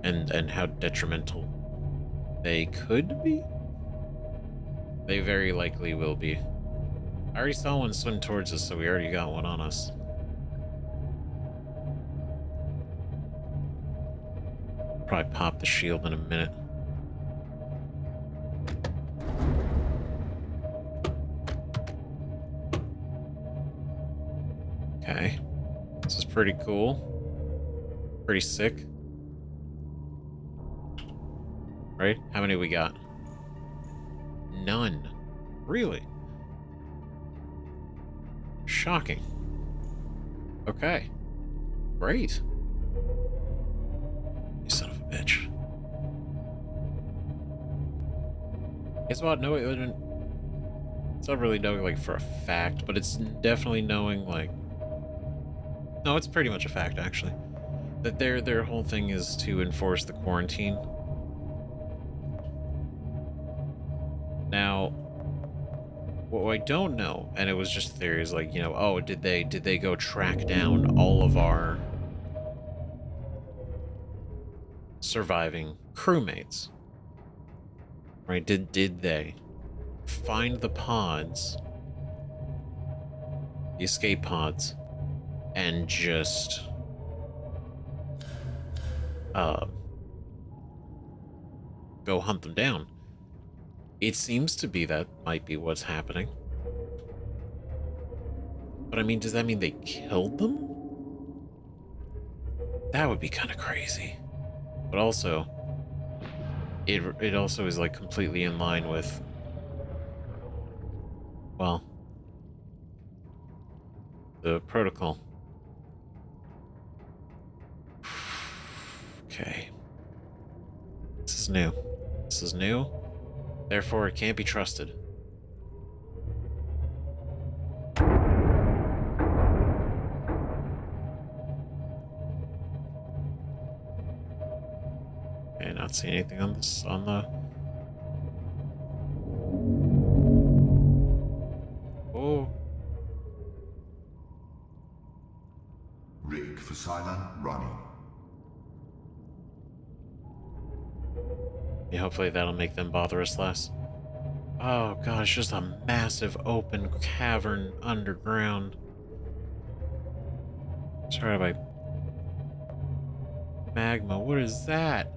and how detrimental they could be. They very likely will be. I already saw one swim towards us, so we already got one on us. Probably pop the shield in a minute. Okay, this is pretty cool. Pretty sick. Right? How many we got? None. Really? Shocking. Okay. Great. You son of a bitch. It's about knowing... It's not really knowing, like, for a fact, but it's definitely knowing, like... No, it's pretty much a fact, actually. That their whole thing is to enforce the quarantine. Now, what I don't know, and it was just theories, like, you know, oh, did they go track down all of our surviving crewmates? Right? Did they find the pods, the escape pods, and just go hunt them down? It seems to be that might be what's happening. But I mean, does that mean they killed them? That would be kind of crazy. But also, it also is like completely in line with, well, the protocol. Okay. This is new. This is new. Therefore, it can't be trusted. Okay, not seeing anything on this, on the... Oh. Rig for silent running. Yeah, hopefully that'll make them bother us less. Oh god, it's just a massive open cavern underground. Surrounded by magma. What is that?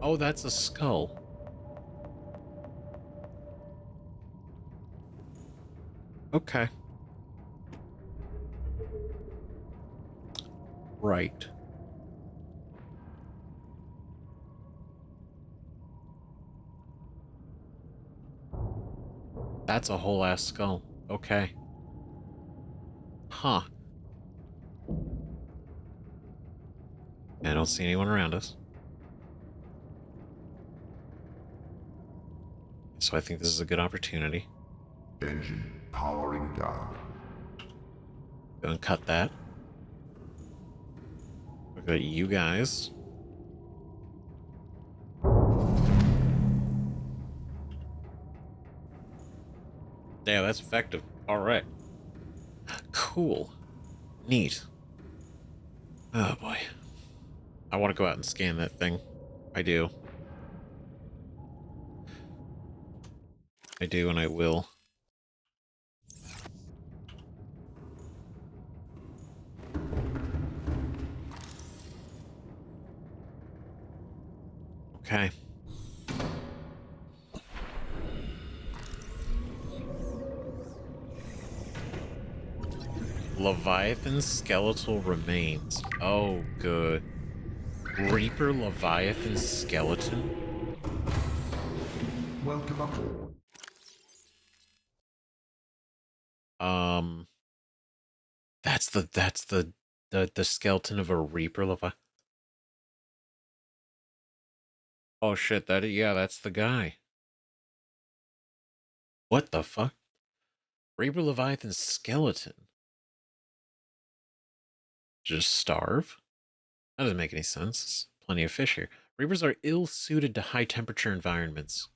Oh, that's a skull. Okay. Right. That's a whole ass skull. Okay. Huh. I don't see anyone around us. So I think this is a good opportunity. Engine powering down. Go and cut that. Look at you guys. Yeah, that's effective. All right. Cool. Neat. Oh boy. I want to go out and scan that thing. I do. I do, and I will. Okay. Leviathan skeletal remains. Oh, good. Reaper Leviathan skeleton? Welcome aboard. That's the skeleton of a Reaper Leviathan. Oh shit, yeah, that's the guy. What the fuck? Reaper Leviathan skeleton. Just starve? That doesn't make any sense. There's plenty of fish here. Reapers are ill-suited to high-temperature environments,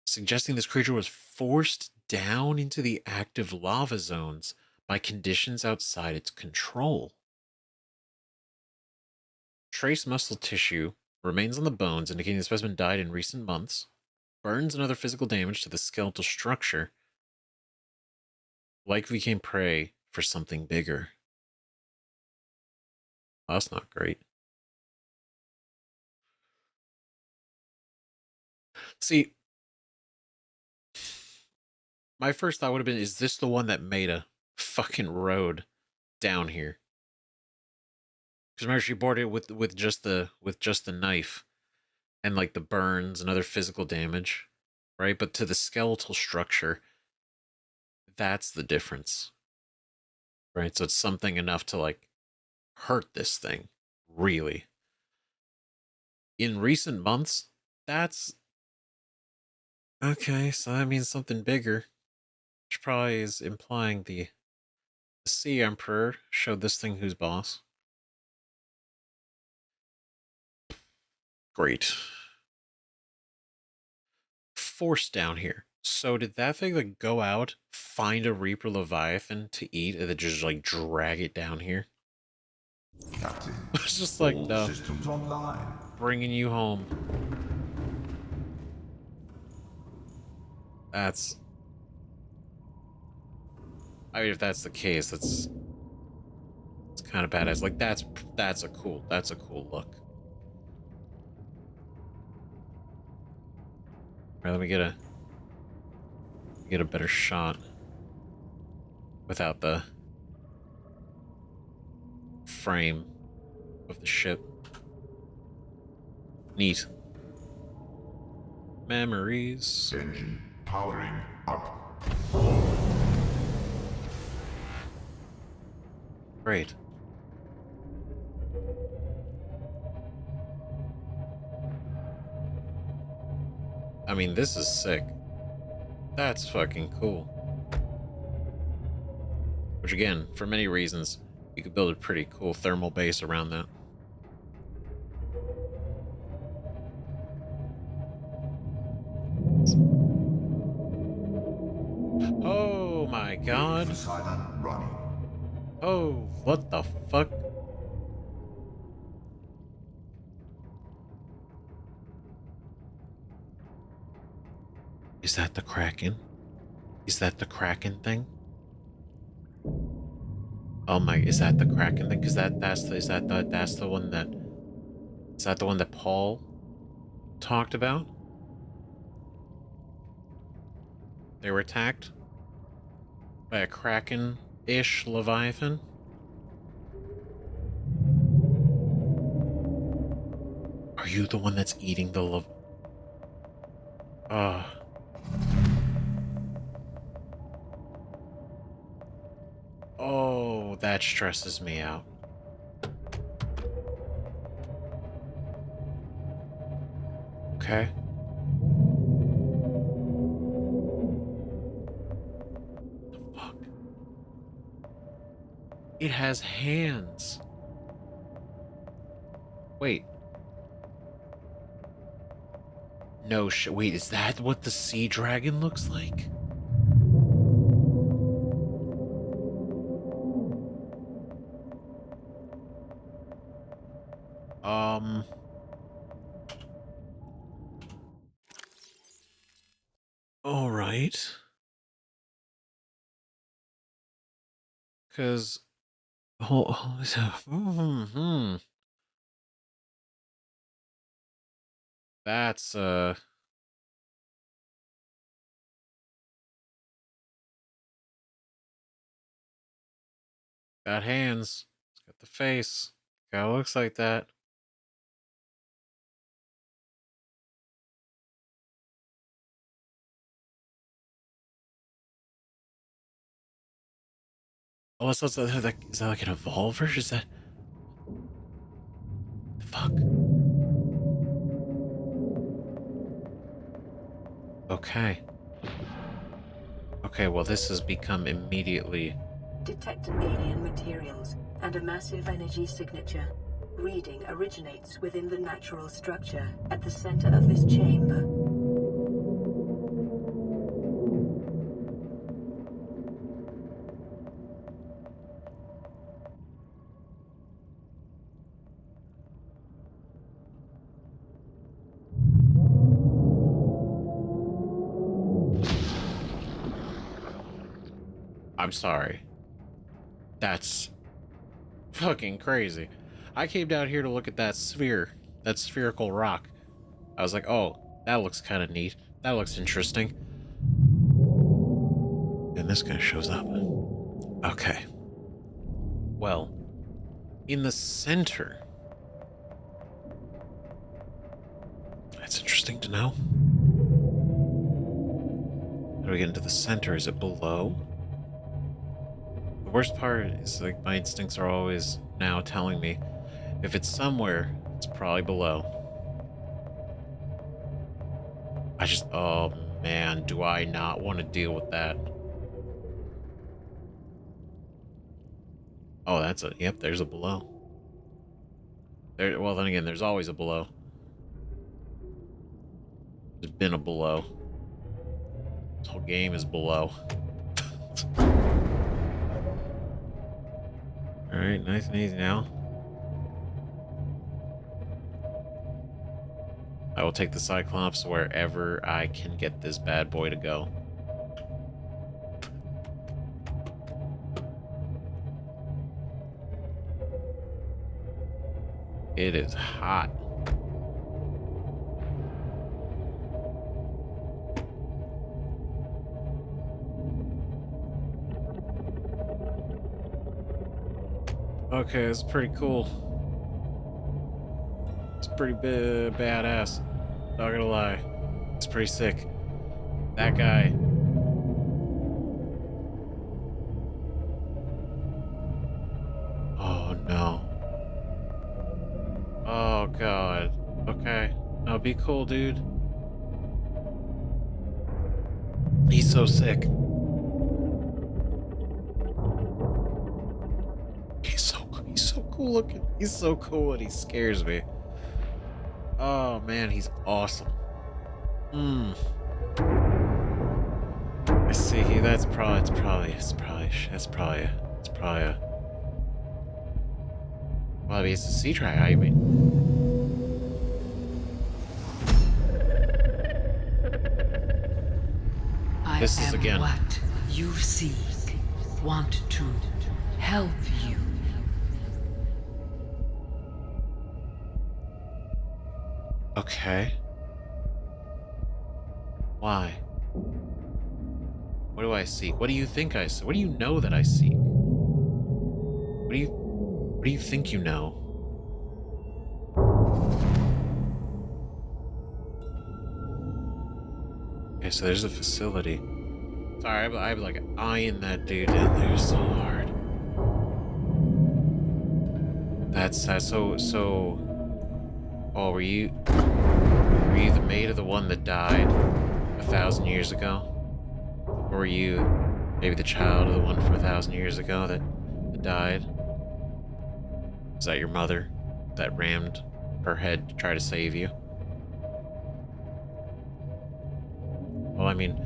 suggesting this creature was forced down into the active lava zones by conditions outside its control. Trace muscle tissue remains on the bones, indicating the specimen died in recent months. Burns and other physical damage to the skeletal structure likely became prey for something bigger. Oh, that's not great. See, my first thought would have been, is this the one that made a fucking road down here? Because remember, she boarded it with just the knife and like the burns and other physical damage, right? But to the skeletal structure, that's the difference, right? So it's something enough to like hurt this thing, really. In recent months, that's okay. So that means something bigger, which probably is implying the Sea Emperor showed this thing who's boss. Great. Force down here. So did that thing like go out, find a Reaper Leviathan to eat, and then just like drag it down here? Captain. It's just like, all no, systems online. bringing you home. That's... I mean, if that's the case, it's kind of badass. Like, that's a cool look. All right, let me get a better shot without the frame of the ship. Neat. Memories. Engine powering up. Great. I mean, this is sick. That's fucking cool. Which again, for many reasons, you could build a pretty cool thermal base around that. Oh my god. Silent running. Oh, what the fuck? Is that the Kraken? Is that the Kraken thing? Oh my, is that the Kraken thing? Because that's the one that... Is that the one that Paul talked about? They were attacked by a Kraken-ish Leviathan? Are you the one that's eating the Oh, that stresses me out. Okay. It has hands. Wait. No shit. Wait, is that what the sea dragon looks like? All right. Because, that's got hands. It's got the face. Kinda looks like that. Oh, is that like an evolver? Is that the fuck? Okay. Okay, well this has become immediately. Detect alien materials and a massive energy signature. Reading originates within the natural structure at the center of this chamber. I'm sorry. That's fucking crazy. I came down here to look at that sphere, that spherical rock. I was like, oh, that looks kind of neat. That looks interesting. And this guy shows up. Okay. Well, in the center. That's interesting to know. How do we get into the center? Is it below? The worst part is, like, my instincts are always now telling me if it's somewhere, it's probably below. Oh man, do I not want to deal with that? Oh, yep, there's a below. Well, then again, there's always a below. There's been a below. This whole game is below. Alright, nice and easy now. I will take the Cyclops wherever I can get this bad boy to go. It is hot. Okay, it's pretty cool. It's pretty badass. Not gonna lie. It's pretty sick. That guy. Oh no. Oh god. Okay. No, be cool, dude. He's so sick. He's so cool looking. He's so cool and he scares me. Oh man, he's awesome. I see. That's probably a. Well, I mean, it's a sea dragon. I mean, this is again. What you seek. Want to help you. Okay. Why? What do I seek? What do you think I seek? What do you know that I seek? What do you think you know? Okay, so there's a facility. Sorry, I'm like eyeing that dude in there so hard. That's so. Oh, were you the mate of the one that died 1,000 years ago? Or were you maybe the child of the one from 1,000 years ago that died? Is that your mother that rammed her head to try to save you? Well, I mean,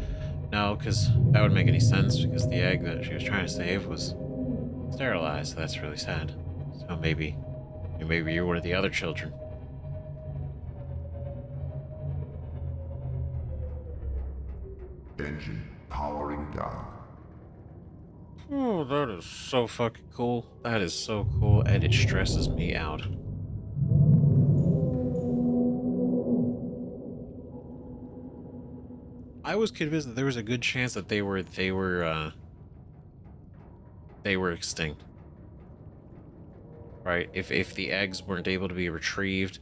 no, because that wouldn't make any sense because the egg that she was trying to save was sterilized. So that's really sad. So maybe you're one of the other children. Engine powering down. Oh, that is so fucking cool. That is so cool, and it stresses me out. I was convinced that there was a good chance that they were extinct. Right? If the eggs weren't able to be retrieved,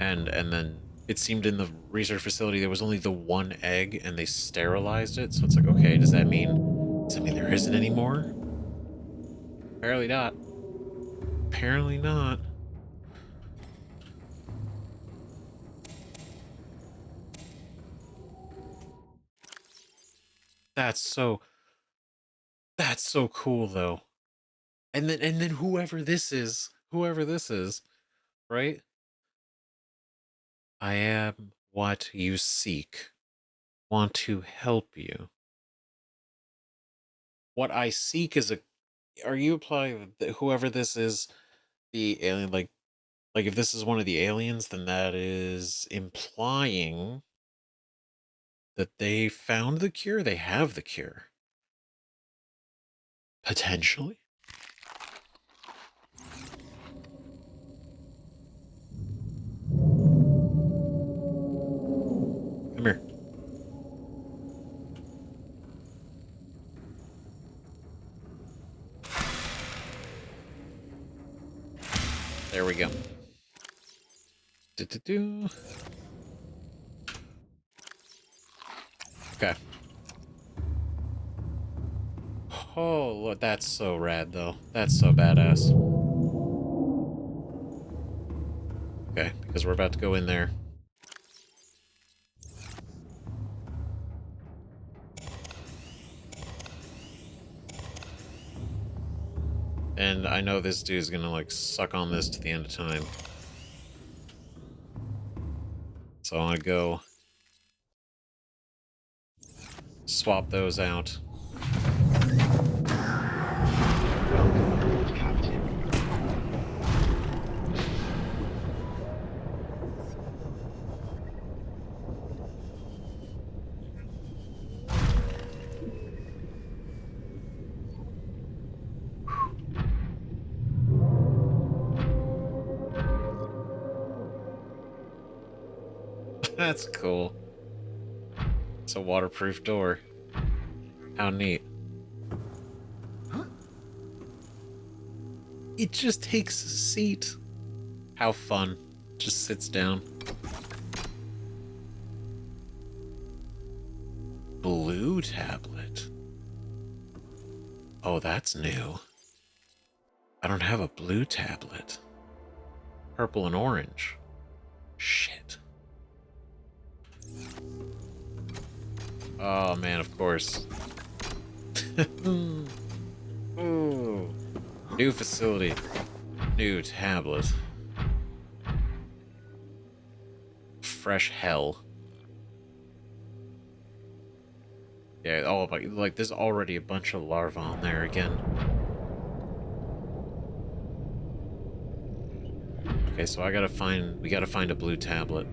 and then it seemed in the research facility there was only the one egg, and they sterilized it. So it's like, okay, does that mean there isn't any more? Apparently not. Apparently not. That's so cool though. And then whoever this is, right? I am what you seek. Want to help you. What I seek is a. Are you applying that whoever this is, the alien? Like if this is one of the aliens, then that is implying that they found the cure. They have the cure. Potentially. Come here. There we go. Do-do-do. Okay. Oh, Lord, that's so rad, though. That's so badass. Okay, because we're about to go in there. And I know this dude's gonna, like, suck on this to the end of time. So I'm gonna go swap those out. Welcome aboard, Captain. That's cool. It's a waterproof door. How neat. It just takes a seat. How fun. Just sits down. Blue tablet. Oh, that's new. I don't have a blue tablet. Purple and orange. Shit. Oh man, of course. Ooh. New facility. New tablet. Fresh hell. Yeah, oh, like there's already a bunch of larvae on there again. Okay, so we gotta find a blue tablet.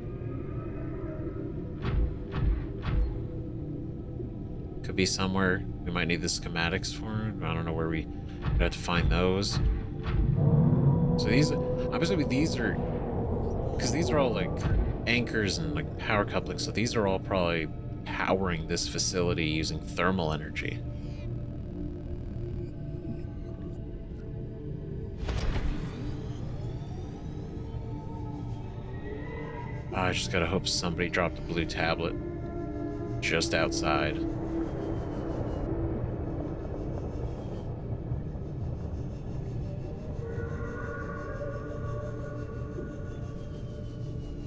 Could be somewhere. We might need the schematics for it. I don't know where we have to find those. So these, I'm assuming these are, because these are all like anchors and like power couplings. So these are all probably powering this facility using thermal energy. I just gotta hope somebody dropped a blue tablet just outside.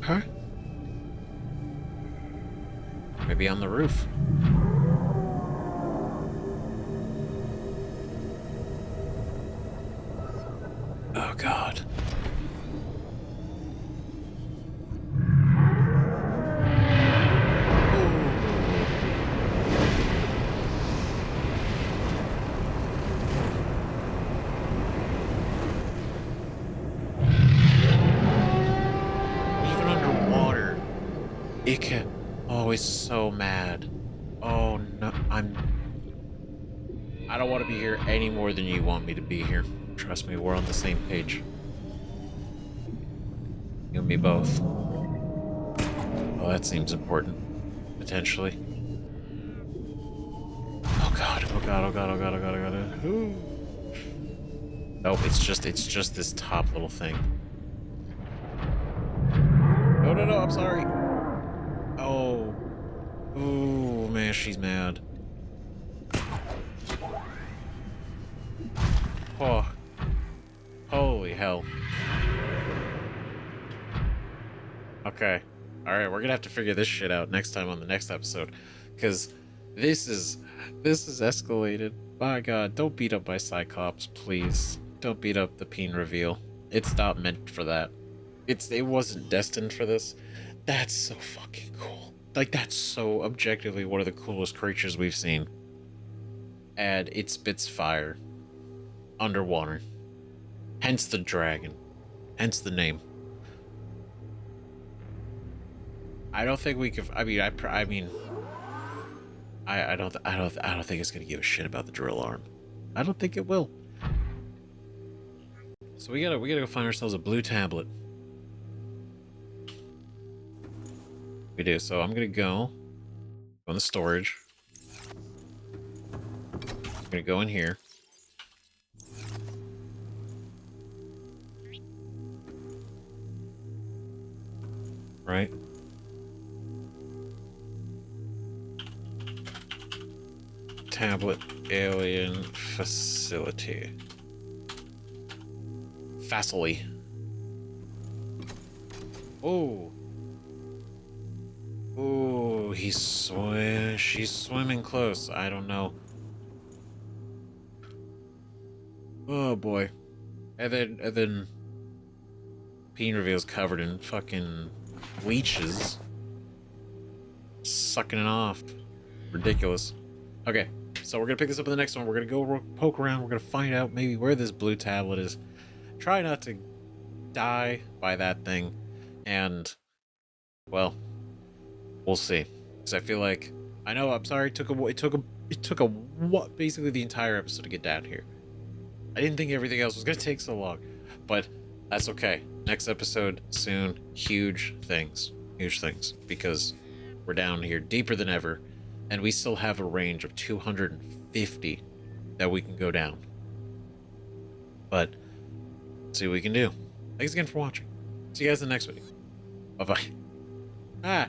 Huh? Maybe on the roof. Oh God. Ike. Oh, he's so mad. Oh no, I don't want to be here any more than you want me to be here. Trust me, we're on the same page. You and me both. Oh, that seems important. Potentially. Oh god, oh god, oh god, oh god, oh god, oh god. Ooh. Nope, it's just this top little thing. No, no, no, I'm sorry. Oh. Ooh, man, she's mad. Oh. Holy hell. Okay. Alright, we're gonna have to figure this shit out next time on the next episode. Because this is escalated. My god, don't beat up my Cyclops, please. Don't beat up the Peen reveal. It's not meant for that. It wasn't destined for this. That's so fucking cool. Like, that's so objectively one of the coolest creatures we've seen. And it spits fire. Underwater. Hence the dragon. Hence the name. I don't think we could. I don't think it's gonna give a shit about the drill arm. I don't think it will. So we gotta go find ourselves a blue tablet. We do. So I'm gonna go on the storage. I'm gonna go in here. Right. Tablet alien facility. Facility. Oh. Oh, she's swimming close. I don't know. Oh boy. And then Peen reveals covered in fucking leeches. Sucking it off. Ridiculous. Okay, so we're gonna pick this up in the next one. We're gonna go poke around. We're gonna find out maybe where this blue tablet is. Try not to die by that thing. And, well, we'll see. Because I feel like, I know, I'm sorry, it took what, basically the entire episode to get down here. I didn't think everything else was gonna take so long. But that's okay. Next episode soon. Huge things. Huge things. Because we're down here deeper than ever. And we still have a range of 250 that we can go down. But, let's see what we can do. Thanks again for watching. See you guys in the next video. Bye-bye. Ah!